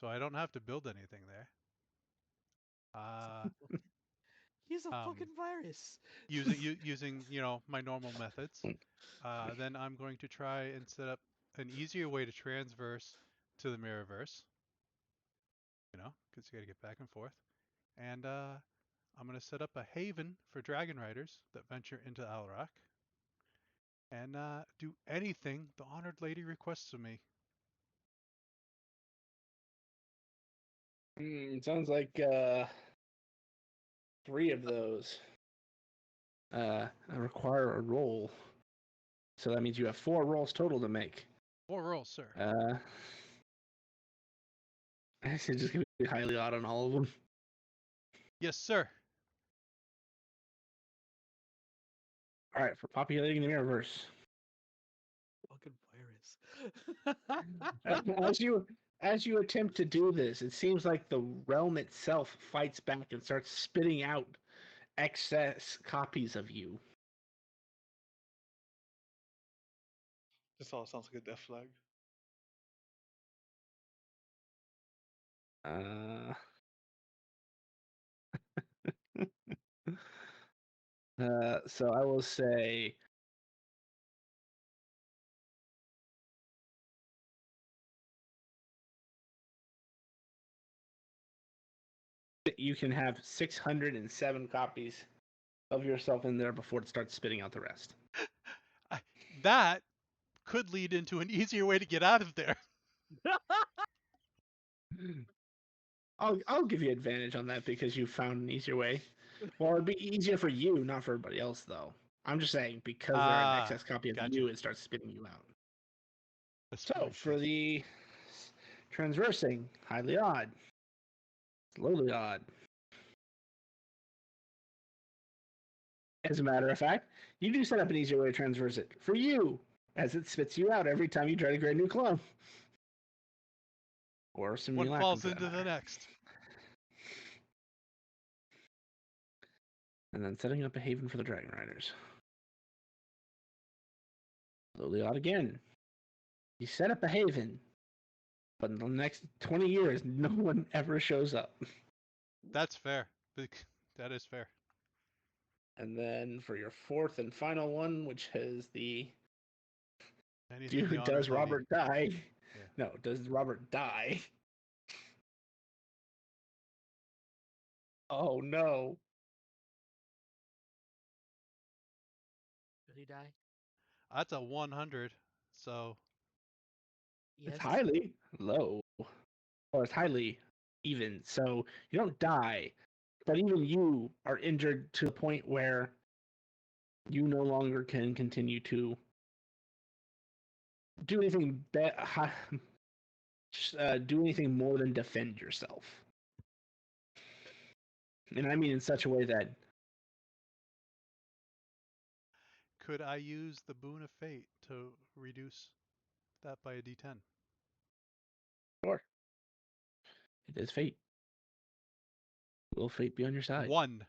so I don't have to build anything there. He's a fucking virus. using my normal methods. Then I'm going to try and set up an easier way to transverse to the Mirrorverse. Because you gotta get back and forth. And I'm going to set up a haven for dragon riders that venture into Alrock. And do anything the honored lady requests of me. Sounds like 3 of those require a roll. So that means you have 4 rolls total to make. 4 rolls, sir. I should just give it highly odd on all of them. Yes, sir. All right, for populating the Mirrorverse. Fucking virus. As you attempt to do this, it seems like the realm itself fights back and starts spitting out excess copies of you. This all sounds like a death flag. So I will say that you can have 607 copies of yourself in there before it starts spitting out the rest. That could lead into an easier way to get out of there. I'll give you advantage on that because you found an easier way. Well, it'd be easier for you, not for everybody else, though. I'm just saying because they're an excess copy of you, it starts spitting you out. So for the transversing, highly odd, slowly odd. As a matter of fact, you do set up an easier way to transverse it for you, as it spits you out every time you try to create a new clone. Or some one falls into the next. And then setting up a haven for the Dragon Riders. Slowly odd again. You set up a haven, but in the next 20 years, no one ever shows up. That's fair. That is fair. And then for your 4th and final one, which has the does Robert die? Yeah. No, does Robert die? Oh no. Did he die? That's a 100, so Yes. It's highly low. Or it's highly even. So you don't die, but even you are injured to the point where you no longer can continue to do anything do anything more than defend yourself. And I mean in such a way that could I use the Boon of Fate to reduce that by a D10? Sure. It is fate. Will fate be on your side? 1.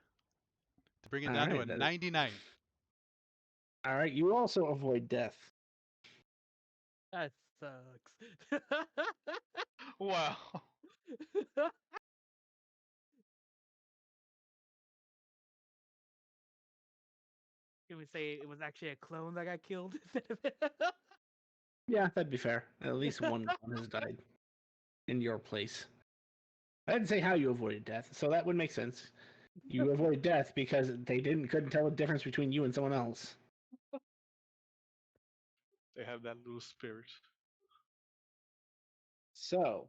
To bring it down to a 99. All right, you also avoid death. That sucks. Wow. Can we say it was actually a clone that got killed? Yeah, that'd be fair. At least one has died in your place. I didn't say how you avoided death, so that would make sense. You avoid death because they couldn't tell the difference between you and someone else. They have that little spirit. So,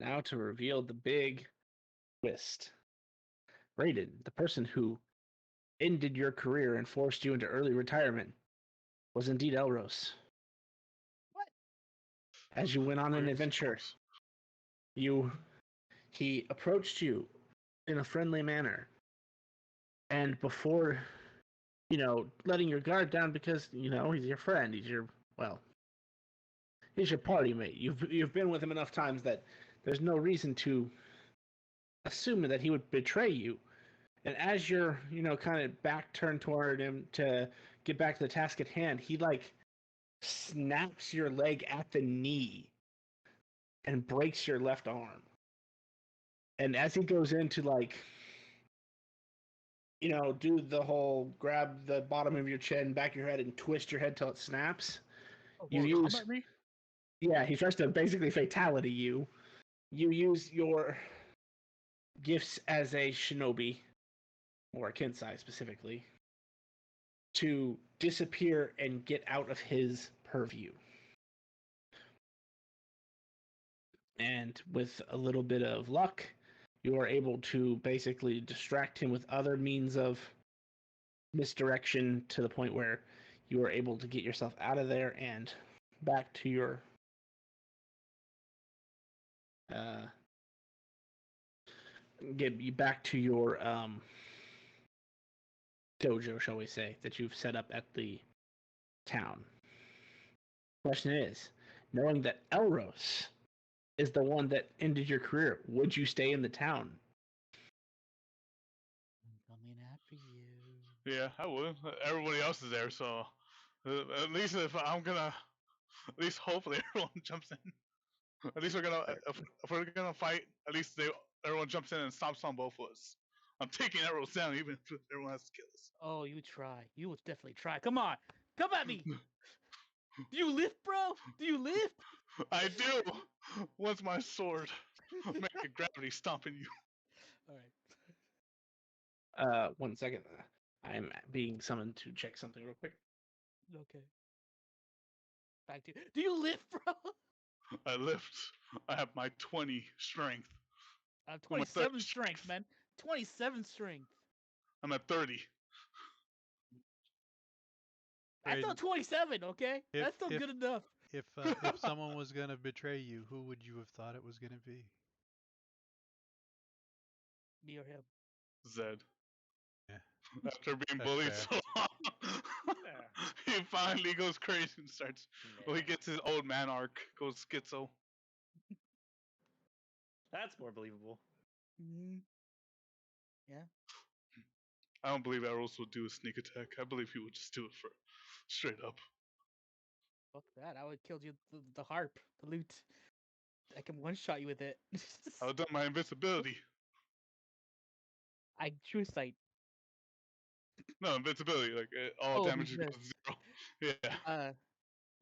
now to reveal the big twist. Raiden, the person who ended your career and forced you into early retirement, was indeed Elros. What? As you went on an Weird adventure, storms. he approached you in a friendly manner, and before, letting your guard down because he's your friend, he's your party mate. You've been with him enough times that there's no reason to assume that he would betray you. And as you're, kind of back turned toward him to get back to the task at hand, he snaps your leg at the knee and breaks your left arm. And as he goes in to do the whole grab the bottom of your chin, back of your head, and twist your head till it snaps, you use. Combat me? Yeah, he tries to basically fatality you. You use your gifts as a shinobi, or a Kensai specifically, to disappear and get out of his purview. And with a little bit of luck, you are able to basically distract him with other means of misdirection to the point where you are able to get yourself out of there and back to your get you back to your dojo, shall we say, that you've set up at the town. Question is, knowing that Elros is the one that ended your career, would you stay in the town? I'm coming after you. Yeah, I would. Everybody else is there, so at least if hopefully everyone jumps in. At least if we're gonna fight, at least everyone jumps in and stomps on both of us. I'm taking arrows down, even if everyone has to kill us. Oh, you try. You would definitely try. Come on. Come at me. Do you lift, bro? Do you lift? I do. What's my sword? Make a gravity stomping you. All right. 1 second. I'm being summoned to check something real quick. Okay. Back to you. Do you lift, bro? I lift. I have my 20 strength. I have 27 strength, man. 27 strength. I'm at 30. That's still 27, okay? That's still good enough. If someone was gonna betray you, who would you have thought it was gonna be? Me or him? Zed. Yeah. After being That's bullied fair. so long, he finally goes crazy and starts. Well, he gets his old man arc, goes schizo. That's more believable. Mm-hmm. Yeah. I don't believe Eros would do a sneak attack. I believe he would just do it for straight up. Fuck that. I would kill you the harp, the lute. I can one-shot you with it. I would have done my invincibility. I true sight. No, invincibility. Like all damage goes to 0. Yeah.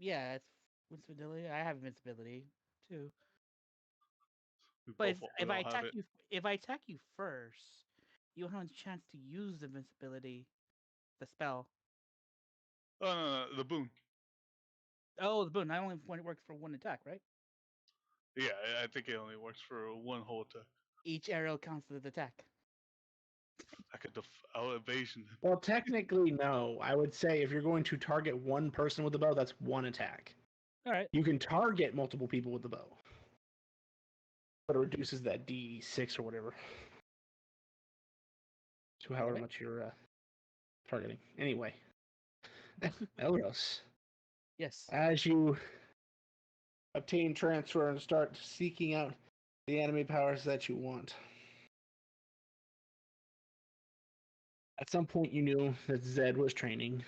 Yeah, it's invincibility. I have invincibility too. But if I attack you first, you don't have a chance to use the invincibility, the spell. Oh no, the boon. Oh, the boon. Not only when it works for one attack, right? Yeah, I think it only works for one whole attack. Each arrow counts as an attack. I could evasion. Well, technically, no. I would say if you're going to target one person with the bow, that's one attack. All right. You can target multiple people with the bow, but it reduces that D6 or whatever to however much you're targeting. Anyway, Elros. Yes. As you obtain transfer and start seeking out the anime powers that you want, at some point you knew that Zed was training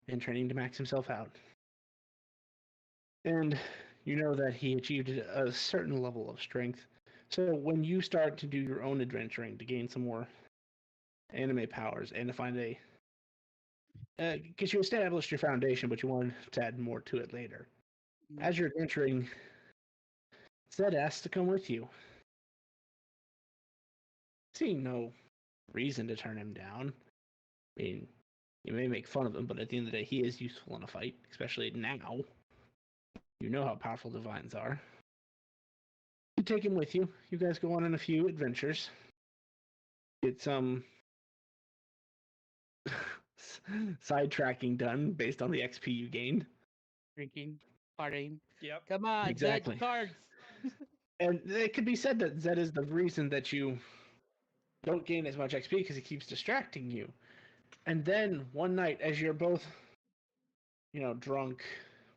to max himself out. And you know that he achieved a certain level of strength. So when you start to do your own adventuring to gain some more anime powers and to find because you established your foundation, but you wanted to add more to it later. As you're adventuring, Zed asks to come with you. see no reason to turn him down. I mean, you may make fun of him, but at the end of the day, he is useful in a fight, especially now. You know how powerful divines are. You take him with you. You guys go on a few adventures. Get some sidetracking done based on the XP you gained. Drinking, partying. Yep. Come on, Exactly. Zed, cards. And it could be said that Zed is the reason that you don't gain as much XP because he keeps distracting you. And then one night, as you're both, drunk,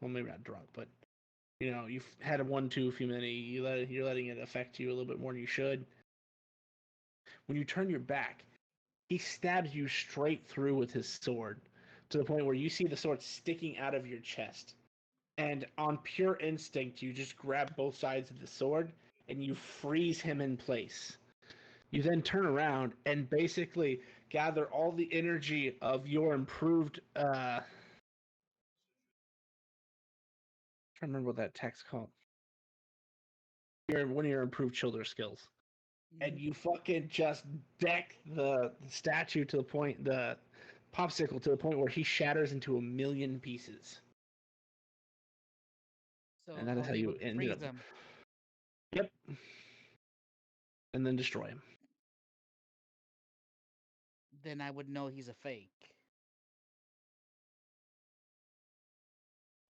well, maybe not drunk, but you've had a 1-2 few many, you're letting it affect you a little bit more than you should. When you turn your back, he stabs you straight through with his sword to the point where you see the sword sticking out of your chest. And on pure instinct, you just grab both sides of the sword and you freeze him in place. You then turn around and basically gather all the energy of your improved trying to remember what that tech's called. One of your improved shoulder skills. And you fucking just deck the statue to the point, the popsicle to the point where he shatters into a million pieces. So And that is I was how able you to ended freeze up. them. Yep. And then destroy him. Then I would know he's a fake.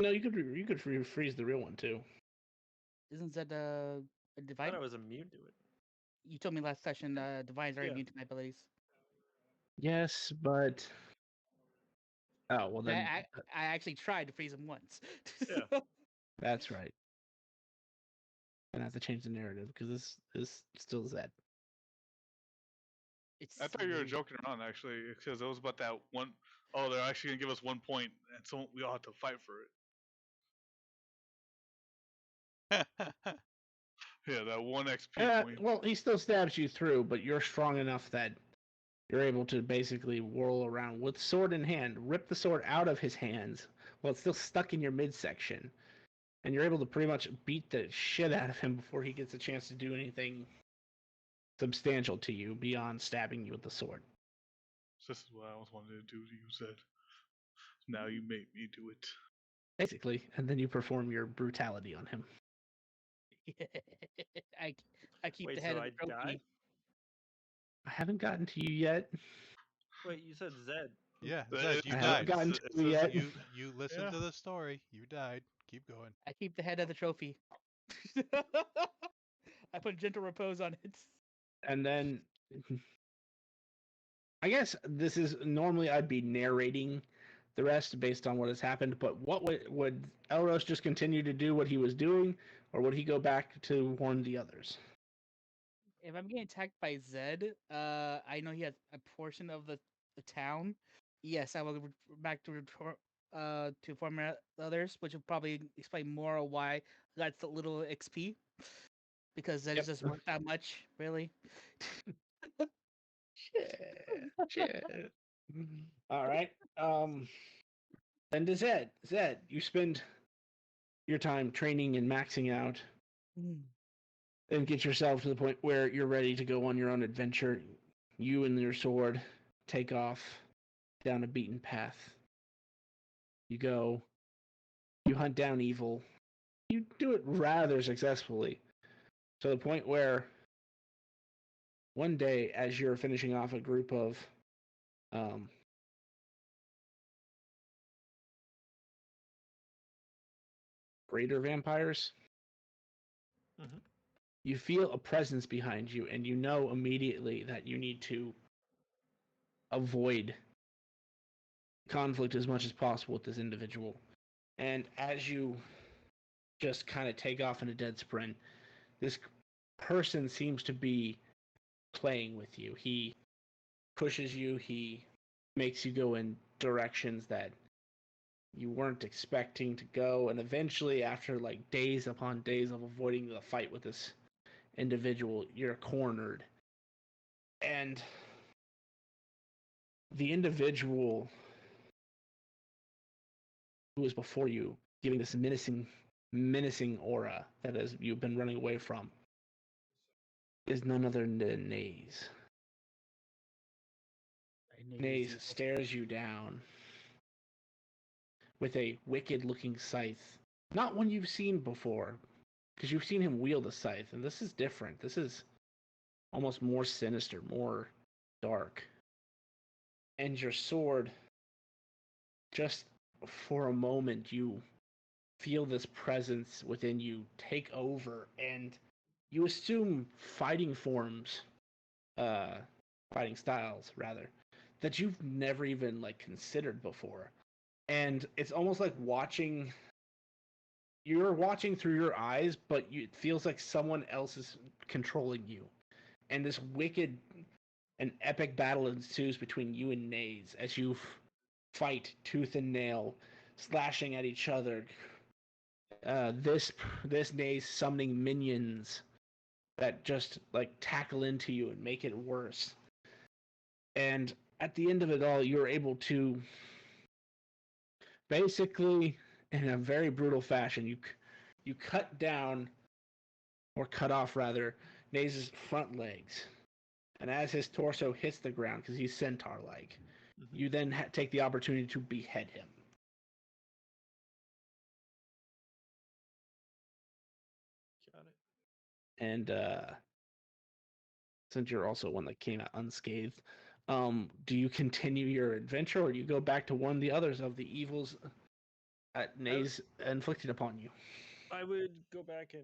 No, you could freeze the real one too. Isn't that a I divine? thought I was immune to it. You told me last session divines are Yeah. immune to my abilities. Yes, but oh well then I actually tried to freeze him once. Yeah. that's right. And I have to change the narrative because this is still Zed. It's I thought you were joking around actually, because it was about that one. Oh, they're actually gonna give us 1 point, and so we all have to fight for it. Yeah, that 1 XP point. Well, he still stabs you through, but you're strong enough that you're able to basically whirl around with sword in hand, rip the sword out of his hands while it's still stuck in your midsection. And you're able to pretty much beat the shit out of him before he gets a chance to do anything substantial to you beyond stabbing you with the sword. So this is what I always wanted to do to you, Zed. Now you make me do it. Basically, and then you perform your brutality on him. I keep Wait, the head so of the I trophy. die? I haven't gotten to you yet. Wait, you said Zed. Yeah, But Zed, it you I says- haven't died. gotten it to you says- yet. You listened Yeah. to the story. You died. Keep going. I keep the head of the trophy. I put gentle repose on it. And then I guess this is normally I'd be narrating the rest based on what has happened, but what would Elros just continue to do what he was doing, or would he go back to warn the others? If I'm getting attacked by Zed, I know he has a portion of the town. Yes, I will go back to former others, which will probably explain more of why that's a little XP. Because Zed Yep. is just worth that much, really. Shit. All right. Then to Zed. Zed, you spend your time training and maxing out and get yourself to the point where you're ready to go on your own adventure. You and your sword take off down a beaten path. You go, you hunt down evil. You do it rather successfully, to the point where one day, as you're finishing off a group of greater vampires, you feel a presence behind you, and you know immediately that you need to avoid conflict as much as possible with this individual. And as you just kind of take off in a dead sprint, this person seems to be playing with you. He pushes you, he makes you go in directions that you weren't expecting to go, and eventually, after like days upon days of avoiding the fight with this individual, you're cornered. And the individual who was before you, giving this menacing aura that you've been running away from, is none other than Naze. Naze stares you down with a wicked-looking scythe. Not one you've seen before, because you've seen him wield a scythe, and this is different. This is almost more sinister, more dark. And your sword, just for a moment, you feel this presence within you take over, and you assume fighting forms, fighting styles, rather, that you've never even, like, considered before. And it's almost like you're watching through your eyes, but it feels like someone else is controlling you. And this wicked and epic battle ensues between you and Naze as you fight tooth and nail, slashing at each other. This Naze summoning minions that just like tackle into you and make it worse. And at the end of it all, you're able to basically, in a very brutal fashion, you cut down, or cut off rather, Naze's front legs. And as his torso hits the ground, because he's centaur-like, you then take the opportunity to behead him. Got it. And since you're also one that came out unscathed, do you continue your adventure, or do you go back to warn the others of the evils that Naze inflicted upon you? I would go back and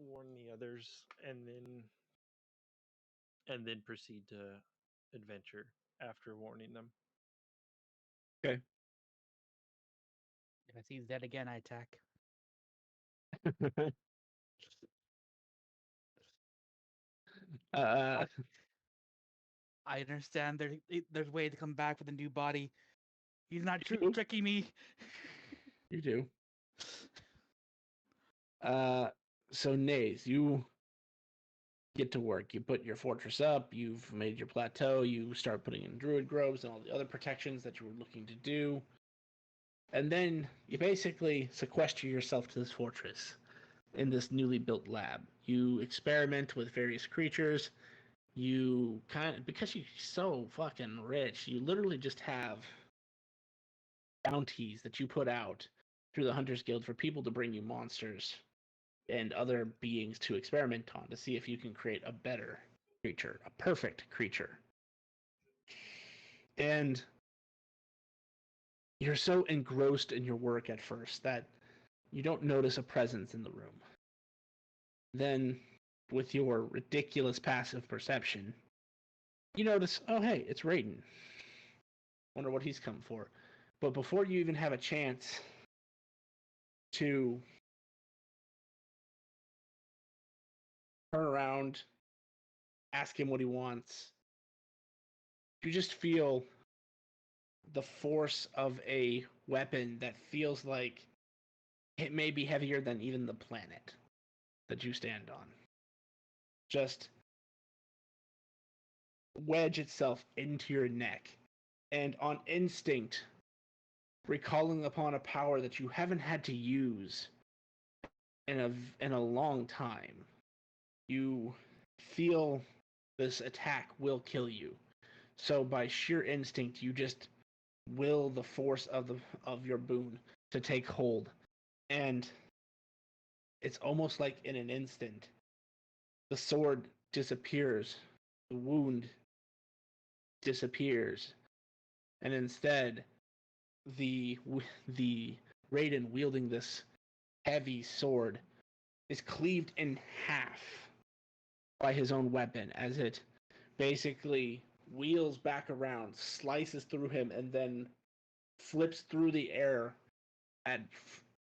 warn the others, and then proceed to adventure after warning them. Okay. If I see he's dead again, I attack. I understand there's a way to come back with a new body. He's not tricking me. You do. So Naze, you get to work. You put your fortress up, you've made your plateau, you start putting in druid groves and all the other protections that you were looking to do. And then you basically sequester yourself to this fortress in this newly built lab. You experiment with various creatures. You because you're so fucking rich, you literally just have bounties that you put out through the Hunters Guild for people to bring you monsters and other beings to experiment on to see if you can create a better creature, a perfect creature. And you're so engrossed in your work at first that you don't notice a presence in the room. Then, with your ridiculous passive perception, you notice, oh hey, it's Raiden. Wonder what he's come for. But before you even have a chance to turn around, ask him what he wants, you just feel the force of a weapon that feels like it may be heavier than even the planet that you stand on. Just wedge itself into your neck, and on instinct, recalling upon a power that you haven't had to use in a long time, you feel this attack will kill you. So by sheer instinct, you just will the force of your boon to take hold, and it's almost like in an instant, the sword disappears, the wound disappears, and instead, the Raiden wielding this heavy sword is cleaved in half by his own weapon as it basically wheels back around, slices through him, and then flips through the air at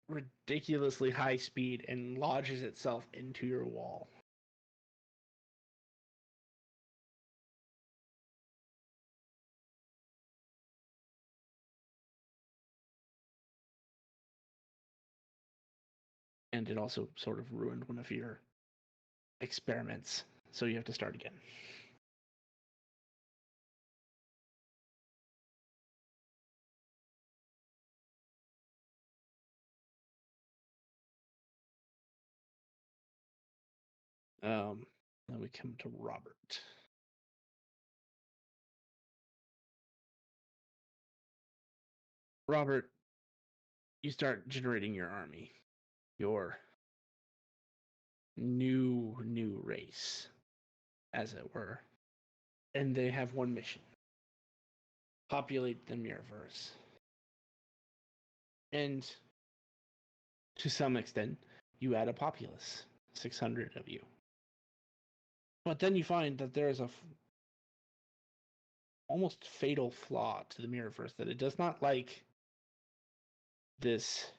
ridiculously high speed and lodges itself into your wall. And it also sort of ruined one of your experiments, so you have to start again. Then we come to Robert. Robert, you start generating your army, your new race, as it were. And they have one mission: populate the Mirrorverse. And to some extent, you add a populace, 600 of you. But then you find that there is a almost fatal flaw to the Mirrorverse, that it does not like this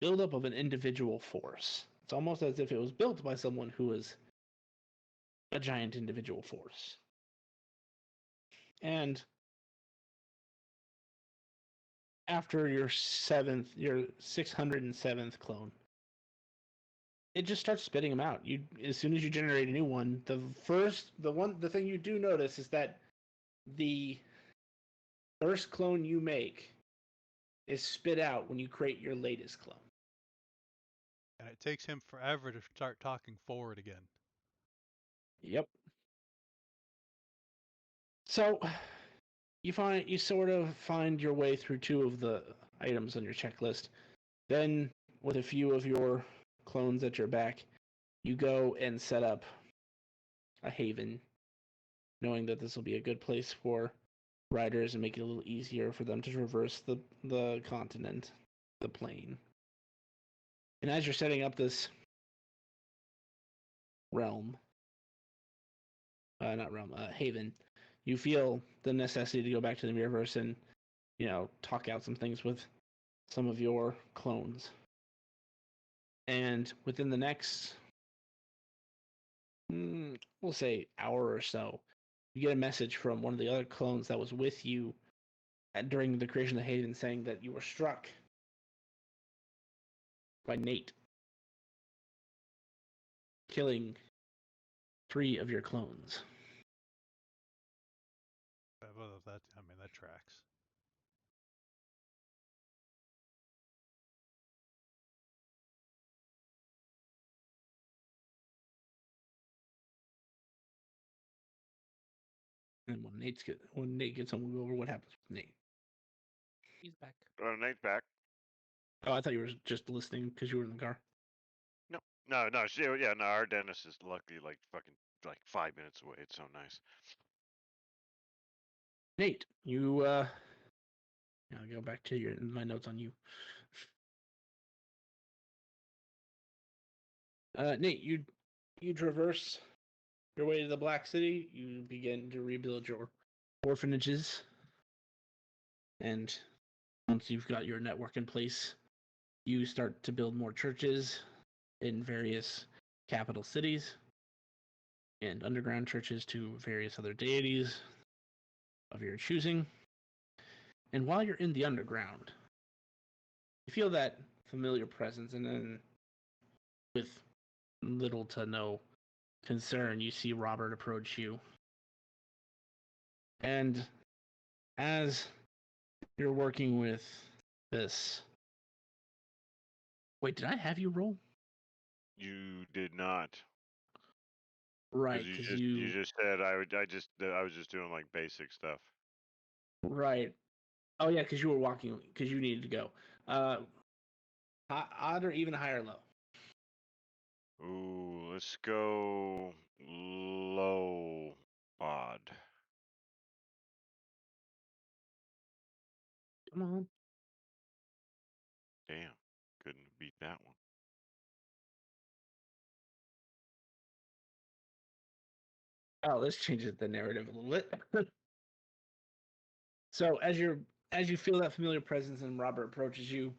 buildup of an individual force. It's almost as if it was built by someone who is a giant individual force. And after your 607th clone, it just starts spitting them out. As soon as you generate a new one, the thing you do notice is that the first clone you make is spit out when you create your latest clone. And it takes him forever to start talking forward again. Yep. So you sort of find your way through 2 of the items on your checklist. Then, with a few of your clones at your back, you go and set up a haven, knowing that this will be a good place for riders and make it a little easier for them to traverse the continent, the plane. And as you're setting up this haven, you feel the necessity to go back to the Mirrorverse and, talk out some things with some of your clones. And within the next, we'll say, hour or so, you get a message from one of the other clones that was with you during the creation of the haven, saying that you were struck by Nate, killing 3 of your clones. Well, that tracks. And when Nate gets home, we'll go over what happens with Nate. He's back. Nate's back. Oh, I thought you were just listening because you were in the car. No. Our dentist is luckily like 5 minutes away. It's so nice. Nate, you I'll go back to my notes on you. Nate, you traverse your way to the Black City. You begin to rebuild your orphanages, and once you've got your network in place, you start to build more churches in various capital cities and underground churches to various other deities of your choosing. And while you're in the underground, you feel that familiar presence, and then with little to no concern, you see Robert approach you. And as you're working with this... Wait, did I have you roll? You did not. Right, because you just said I was just doing like basic stuff. Right. Oh yeah, because you were walking, because you needed to go. Odd or even high or low? Ooh, let's go low odd. Come on. Damn, couldn't beat that one. Oh, this changes the narrative a little bit. So as you feel that familiar presence and Robert approaches you,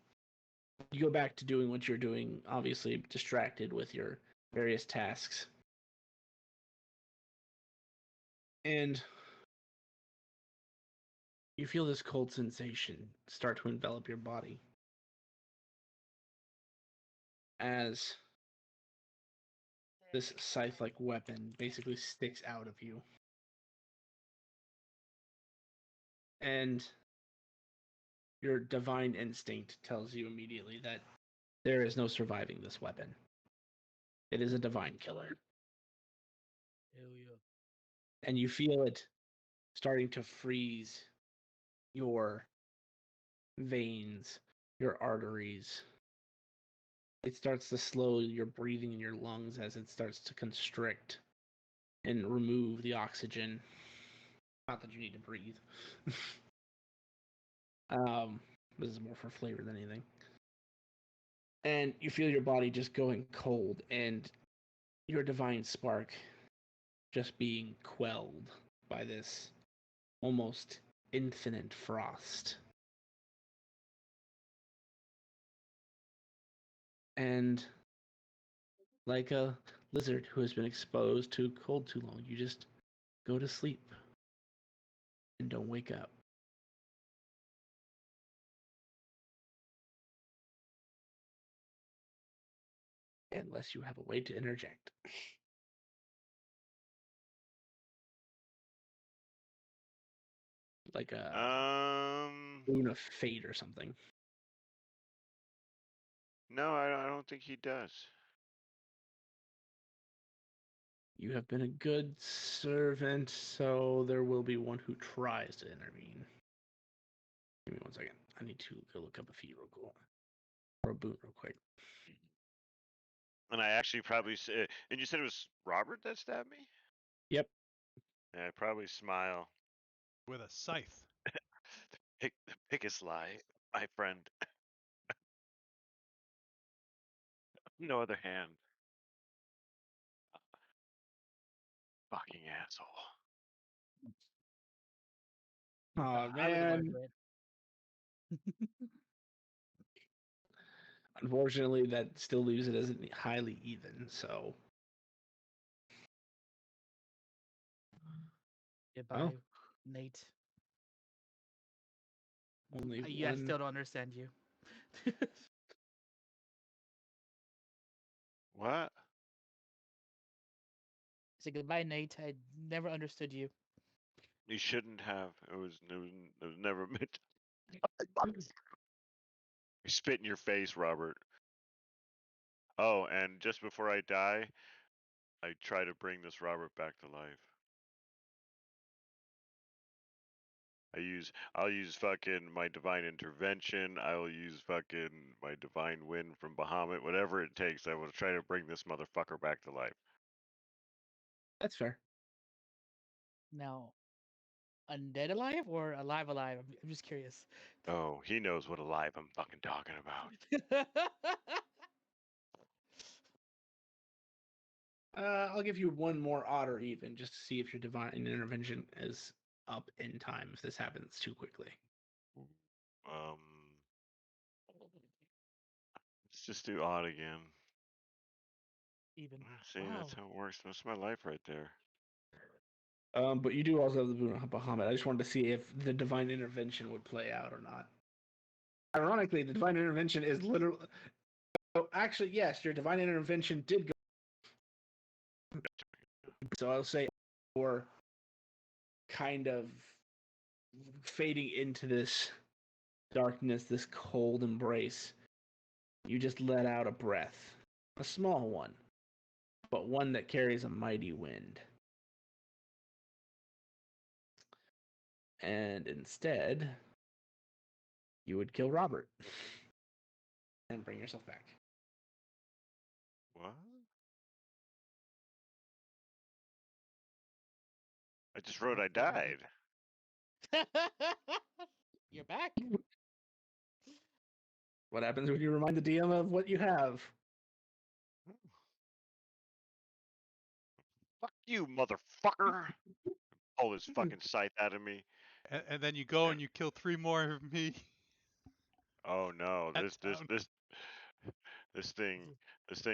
you go back to doing what you're doing, obviously distracted with your various tasks. And you feel this cold sensation start to envelop your body as this scythe-like weapon basically sticks out of you. And your divine instinct tells you immediately that there is no surviving this weapon. It is a divine killer. Hell yeah. And you feel it starting to freeze your veins, your arteries. It starts to slow your breathing in your lungs as it starts to constrict and remove the oxygen. Not that you need to breathe. This is more for flavor than anything. And you feel your body just going cold and your divine spark just being quelled by this almost infinite frost. And like a lizard who has been exposed to cold too long, you just go to sleep and don't wake up. Unless you have a way to interject. Like a boon of fate or something. No, I don't think he does. You have been a good servant, so there will be one who tries to intervene. Give me 1 second. I need to go look up a feat real cool. Or a boon real quick. And I actually probably and you said it was Robert that stabbed me? Yep. Yeah, I probably smile. With a scythe. Pick a lie, my friend. No other hand. Fucking asshole. Oh I would man. love it. Unfortunately, that still leaves it as highly even, so. Goodbye, Nate. Only I one. still don't understand you. What? Say goodbye, Nate. I never understood you. You shouldn't have. It was never meant. Spit in your face, Robert. Oh, and just before I die, I try to bring this Robert back to life. I'll use fucking my divine intervention. I will use fucking my divine wind from Bahamut. Whatever it takes, I will try to bring this motherfucker back to life. That's fair. Now, undead alive or alive alive? I'm just curious. Oh, he knows what alive I'm fucking talking about. I'll give you one more odd or even just to see if your divine intervention is up in time if this happens too quickly. Let's just do odd again. Even. See, Wow. that's how it works. That's my life right there. But you do also have the boon of Bahamut. I just wanted to see if the divine intervention would play out or not. Ironically, the divine intervention is literally. Oh, actually, yes, your divine intervention did go. So I'll say, or kind of fading into this darkness, this cold embrace, you just let out a breath, a small one, but one that carries a mighty wind. And instead, you would kill Robert and bring yourself back. What? I just wrote I died. You're back. What happens when you remind the DM of what you have? Fuck you, motherfucker! Pull his fucking scythe out of me. And then you go and you kill 3 more of me. Oh no, At this thing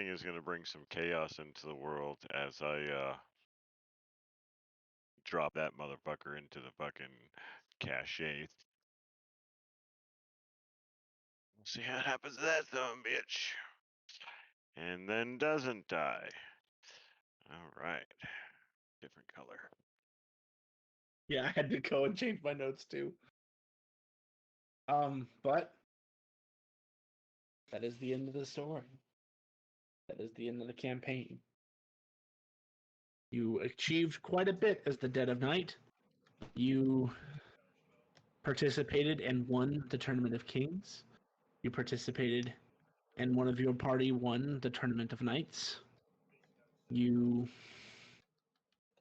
is gonna bring some chaos into the world as I drop that motherfucker into the fucking cache. See what happens to that dumb bitch. And then doesn't die. Alright. Different color. Yeah, I had to go and change my notes too. But that is the end of the story. That is the end of the campaign. You achieved quite a bit as the Dead of Night. You participated and won the Tournament of Kings. You participated and one of your party won the Tournament of Knights. You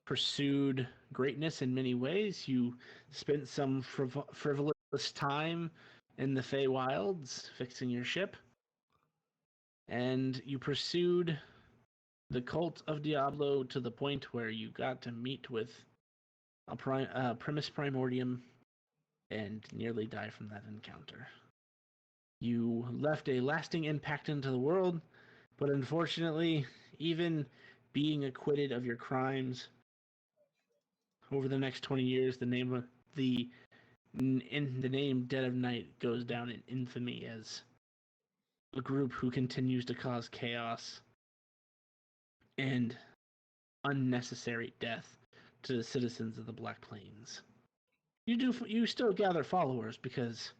pursued greatness in many ways. You spent some frivolous time in the Feywilds fixing your ship. And you pursued the cult of Diablo to the point where you got to meet with a Primus Primordium and nearly die from that encounter. You left a lasting impact into the world, but unfortunately, even being acquitted of your crimes over the next 20 years, the name Dead of Night goes down in infamy as a group who continues to cause chaos and unnecessary death to the citizens of the Black Plains. You still gather followers because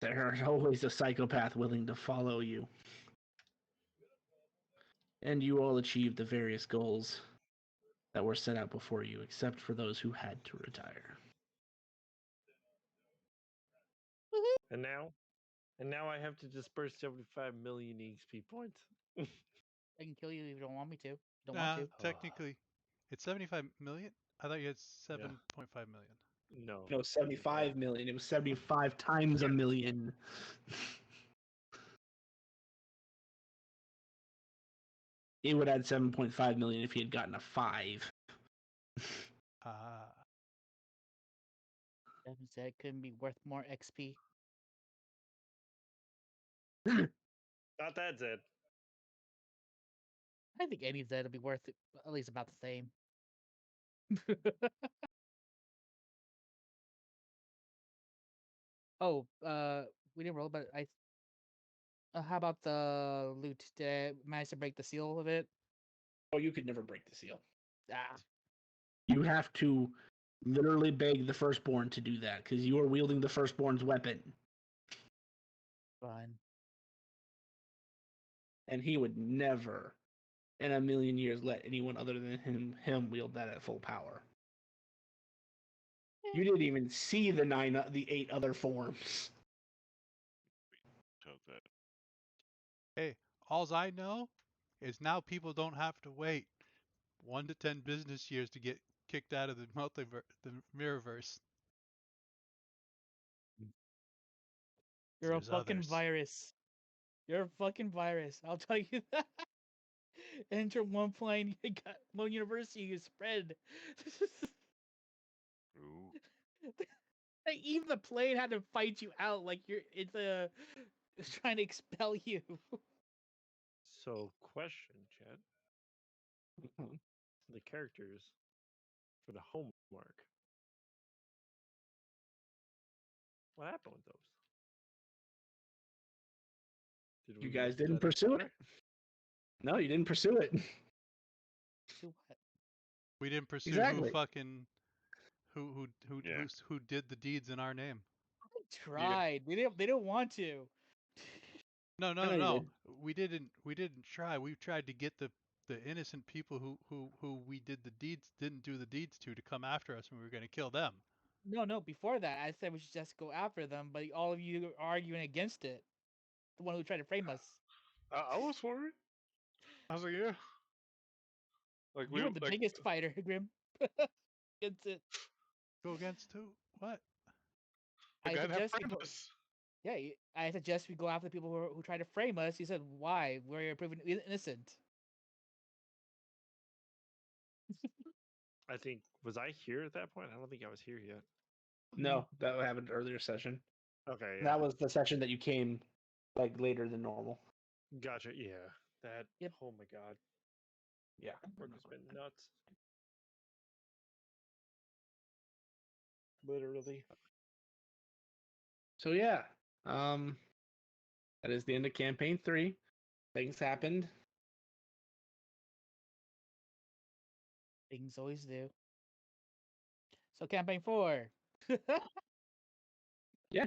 there is always a psychopath willing to follow you. And you all achieved the various goals that were set out before you, except for those who had to retire. And now I have to disperse 75 million EXP points. I can kill you if you don't want me to. Don't want to. Technically, it's 75 million. I thought you had 7.5 million. No, 75 million. It was 75 times a million. He would add 7.5 million if he had gotten a 5. Devin said it couldn't be worth more XP. Not that Zed. I think any Zed will be worth it, at least about the same. Oh, we didn't roll, but how about the loot? Did I manage to break the seal of it? Oh, you could never break the seal. Ah, You have to literally beg the Firstborn to do that, because you are wielding the Firstborn's weapon. fine. And he would never, in a million years, let anyone other than him wield that at full power. You didn't even see the 8 other forms. Hey, alls I know is now people don't have to wait 1 to 10 business years to get kicked out of the Mirrorverse. You're a There's fucking others. virus. You're a fucking virus. I'll tell you that. Enter one plane, you got one university, you spread. Ooh. Like, even the plane had to fight you out. Like it's trying to expel you. So, question, Chad. The characters for the homework. What happened with those? Did You we guys miss didn't that pursue encounter? it. No, you didn't pursue it. Do what? We didn't pursue Exactly. who fucking Yeah. who did the deeds in our name. I tried. They didn't want to. No, I no, know you no. did. We didn't try. We tried to get the innocent people who we did the deeds didn't do the deeds to come after us when we were going to kill them. No. Before that, I said we should just go after them, but all of you are arguing against it. The one who tried to frame us. I was for it. I was like, yeah. Like You were the biggest fighter, Grim. Against it. Go against who? What? the I guy that suggest we framed go. us. Yeah, I suggest we go after the people who tried to frame us. He said, "Why? We're proven innocent." I think, was I here at that point? I don't think I was here yet. No, that happened earlier session. Okay, yeah. That was the session that you came like later than normal. Gotcha. Yeah. That. Yep. Oh my god. Yeah. Work has been nuts. Literally. So yeah, that is the end of campaign 3. Things happened. Things always do. So campaign 4. Yeah.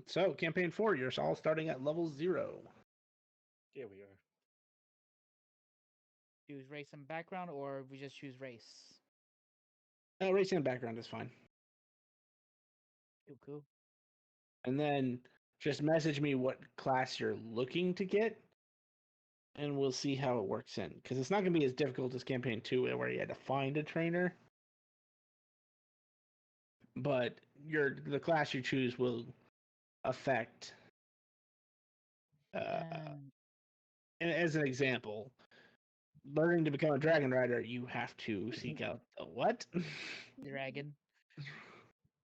So campaign 4, you're all starting at level 0. Yeah, we are. Choose race and background, or we just choose race. Racing and background is fine. Cool. And then just message me what class you're looking to get, and we'll see how it works in. Because it's not going to be as difficult as Campaign 2, where you had to find a trainer. But the class you choose will affect. Um, And as an example, learning to become a dragon rider, you have to seek out the what? Dragon.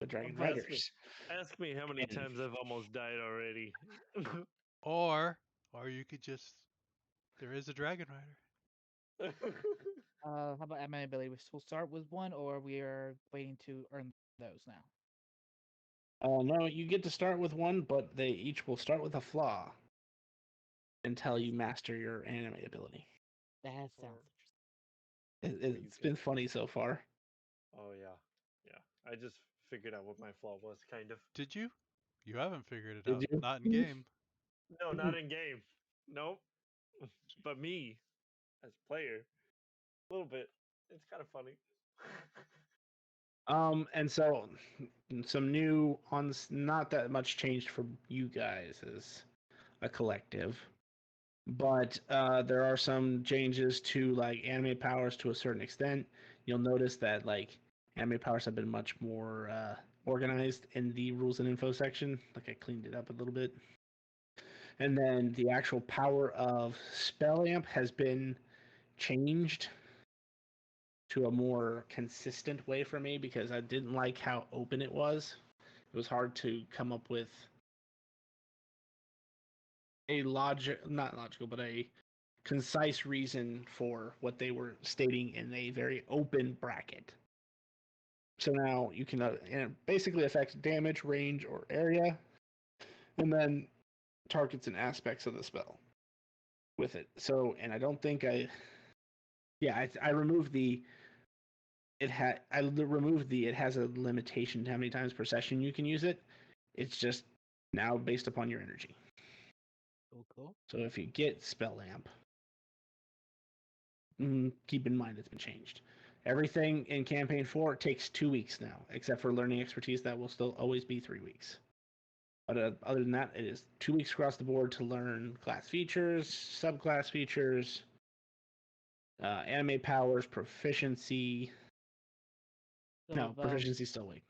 The dragon Ask me, riders. ask me how many And- times I've almost died already. Or you could just. There is a dragon rider. How about MMA ability? We'll start with one, or we are waiting to earn those now. No, you get to start with one, but they each will start with a flaw until you master your anime ability. That sounds It's been funny so far. Oh yeah. I just figured out what my flaw was, kind of. Did you? You haven't figured it Did out. you? Not in game. No, not in game. Nope. But me, as player, a little bit. It's kind of funny. And so some new not that much changed for you guys as a collective, but there are some changes to like anime powers to a certain extent. You'll notice that like anime powers have been much more organized in the rules and info section. Like I cleaned it up a little bit. And then the actual power of spell amp has been changed to a more consistent way for me because I didn't like how open it was. It was hard to come up with a not logical, but a concise reason for what they were stating in a very open bracket. So now you can basically affect damage, range, or area, and then targets and aspects of the spell with it. So, and I don't think I removed the it has a limitation to how many times per session you can use it. It's just now based upon your energy. cool. So if you get spell amp, keep in mind it's been changed. Everything in campaign 4 takes 2 weeks now, except for learning expertise that will still always be 3 weeks. But other than that, it is 2 weeks across the board to learn class features, subclass features, anime powers, proficiency. No, proficiency still weak.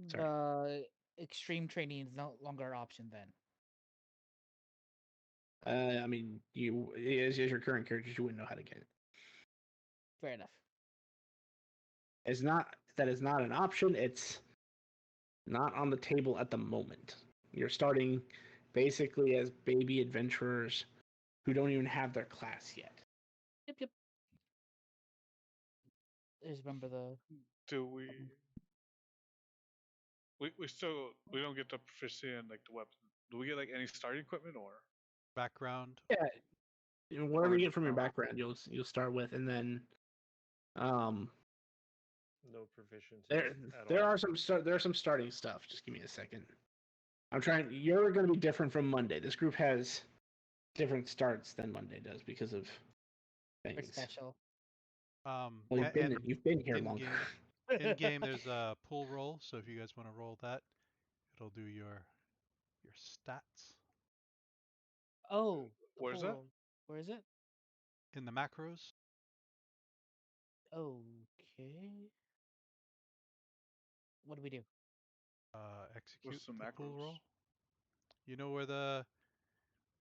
Sorry. Extreme training is no longer an option then. I mean, you as your current characters, you wouldn't know how to get it. Fair enough. It's not that it's not an option. It's not on the table at the moment. You're starting basically as baby adventurers who don't even have their class yet. Yep. I just remember the. Do we? We still don't get the proficiency in like the weapon. Do we get like any starting equipment or Background. Yeah, whatever you get from your background, you'll start with, and then No proficiency. there are some starting stuff. Just give me a second. I'm trying. You're going to be different from Monday. This group has different starts than Monday does because of Or things. special. Well, you've been here long. In game, there's a pull roll. So if you guys want to roll that, it'll do your stats. Oh. where's that? Where is it? In the macros. Okay. What do we do? Execute the the pull macros? roll. You know where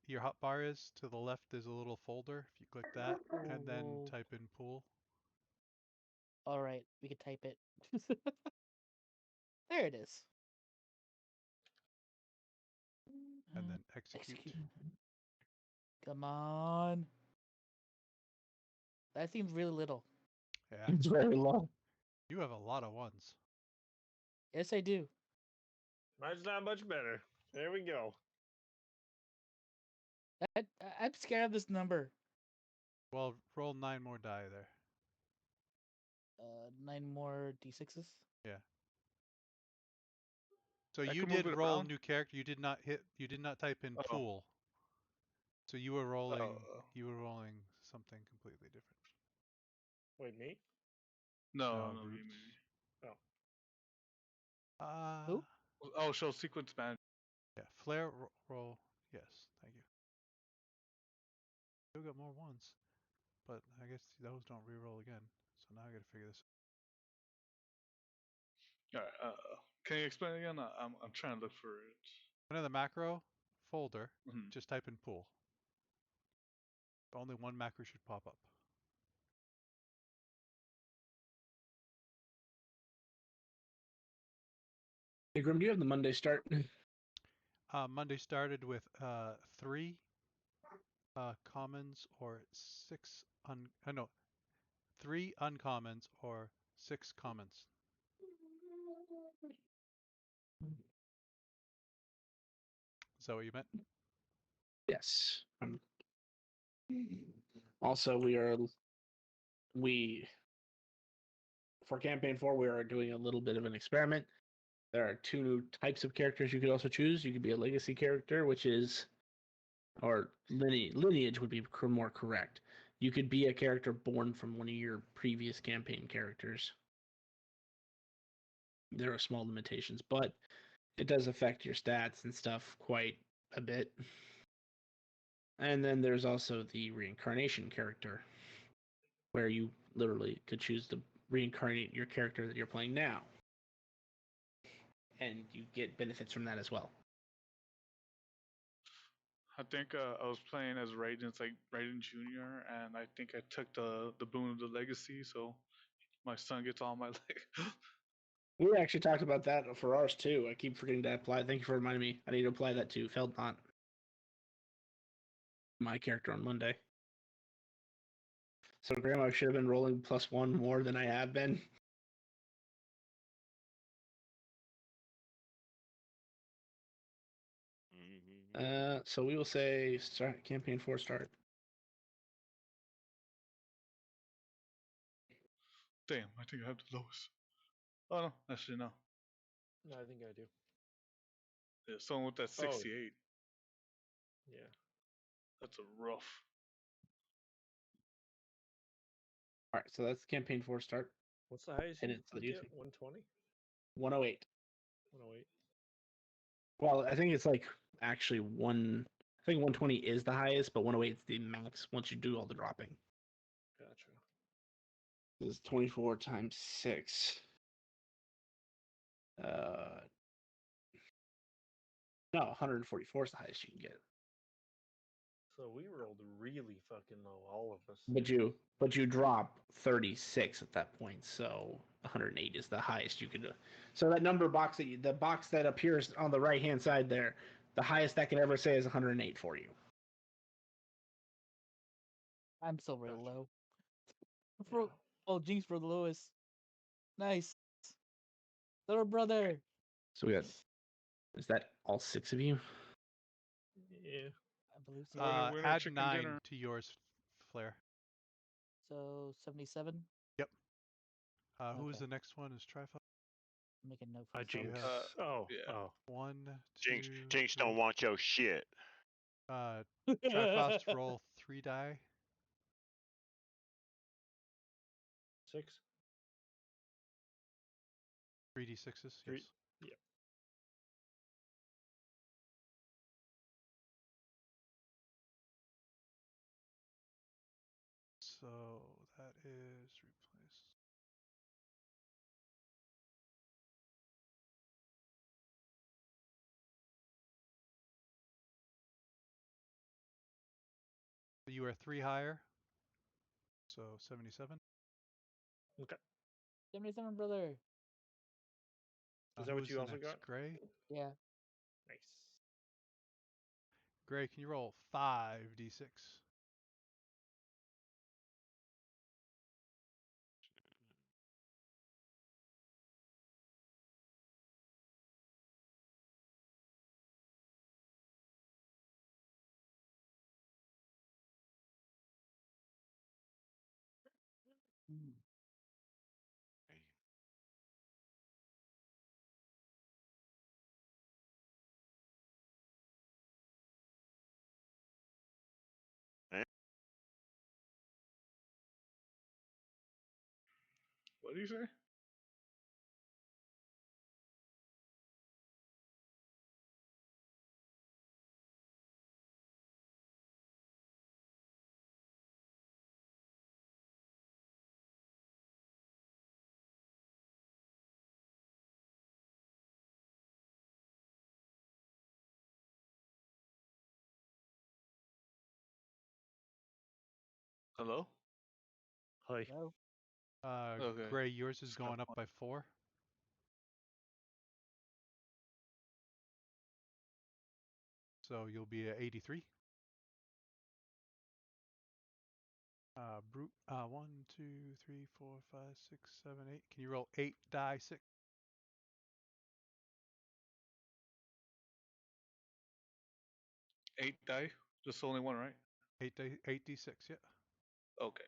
your hotbar is? To the left is a little folder. If you click that and then Oh. type in pull. All right, we can type it. There it is. And then execute. Come on. That seems really little. Yeah. It's very low. You have a lot of ones. Yes, I do. Mine's not much better. There we go. I'm scared of this number. Well, roll 9 more die there. 9 more d6s. Yeah. So I you can move did it roll a around? new character. You did not type in Oh. pool. So you were rolling. Oh. You were rolling something completely different. Wait, me? No, No, no, Brutes. me. Oh. Who? Oh, show sequence man. Yeah, flare roll. Yes, thank you. Still got more ones, but I guess those don't re-roll again. So now I got to figure this. All right. Can you explain it again? I'm trying to look for it. Under the macro folder, Mhm. just type in pool. Only one macro should pop up. Hey, Grim, do you have the Monday start? Monday started with 3 commons or 6 no, 3 uncommons or 6 commons. Is that what you meant? Yes. Also, we for campaign 4 we are doing a little bit of an experiment. There are 2 new types of characters you could also choose. You could be a legacy character, which is, or lineage would be more correct. You could be a character born from one of your previous campaign characters. There are small limitations, but it does affect your stats and stuff quite a bit. And then there's also the reincarnation character, where you literally could choose to reincarnate your character that you're playing now. And you get benefits from that as well. I think I was playing as Raiden. It's like Raiden Jr. and I think I took the boon of the legacy, so my son gets all my leg. We actually talked about that for ours too. I keep forgetting to apply. Thank you for reminding me. I need to apply that to Feldnot, my character on Monday. So, Graham, I should have been rolling +1 more than I have been. So we will say start campaign 4 start. Damn, I think I have the lowest. Oh no, actually no. No, I think I do. Yeah, someone with that Oh. 68. Yeah. That's a rough. All right, so that's campaign 4 start. What's the highest And you it's can the get? UC. 120? 108. 108. Well, I think it's like actually I think 120 is the highest, but 108 is the max once you do all the dropping. Gotcha. This is 24 times 6. No, 144 is the highest you can get. So we rolled really fucking low, all of us. But you drop 36 at that point, so 108 is the highest you could do. So that number box the box that appears on the right hand side there, the highest that can ever say is 108 for you. I'm still real Gotcha. low. Yeah. Oh, Jinx for the lowest. Nice. Little brother. So we got, is that all 6 of you? Yeah. I believe so. Winner, Add chicken 9 dinner. to yours, Flare. So 77. Yep. Who is Okay. the next one? Is Trifle? Make a note for myself. Jinx. have- Oh. yeah. Oh. 1, 2. Jinx 3. don't want your shit. Trifaust roll 3 die. 6. 3d6s. Three. Yes. Yep. So that is replaced. You are 3 higher. So 77. Okay. 77, brother. Is that Who what is you the also next? got? Gray? Yeah. Nice. Gray, can you roll 5d6? Mm. What do you say? Hello? Hi. Hello? Okay. Gray, yours is Just got going up one. by 4. So you'll be at 83. Brute. 1, 2, 3, 4, 5, 6, 7, 8. Can you roll 8 die 6? 8 die? Just only one, right? 8d6, yeah. Okay.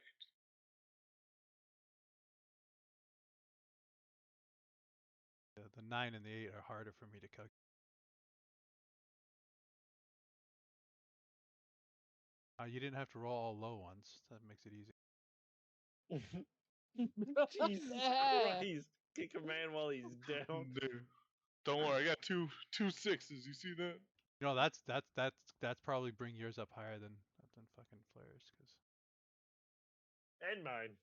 The 9 and the 8 are harder for me to calculate. You didn't have to roll all low ones. That makes it easy. Jesus Yeah. Christ! Kick a man while he's down. Dude, don't worry, I got two 6s. You see that? You know, that's probably bring yours up higher than fucking Flair's, because And mine.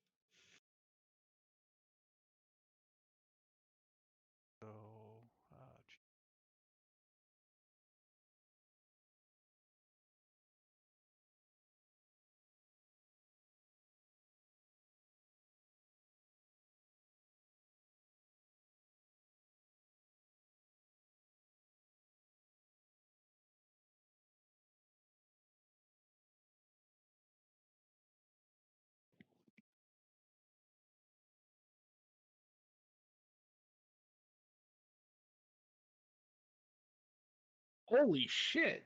so Holy shit!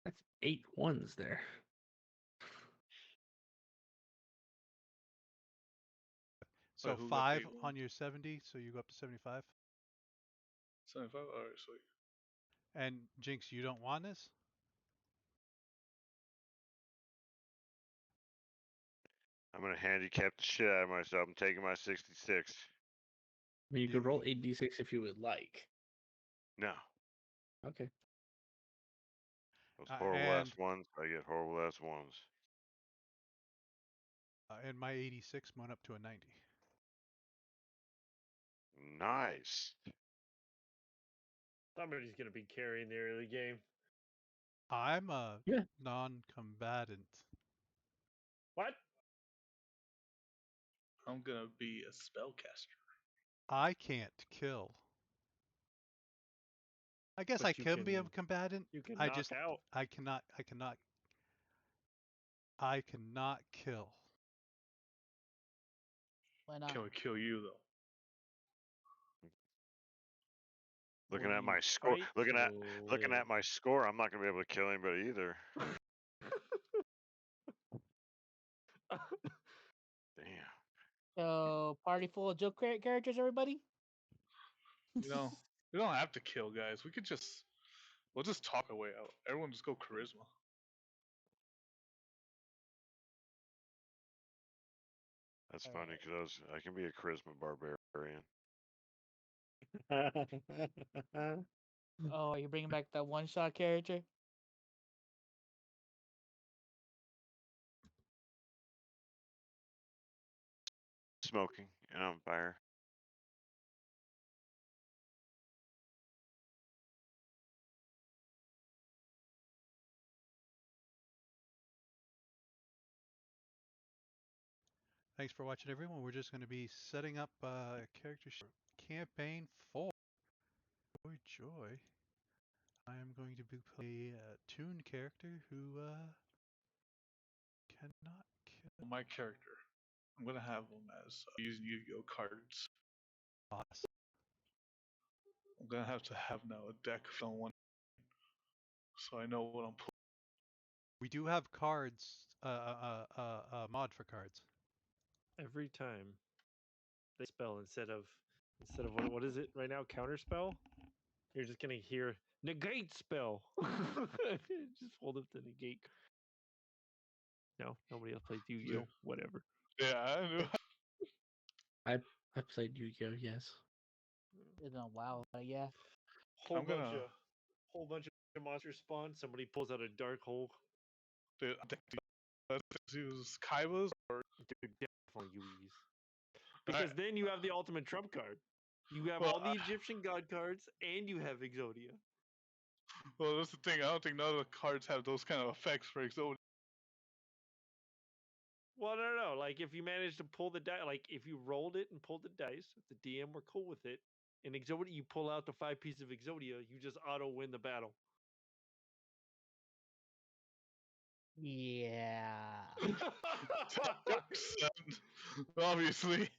That's 8 ones there. so Wait, who got 5 the on your 70, so you go up to 75. 75? Alright, sweet. And Jinx, you don't want this? I'm gonna handicap the shit out of myself. I'm taking my 66. I mean, you could roll 8d6 if you would like. No. Okay. Those horrible ass And ones. I get horrible ass ones. and my 86 went up to a 90. Nice. Somebody's gonna be carrying the early game. I'm a Yeah. non-combatant. What? I'm gonna be a spellcaster. I can't kill. I guess But I you can be a can- combatant. You can I knock just out. I cannot kill. Why not? Can we kill you though? Looking Will at you my score. fight Looking to at live? my score. I'm not gonna be able to kill anybody either. Damn. So, party full of joke characters, everybody? You know, we don't have to kill guys. We'll just talk our way out. Everyone just go charisma. That's funny because I can be a charisma barbarian. Oh, are you bringing back that one-shot character? Smoking and on fire. Thanks for watching, everyone. We're just going to be setting up character campaign 4. Joy, joy. I am going to be play a Toon character who cannot kill My character, I'm gonna have him as using Yu-Gi-Oh cards. boss. I'm gonna have to have now a deck on one, so I know what I'm pulling. We do have cards, mod for cards. Every time they spell instead of what is it right now? Counter spell? You're just gonna hear negate spell. Just hold up the negate. No, nobody else plays Yu-Gi-Oh. Yeah. Whatever. Yeah, I know. I played Yu-Gi-Oh. Yes. It's on WoW, yeah. Whole I'm gonna- whole bunch of monsters spawn. Somebody pulls out a dark hole. Dude, let's use Kaiba's or Dude, definitely Yui's. Because then you have the ultimate trump card. You have Well, all the Egyptian god cards, and you have Exodia. Well, that's the thing. I don't think none of the cards have those kind of effects for Exodia. Well, no. Like if you managed to pull the die, like if you rolled it and pulled the dice, if the DM were cool with it, in Exodia you pull out the 5 pieces of Exodia, you just auto win the battle. Yeah. Obviously,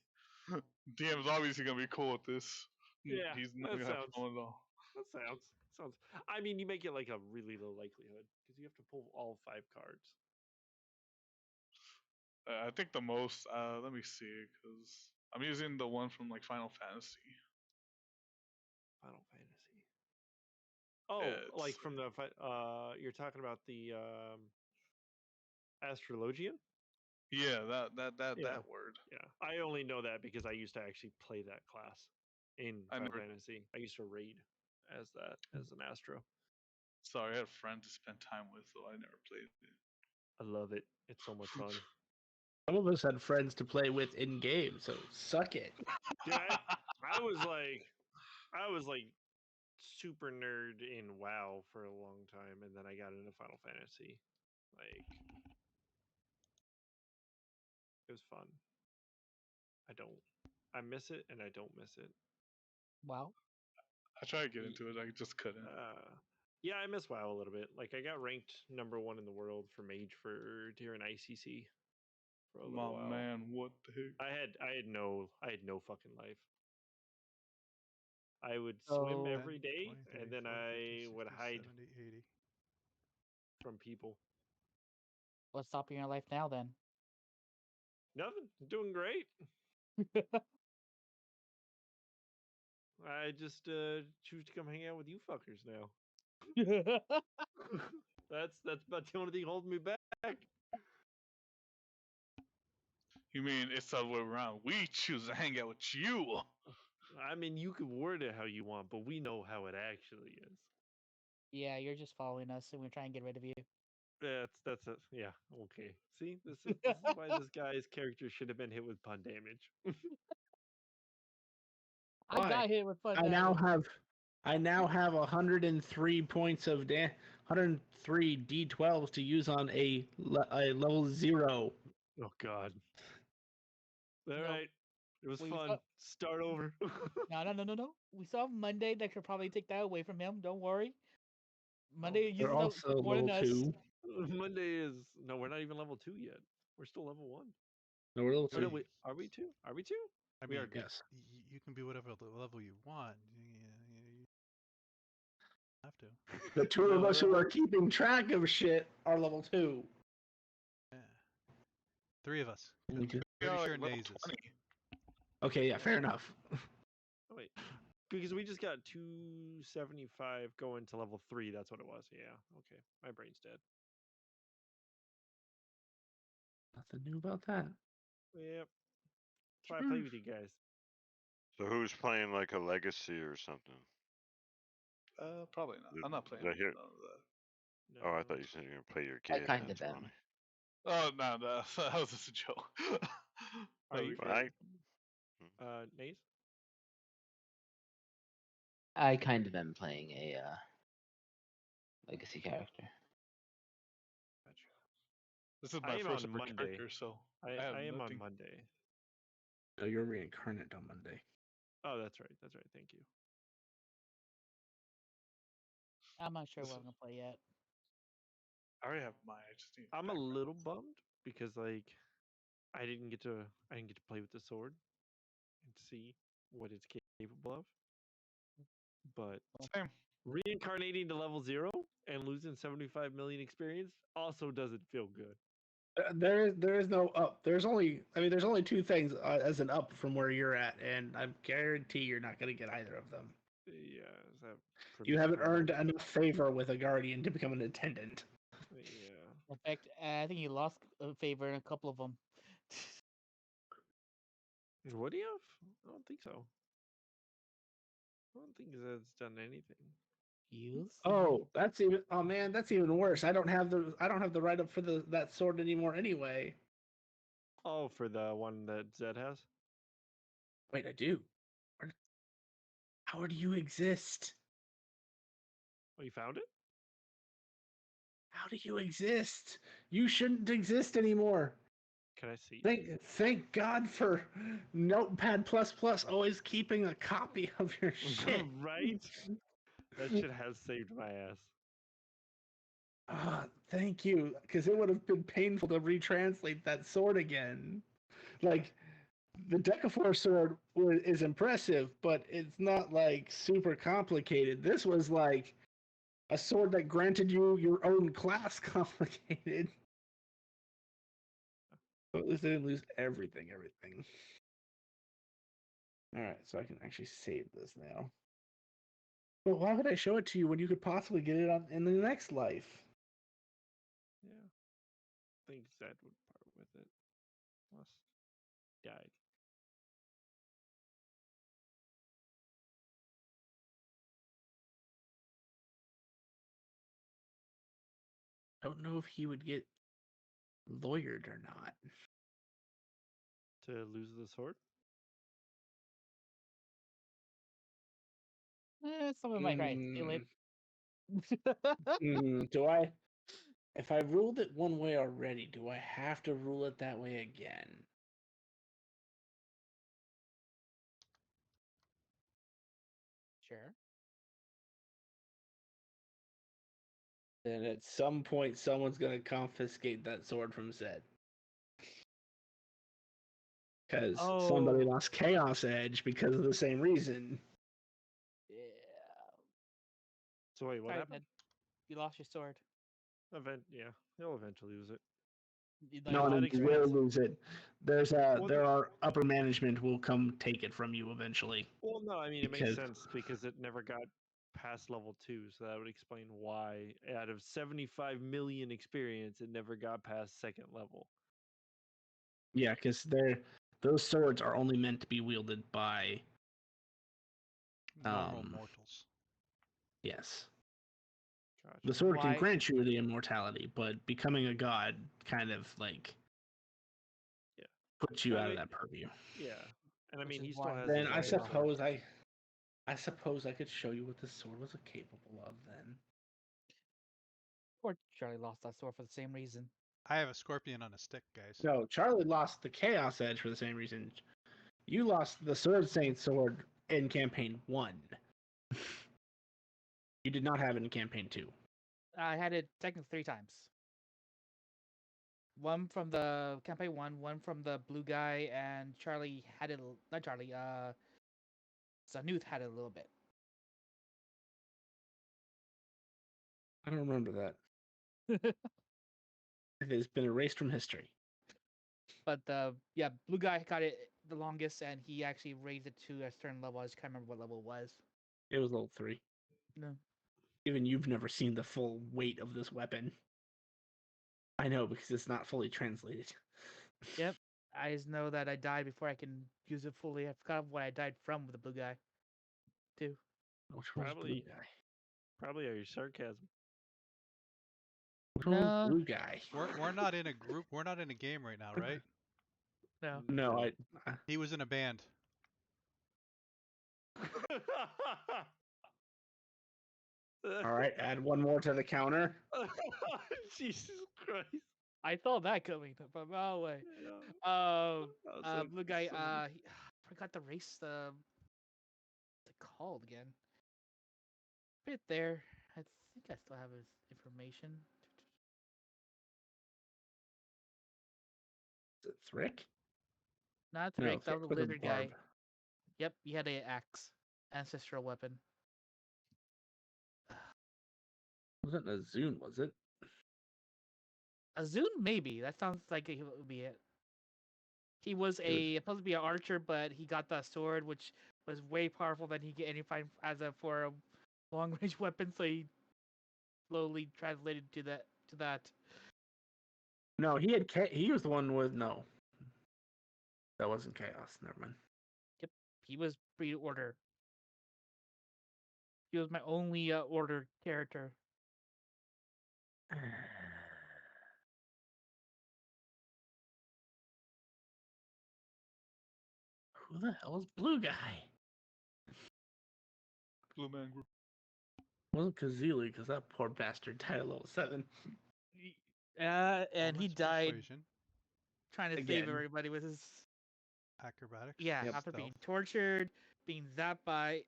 DM's obviously gonna be cool with this. Yeah, He's not that gonna have sounds. fun at all. That sounds. I mean, you make it like a really low likelihood because you have to pull all 5 cards. I think the most. Let me see, because I'm using the one from like Final Fantasy. Final Fantasy. Oh, Yeah, like from the you're talking about the Astrologian? Yeah, that Yeah. word. Yeah, I only know that because I used to actually play that class in I Final never- Fantasy. I used to raid as that as an Astro. Sorry, I had a friend to spend time with, so I never played it. I love it. It's so much fun. Some of us had friends to play with in game, so suck it. Yeah, I was like super nerd in WoW for a long time, and then I got into Final Fantasy. Like, it was fun. I miss it, and I don't miss it. Wow. I tried to get into it, I just couldn't. Yeah, I miss WoW a little bit. Like, I got ranked #1 in the world for Mage during ICC for a little while. Man, what the heck? I had no fucking life. I would swim 10, every day, 20, and then 30, 40, I 50, would 60, hide 70, 80. from people. What's stopping your life now then? Nothing. Doing great. I just choose to come hang out with you fuckers now. That's about the only thing holding me back. You mean it's the other way around? We choose to hang out with you. I mean, you could word it how you want, but we know how it actually is. Yeah, you're just following us, and we're trying to get rid of you. That's a, yeah, okay. See, this is why this guy's character should have been hit with pun damage. I Why? got hit with fun. I now have 103 points of 103 D12s to use on a level 0. Oh God. All No. right. It was We fun. fu- Start over. No. We still have Monday that could probably take that away from him. Don't worry. Monday They're uses also more than level us. 2. Monday is no, we're not even level 2 yet. We're still level 1. No, we're level Oh, no, 2. wait, are we 2? Are we 2? I We mean, are two. Yes. you can be whatever level you want. You have to. The two of No, us who are keeping track of shit are level 2. Yeah. 3 of us. We do. Pretty Yeah, sure like level Naze is. 20. Okay, yeah, fair enough. Oh, wait. Because we just got 275 going to level 3. That's what it was. Yeah. Okay. My brain's dead. Nothing new about that. Yep. That's why I play with you guys. So who's playing like a legacy or something? Probably not. I'm not playing Did I hear? none of that. Oh, I No. thought you said you were gonna play your I kid. kind That's of am. funny. Oh no, that was just a joke. Are you Right? Naze? I kind of am playing a legacy character. This is I my am first on ever Monday. character, so I have am nothing. on Monday. No, you're reincarnate on Monday. Oh, that's right. That's right. Thank you. I'm not sure This what I'm gonna play yet. I already have mine. I just need. I'm a background. little bummed because like I didn't get to play with the sword and see what it's capable of. But Same. reincarnating to level 0 and losing 75 million experience also doesn't feel good. There is no up. There's only two things as an up from where you're at, and I guarantee you're not going to get either of them. Yeah, is that You haven't earned permissible? enough favor with a guardian to become an attendant. Yeah. In fact, I think you lost a favor in a couple of them. What do you have? I don't think so. I don't think that's done anything. You? Oh, that's even. Oh man, that's even worse. I don't have the write up for that sword anymore anyway. Oh, for the one that Zed has? Wait, I do. How do you exist? Oh, you found it? How do you exist? You shouldn't exist anymore. Can I see? Thank God for Notepad++ always keeping a copy of your shit. Right? That shit has saved my ass. Thank you, because it would have been painful to retranslate that sword again. Like, the Decafor sword is impressive, but it's not like super complicated. This was like a sword that granted you your own class complicated. But at least they didn't lose everything. Alright, so I can actually save this now. But why would I show it to you when you could possibly get it on in the next life? Yeah. I think Zed would part with it. Plus, died. Don't know if he would get lawyered or not. To lose the sword? Someone might try and steal it. Do I? If I ruled it one way already, do I have to rule it that way again? Sure. Then at some point, someone's gonna confiscate that sword from Zed. Because somebody Oh. lost Chaos Edge because of the same reason. Yeah. So wait, what Sorry, happened? Ned. You lost your sword. Yeah, he'll eventually lose it. No, that you will expensive. lose it. Well, there are upper management will come take it from you eventually. Well, no, I mean, it Because- makes sense because it never got past level 2, so that would explain why, out of 75 million experience, it never got past second level. Yeah, because those swords are only meant to be wielded by Normal mortals. yes. Gotcha. The sword can Why- grant you the immortality, but becoming a god kind of like Yeah. puts you I out of mean, that purview. Yeah, and I Which mean, is he still why has. Then his I own suppose sword. I suppose I could show you what the sword was capable of then. Poor Charlie lost that sword for the same reason. I have a scorpion on a stick, guys. No, Charlie lost the Chaos Edge for the same reason. You lost the Sword Saint sword in campaign 1. You did not have it in campaign 2. I had it technically 3 times. One from the campaign 1, one from the blue guy, and Charlie had it. Not Charlie. Zanuth had it a little bit. I don't remember that. It has been erased from history. But blue guy got it the longest, and he actually raised it to a certain level. I just can't remember what level it was. It was level 3. No. Even you've never seen the full weight of this weapon. I know, because it's not fully translated. Yep. I just know that I died before I can use it fully. I forgot what I died from with the blue guy, too. Which one was blue Probably- guy? Probably are your sarcasm. Which one was No. blue guy? We're not in a group. We're not in a game right now, right? No. No, I. He was in a band. All right, add one more to the counter. Jesus Christ. I saw that coming from a mile away. Blue guy. I forgot the race. What's it called again? Right there. I think I still have his information. Is it Thrick? Not No, Rick. That was Thrick the was a lizard guy. barb. Yep, he had a axe, ancestral weapon. Wasn't Azun, was it? Azun, maybe. That sounds like it would be it. He was supposed to be an archer, but he got the sword, which was way powerful than he could any find for a long range weapon. So he slowly translated to that. No, he had. He was the one with no. That wasn't Chaos. Never mind. Yep, he was pre-order. He was my only order character. Who the hell is blue guy? Blue Man Group. Wasn't Kazili, because that poor bastard died at level 7. And he Performance, died persuasion, trying to Again. save everybody with his acrobatics. after stealth. being tortured, being zapped by.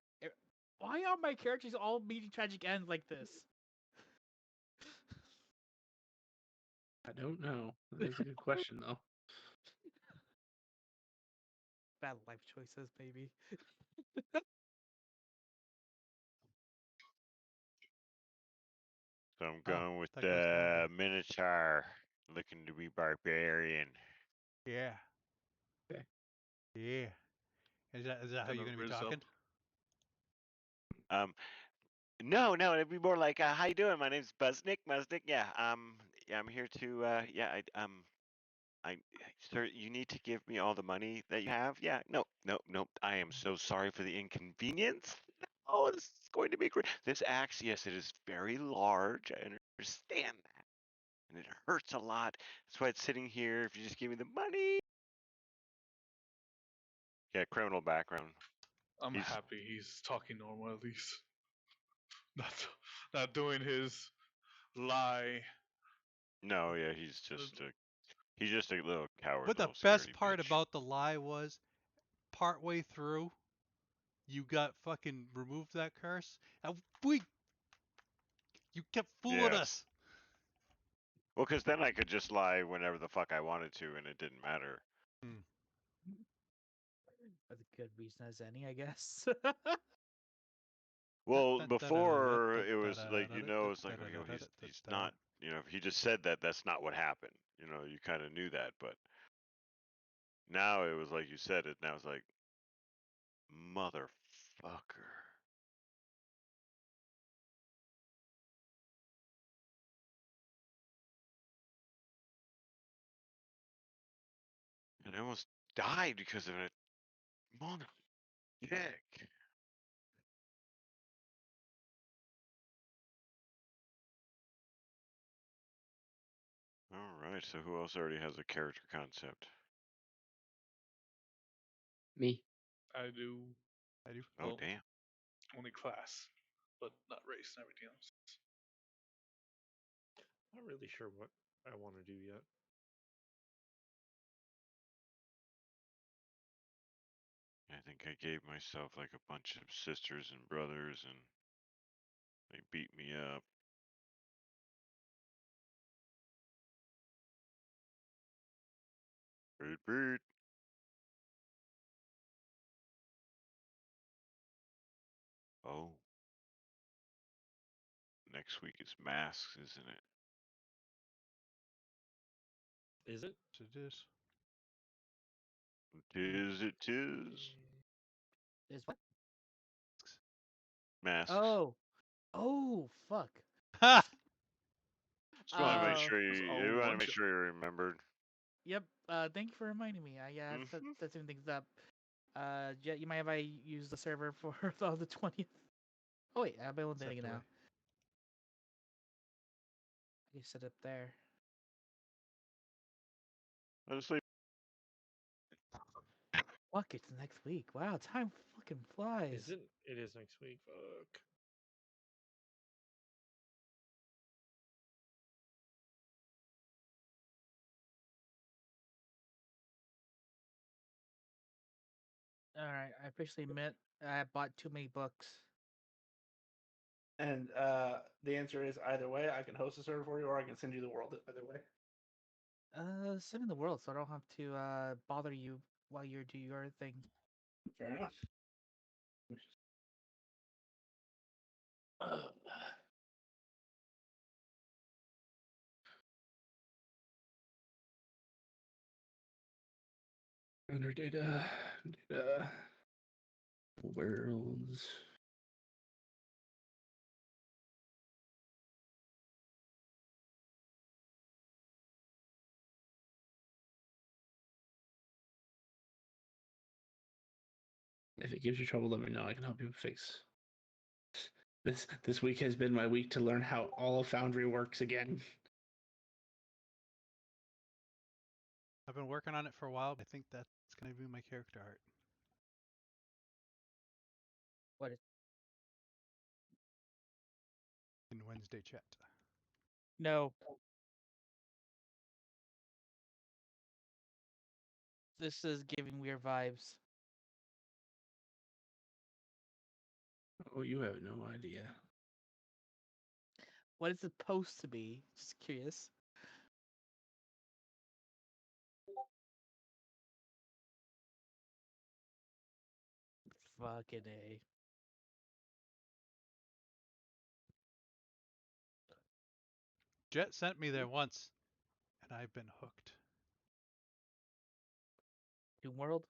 Why are my characters all meeting tragic ends like this? I don't know. That's a good question, though. Bad life choices, maybe. So I'm Oh, going with that goes down the again. Minotaur, looking to be barbarian. Yeah. Okay. Yeah. Is that how Gonna you're gonna be rizz up. talking? No, it'd be more like, how you doing? My name's Buznick. Yeah, I'm here to, sir, you need to give me all the money that you have. Yeah, no. I am so sorry for the inconvenience. Oh, this is going to be great. This axe, yes, it is very large. I understand that, and it hurts a lot. That's why it's sitting here. If you just give me the money. Yeah, criminal background. I'm He's- happy he's talking normal at least. Not doing his lie. No, yeah, he's just a little coward. But the little best scaredy part bitch. about the lie was, partway through, you got fucking removed that curse, and you kept fooling Yeah. us. Well, because then I could just lie whenever the fuck I wanted to, and it didn't matter. That's a good reason as any, I guess. Well, before it was like, it's like, okay, he's not, if he just said that, that's not what happened. You kind of knew that, but now it was like you said it. Now it's like, motherfucker. And I almost died because of it. Mother dick. All right, so who else already has a character concept? Me. I do. Oh, Well, damn. only class, but not race and everything else. Not really sure what I want to do yet. I think I gave myself like a bunch of sisters and brothers, and they beat me up. Beat. Oh. Next week is masks, isn't it? Is it? Yes, it is. Tis. Is what? Masks. Oh, fuck. Ha! Just want to make Uh, sure That's all you want to one make shot. sure you remembered. Yep. Thank you for reminding me. I setting things up. Jet, you mind if I use the server for the 20th? Oh wait, I've been thinking now. You set up there. Honestly, Fuck, it's next week. Wow, time fucking flies. Is it? It is next week. Fuck. All right, I officially admit I bought too many books. And the answer is either way. I can host a server for you, or I can send you the world either way. Send in the world so I don't have to bother you while you do your thing. Fair enough. Under data, worlds. If it gives you trouble, let me know. I can help you fix. This week has been my week to learn how all of Foundry works again. I've been working on it for a while, but I think that's gonna be my character art. What is? in Wednesday chat. No. This is giving weird vibes. Oh, you have no idea. What is it supposed to be? Just curious. Fucking A. Jet sent me there once, and I've been hooked. Doom World?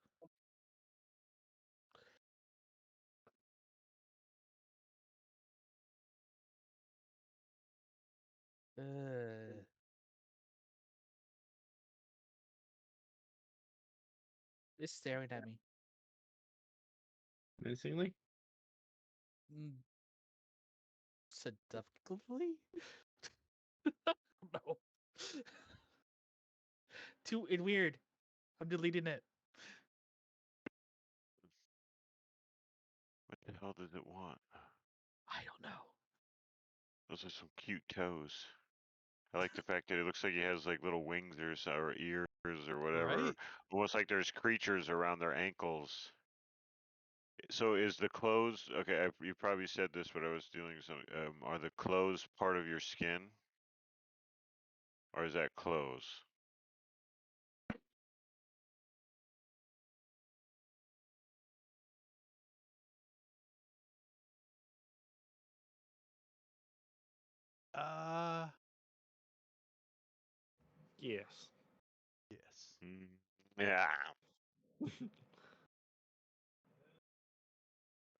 It's staring at me. Menacingly? Seductively? No. Too weird. I'm deleting it. What the hell does it want? I don't know. Those are some cute toes. I like the fact that it looks like he has like little wings or ears or whatever. Right? Almost like there's creatures around their ankles. So is the clothes okay? You probably said this, but I was doing some. Are the clothes part of your skin, or is that clothes? Uh, Yes. yes. Yeah.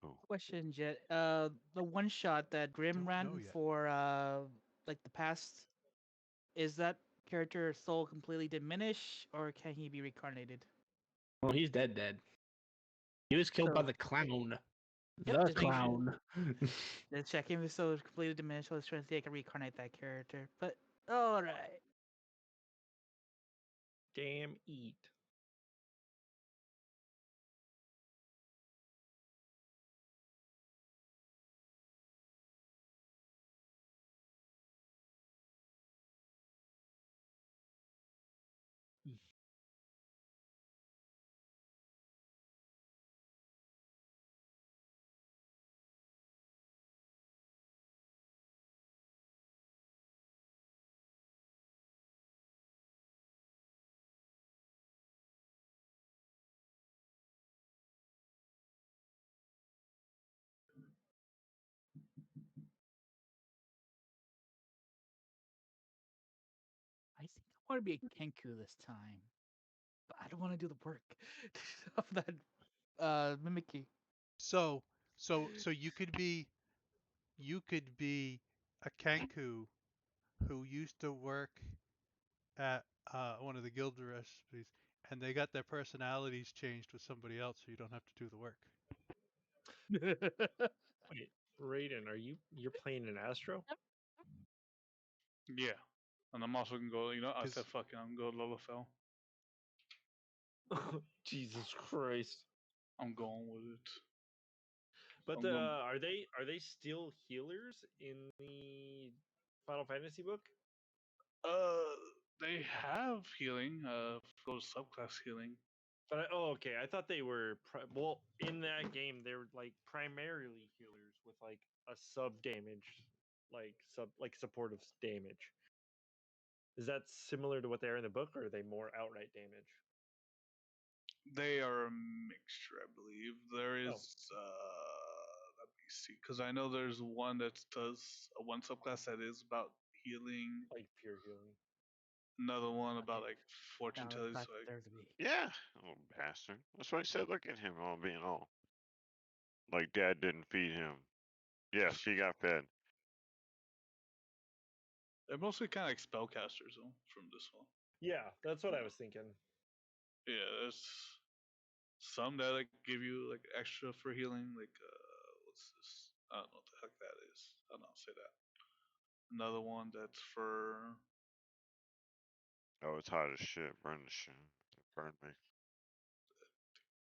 Oh. Question, Jet. The one shot that Grim Don't ran know yet. for, like the past, is that character soul completely diminished, or can he be reincarnated? Oh, he's dead. He was killed by So- the clown. Yep, The just making sure. clown. Let's check if his soul is completely diminished. Let's try to see if I can reincarnate that character. But all right. Damn eat. I think I want to be a Kenku this time, but I don't want to do the work of that mimicry. So you could be a Kanku who used to work at one of the guild recipes, and they got their personalities changed with somebody else, so you don't have to do the work. Wait, Raiden, you're playing an Astro? Yeah. And I'm also gonna go. I 'Cause- said fuck it. I'm gonna go Lolafel. Jesus Christ. I'm going with it. But I'm going- are they still healers in the Final Fantasy book? They have healing. For subclass healing. But okay, I thought they were well in that game. They were like primarily healers with like a sub damage, like supportive damage. Is that similar to what they are in the book, or are they more outright damage? They are a mixture, I believe. There Oh. is. Let me see, because I know there's one that does one subclass that is about healing. Like pure healing. Another one about like fortune No, telling. it's not So like, there to be. Yeah. Oh bastard. That's why I said. Look at him all being all like dad didn't feed him. Yes, he got fed. they're mostly kind of like spellcasters though from this one. Yeah, that's what I was thinking. Yeah, there's some that like give you like extra for healing. Like what's this? I don't know what the heck that is. I don't know. Say that. Another one that's for Oh, it's hot as shit. Burn the shit. It burned me.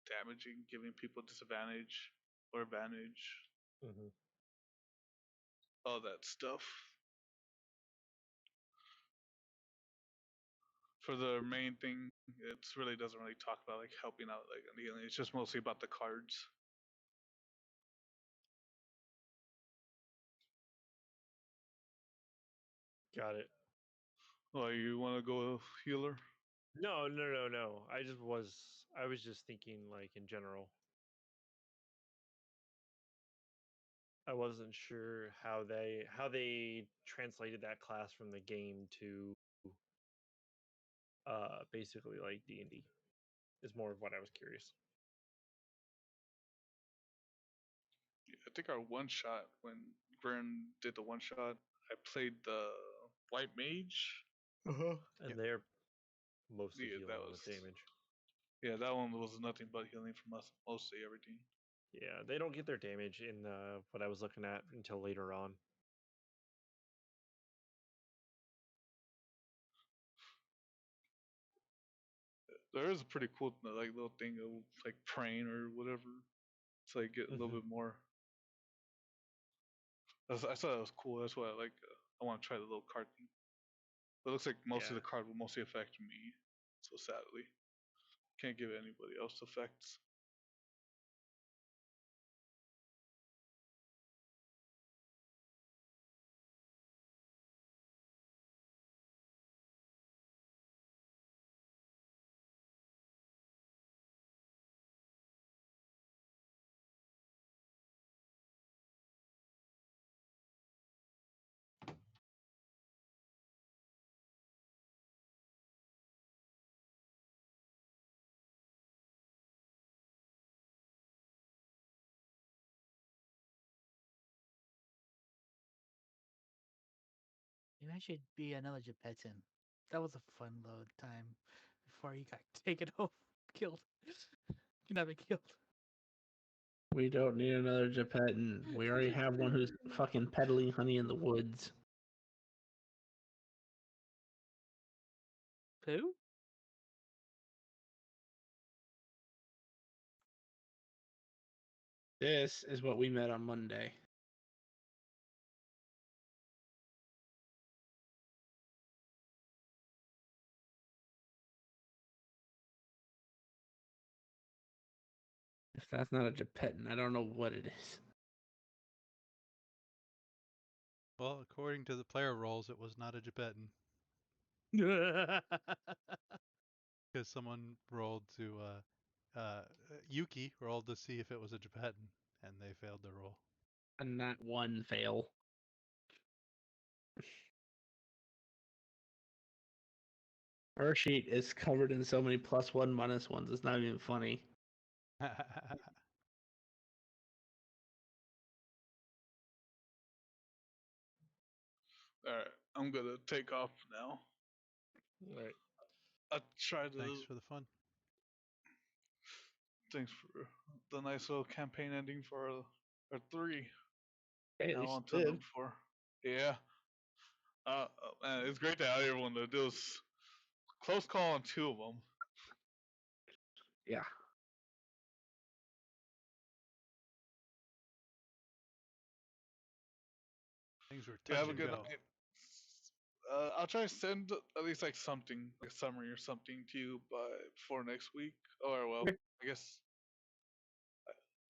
damaging, giving people disadvantage or advantage. Mm-hmm. all that stuff. For the main thing, it really doesn't really talk about like helping out like the alien. It's just mostly about the cards. Got it. Oh, you want to go healer? No. I was just thinking like in general. I wasn't sure how they translated that class from the game to basically like D&D. Is more of what I was curious. I think our one shot when Grim did the one shot, I played the white mage. And Yep. they're mostly Yeah, healing with damage. Yeah, that one was nothing but healing from us, mostly everything. Yeah, they don't get their damage in what I was looking at until later on. There is a pretty cool like little thing of like praying or whatever to like get a little bit more. I thought that was cool. That's why I want to try the little card thing. But it looks like most of Yeah. the card will mostly affect me. So sadly, can't give anybody else effects. Maybe I should be another Gepetin. That was a fun load time before you got taken over, killed. You never killed. We don't need another Gepetin. We already have one who's fucking peddling honey in the woods. Who? This is what we met on Monday. If that's not a Gepetin, I don't know what it is. Well, according to the player roles, it was not a Gepetin. Because someone rolled to, Yuki rolled to see if it was a Gepetin, and they failed their roll. And not one fail. Our sheet is covered in so many +1, -1s. It's not even funny. All right, I'm gonna take off now. All right. I tried to. Thanks for the fun. Thanks for the nice little campaign ending for our 3. Hey, at Now least on you to did. number 4. Yeah. Man, it's great to have everyone to do this. Close call on 2 of them. Yeah. Things were Yeah, touch have a and good go. night. I'll try to send at least like something, like a summary or something to you before next week. Or well, Okay. I guess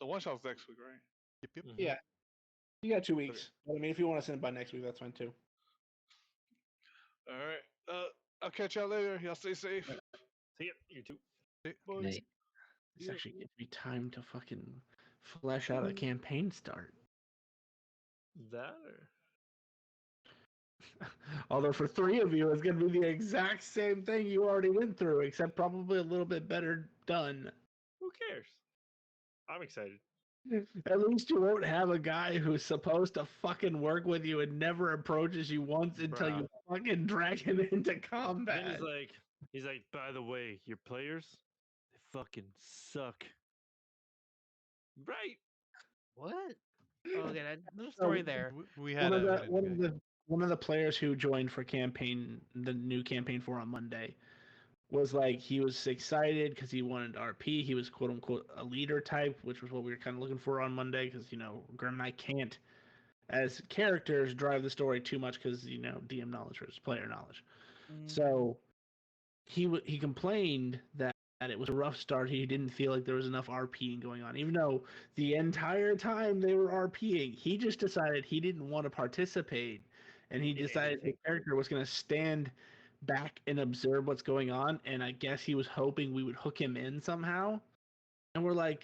the one shot's next week, right? Yep. Yeah. You got 2 weeks. But, I mean, if you want to send it by next week, that's fine too. All right. I'll catch y'all later. Y'all stay safe. See ya. You too. Bye. Night. This actually gives me time to fucking flesh out a campaign start. That or Although for 3 of you, it's going to be the exact same thing you already went through, except probably a little bit better done. who cares? I'm excited. At least you won't have a guy who's supposed to fucking work with you and never approaches you once until Bruh. you fucking drag him into Then combat. he's like, by the way, your players, they fucking suck. Right. What? Oh, okay, there's a story there. We had One of the players who joined for the new campaign 4 on Monday, was like he was excited because he wanted RP. He was quote unquote a leader type, which was what we were kind of looking for on Monday because Grim and I can't as characters drive the story too much because DM knowledge versus player knowledge. Mm. So he complained that it was a rough start. He didn't feel like there was enough RPing going on, even though the entire time they were RPing, he just decided he didn't want to participate, and he decided his character was going to stand back and observe what's going on. And I guess he was hoping we would hook him in somehow. And we're like,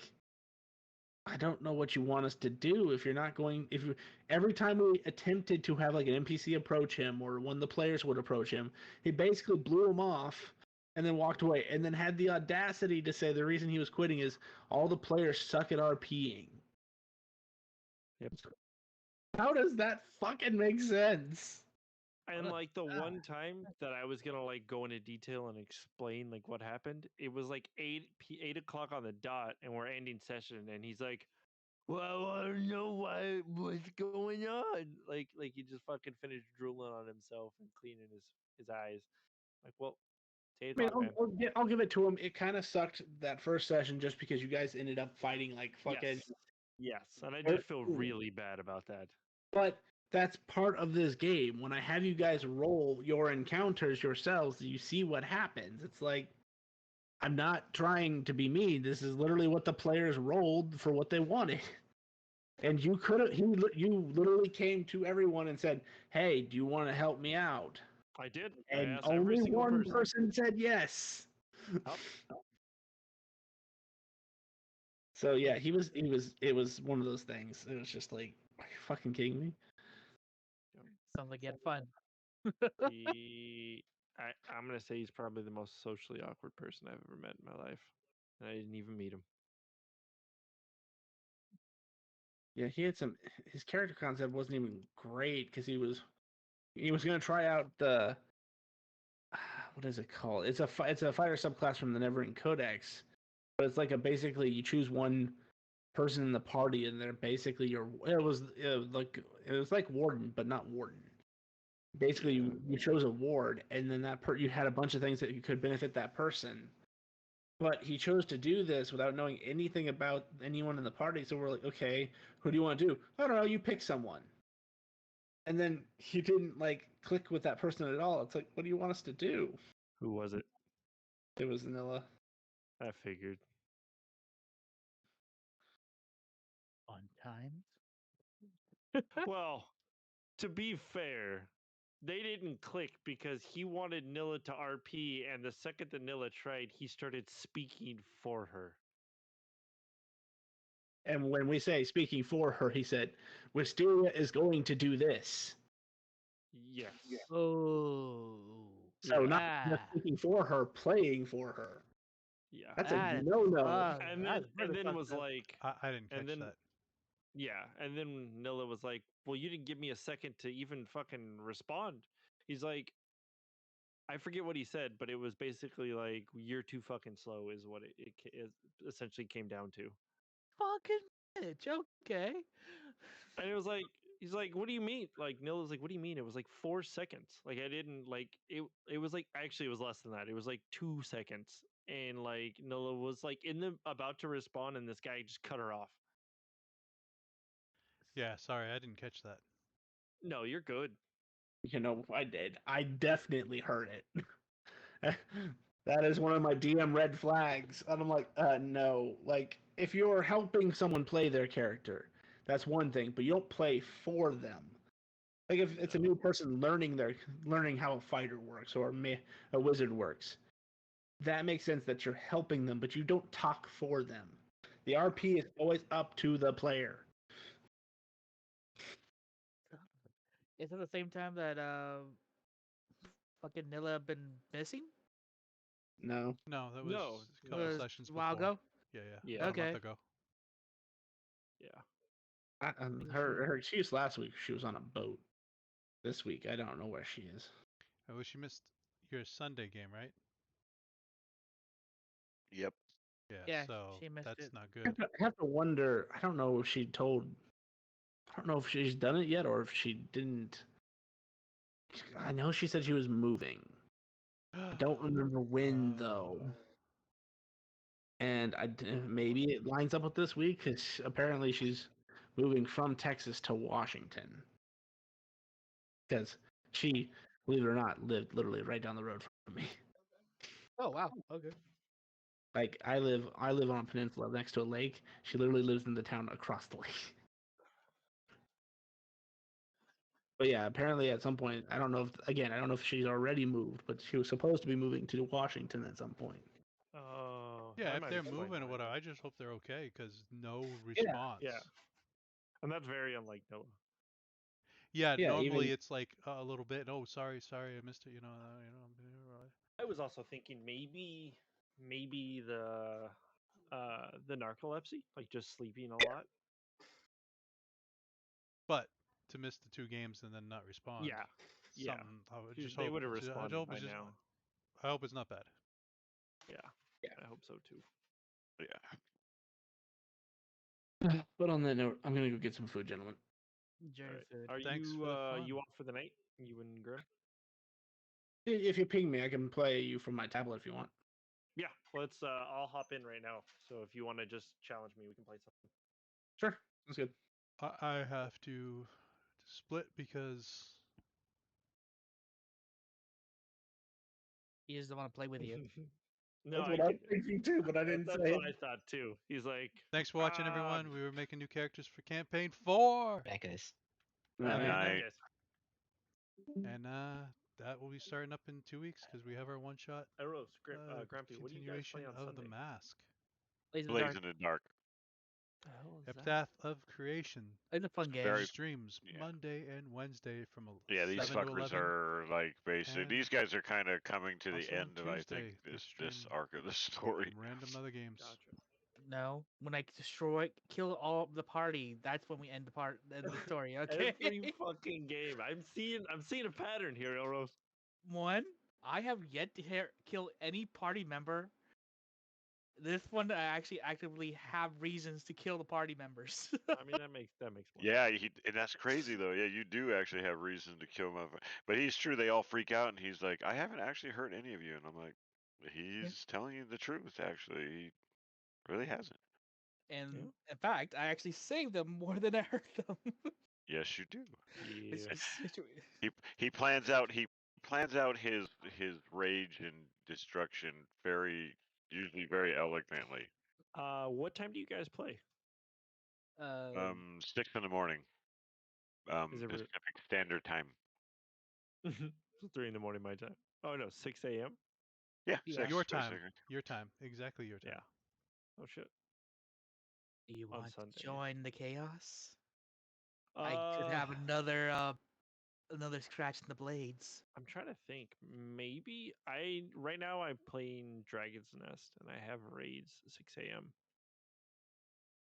I don't know what you want us to do if you're not going. Every time we attempted to have like an NPC approach him, or when the players would approach him, he basically blew him off and then walked away, and then had the audacity to say the reason he was quitting is all the players suck at RPing. Yep. How does that fucking make sense? And like the one time that I was gonna like go into detail and explain like what happened, it was like 8 o'clock on the dot, and we're ending session, and he's like, "Well, I want to know what's going on." Like he just fucking finished drooling on himself and cleaning his eyes. Like, well, I mean, I'll give it to him. It kind of sucked that first session just because you guys ended up fighting like fucking. Yes, and I did feel really bad about that. But that's part of this game. When I have you guys roll your encounters yourselves, you see what happens. It's like, I'm not trying to be mean. This is literally what the players rolled for what they wanted. And you you literally came to everyone and said, "Hey, do you want to help me out?" I did. And I asked every only single one person said yes. So yeah, it was one of those things. It was just like, are you fucking kidding me? Sounds like you had fun. I'm gonna say he's probably the most socially awkward person I've ever met in my life, and I didn't even meet him. Yeah, his character concept wasn't even great because he was gonna try out the what is it called? It's a fighter subclass from the Neverending Codex, but it's like basically you choose one person in the party and they're basically it was like Warden but not Warden. Basically, you chose a ward, and then you had a bunch of things that you could benefit that person. But he chose to do this without knowing anything about anyone in the party. So we're like, okay, who do you want to do? I don't know. You pick someone. And then he didn't like click with that person at all. It's like, what do you want us to do? Who was it? It was Vanilla. I figured. On time. Well, to be fair, they didn't click because he wanted Nilla to RP, and the second that Nilla tried, he started speaking for her. And when we say speaking for her, he said, Wisteria is going to do this. Yes. Oh. So not just speaking for her, playing for her. Yeah. That's a no-no. And then was like... I didn't catch that. Yeah, and then Nilla was like, well, you didn't give me a second to even fucking respond. He's like, I forget what he said, but it was basically like, you're too fucking slow is what it essentially came down to. Fucking bitch, okay. And it was like, he's like, what do you mean? Like, Nilla's like, what do you mean? It was like 4 seconds. Like, I didn't, like, it was like, actually, it was less than that. It was like 2 seconds. And like, Nilla was like, about to respond, and this guy just cut her off. Yeah, sorry, I didn't catch that. No, you're good. I did. I definitely heard it. That is one of my DM red flags. And I'm like, no. Like, if you're helping someone play their character, that's one thing, but you don't play for them. Like, if it's a new person learning how a fighter works or a wizard works, that makes sense that you're helping them, but you don't talk for them. The RP is always up to the player. Is it the same time that fucking Nilla been missing? No. No, that was a couple sessions a while before. ago. Yeah. Okay. A month ago. Yeah. Her excuse last week, she was on a boat. This week, I don't know where she is. Oh, well, she missed your Sunday game, right? Yep. Yeah, so she missed that's it. not good. I have to wonder. I don't know if she told. I don't know if she's done it yet or if she didn't. I know she said she was moving. I don't remember when though. And maybe it lines up with this week because apparently she's moving from Texas to Washington. Because she, believe it or not, lived literally right down the road from me. Oh wow. Okay. Like I live on a peninsula next to a lake. She literally lives in the town across the lake. But yeah, apparently at some point, I don't know if she's already moved, but she was supposed to be moving to Washington at some point. Oh, Yeah, that if might they're explain moving or why whatever, then. I just hope they're okay because no response. Yeah. And that's very unlike Noah. Yeah, Yeah, normally even- it's like a little bit. Oh, sorry, I missed it. I was also thinking maybe the narcolepsy, like just sleeping a lot. But to miss the 2 games and then not respond. Yeah. Yeah. Something I would They just hope. would have I responded hope by it's just. now. I hope it's not bad. Yeah. Yeah. I hope so too. Yeah. But on that note, I'm gonna go get some food, gentlemen. Enjoy All your right. food. Are Thanks you for the fun. you off for the night? You and Grim? If you ping me, I can play you from my tablet if you want. Yeah. Let's I'll hop in right now. So if you want to just challenge me, we can play something. Sure, that's good. I have to split because He doesn't want to play with you. No, That's I what can, I'm thinking too, but I didn't that's say what it. I thought too. He's like, thanks for watching, "Ah, everyone. We were making new characters for campaign 4, Bye, guys. All Good right. night. Night. guys." and that will be starting up in 2 weeks because we have our one-shot Arrows, Grumpy, what do you guys play continuation on of Sunday? the Mask, Blaze in the Blaze dark. in the dark. The hell is that? Epitaph of Creation. It's a fun game. Very- Streams yeah. Monday and Wednesday from Yeah, these 7 to fuckers 11. are like basically. and These guys are kind of coming to the also on end of I think Tuesday, we this stream arc of the story. some random other games. Gotcha. No, when I kill all of the party, that's when we end the story. Okay. Every fucking game. I'm seeing a pattern here, Elros. One, I have yet to kill any party member. This one, I actually actively have reasons to kill the party members. I mean, that makes more Yeah, sense. and that's crazy though. Yeah, you do actually have reason to kill him. But he's true. They all freak out, and he's like, "I haven't actually hurt any of you," and I'm like, "He's telling you the truth. Actually, he really hasn't." And Yeah. in fact, I actually saved them more than I hurt them. Yes, you do. It's Yeah. just He plans out his rage and destruction usually very elegantly. What time do you guys play? 6 in the morning. Is it re- Pacific Standard Time. So 3 in the morning my time. Oh no, 6 a.m. Yeah, Yeah. 6 Your time. basically. Your time. Exactly your time. Yeah. Oh shit. Do you On want Sunday. to join the chaos? I could have another scratch in the blades. I'm trying to think. Maybe right now I'm playing Dragon's Nest and I have raids 6 a.m.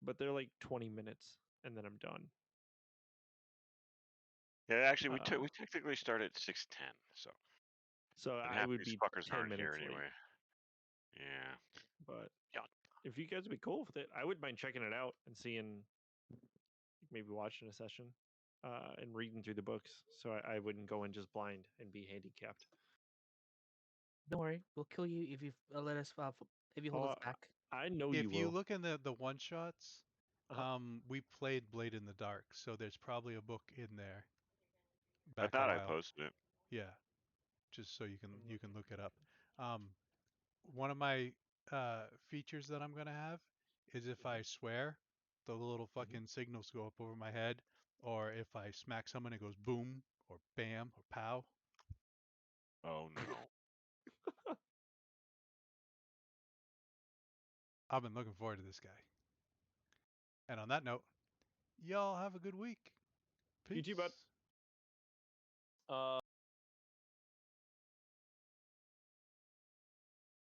But they're like 20 minutes and then I'm done. Yeah, actually, we Uh, technically start at 6:10, so So and I half would these be fuckers 10 aren't minutes here late. anyway. Yeah. But Yeah. if you guys would be cool with it, I wouldn't mind checking it out and seeing, maybe watching a session, and reading through the books. So I wouldn't go in just blind and be handicapped. Don't worry, we'll kill you if you let us. If you hold us back. I know If you will. look in the one-shots, Uh-huh. we played Blade in the Dark, so there's probably a book in there. I Back thought a I while. posted it. Yeah, just so you can looking look it for up. One of my features that I'm gonna have is if I swear, the little fucking signals go up over my head, or if I smack someone, it goes boom or bam or pow. Oh no. I've been looking forward to this guy. And on that note, y'all have a good week. Peace. You too, bud.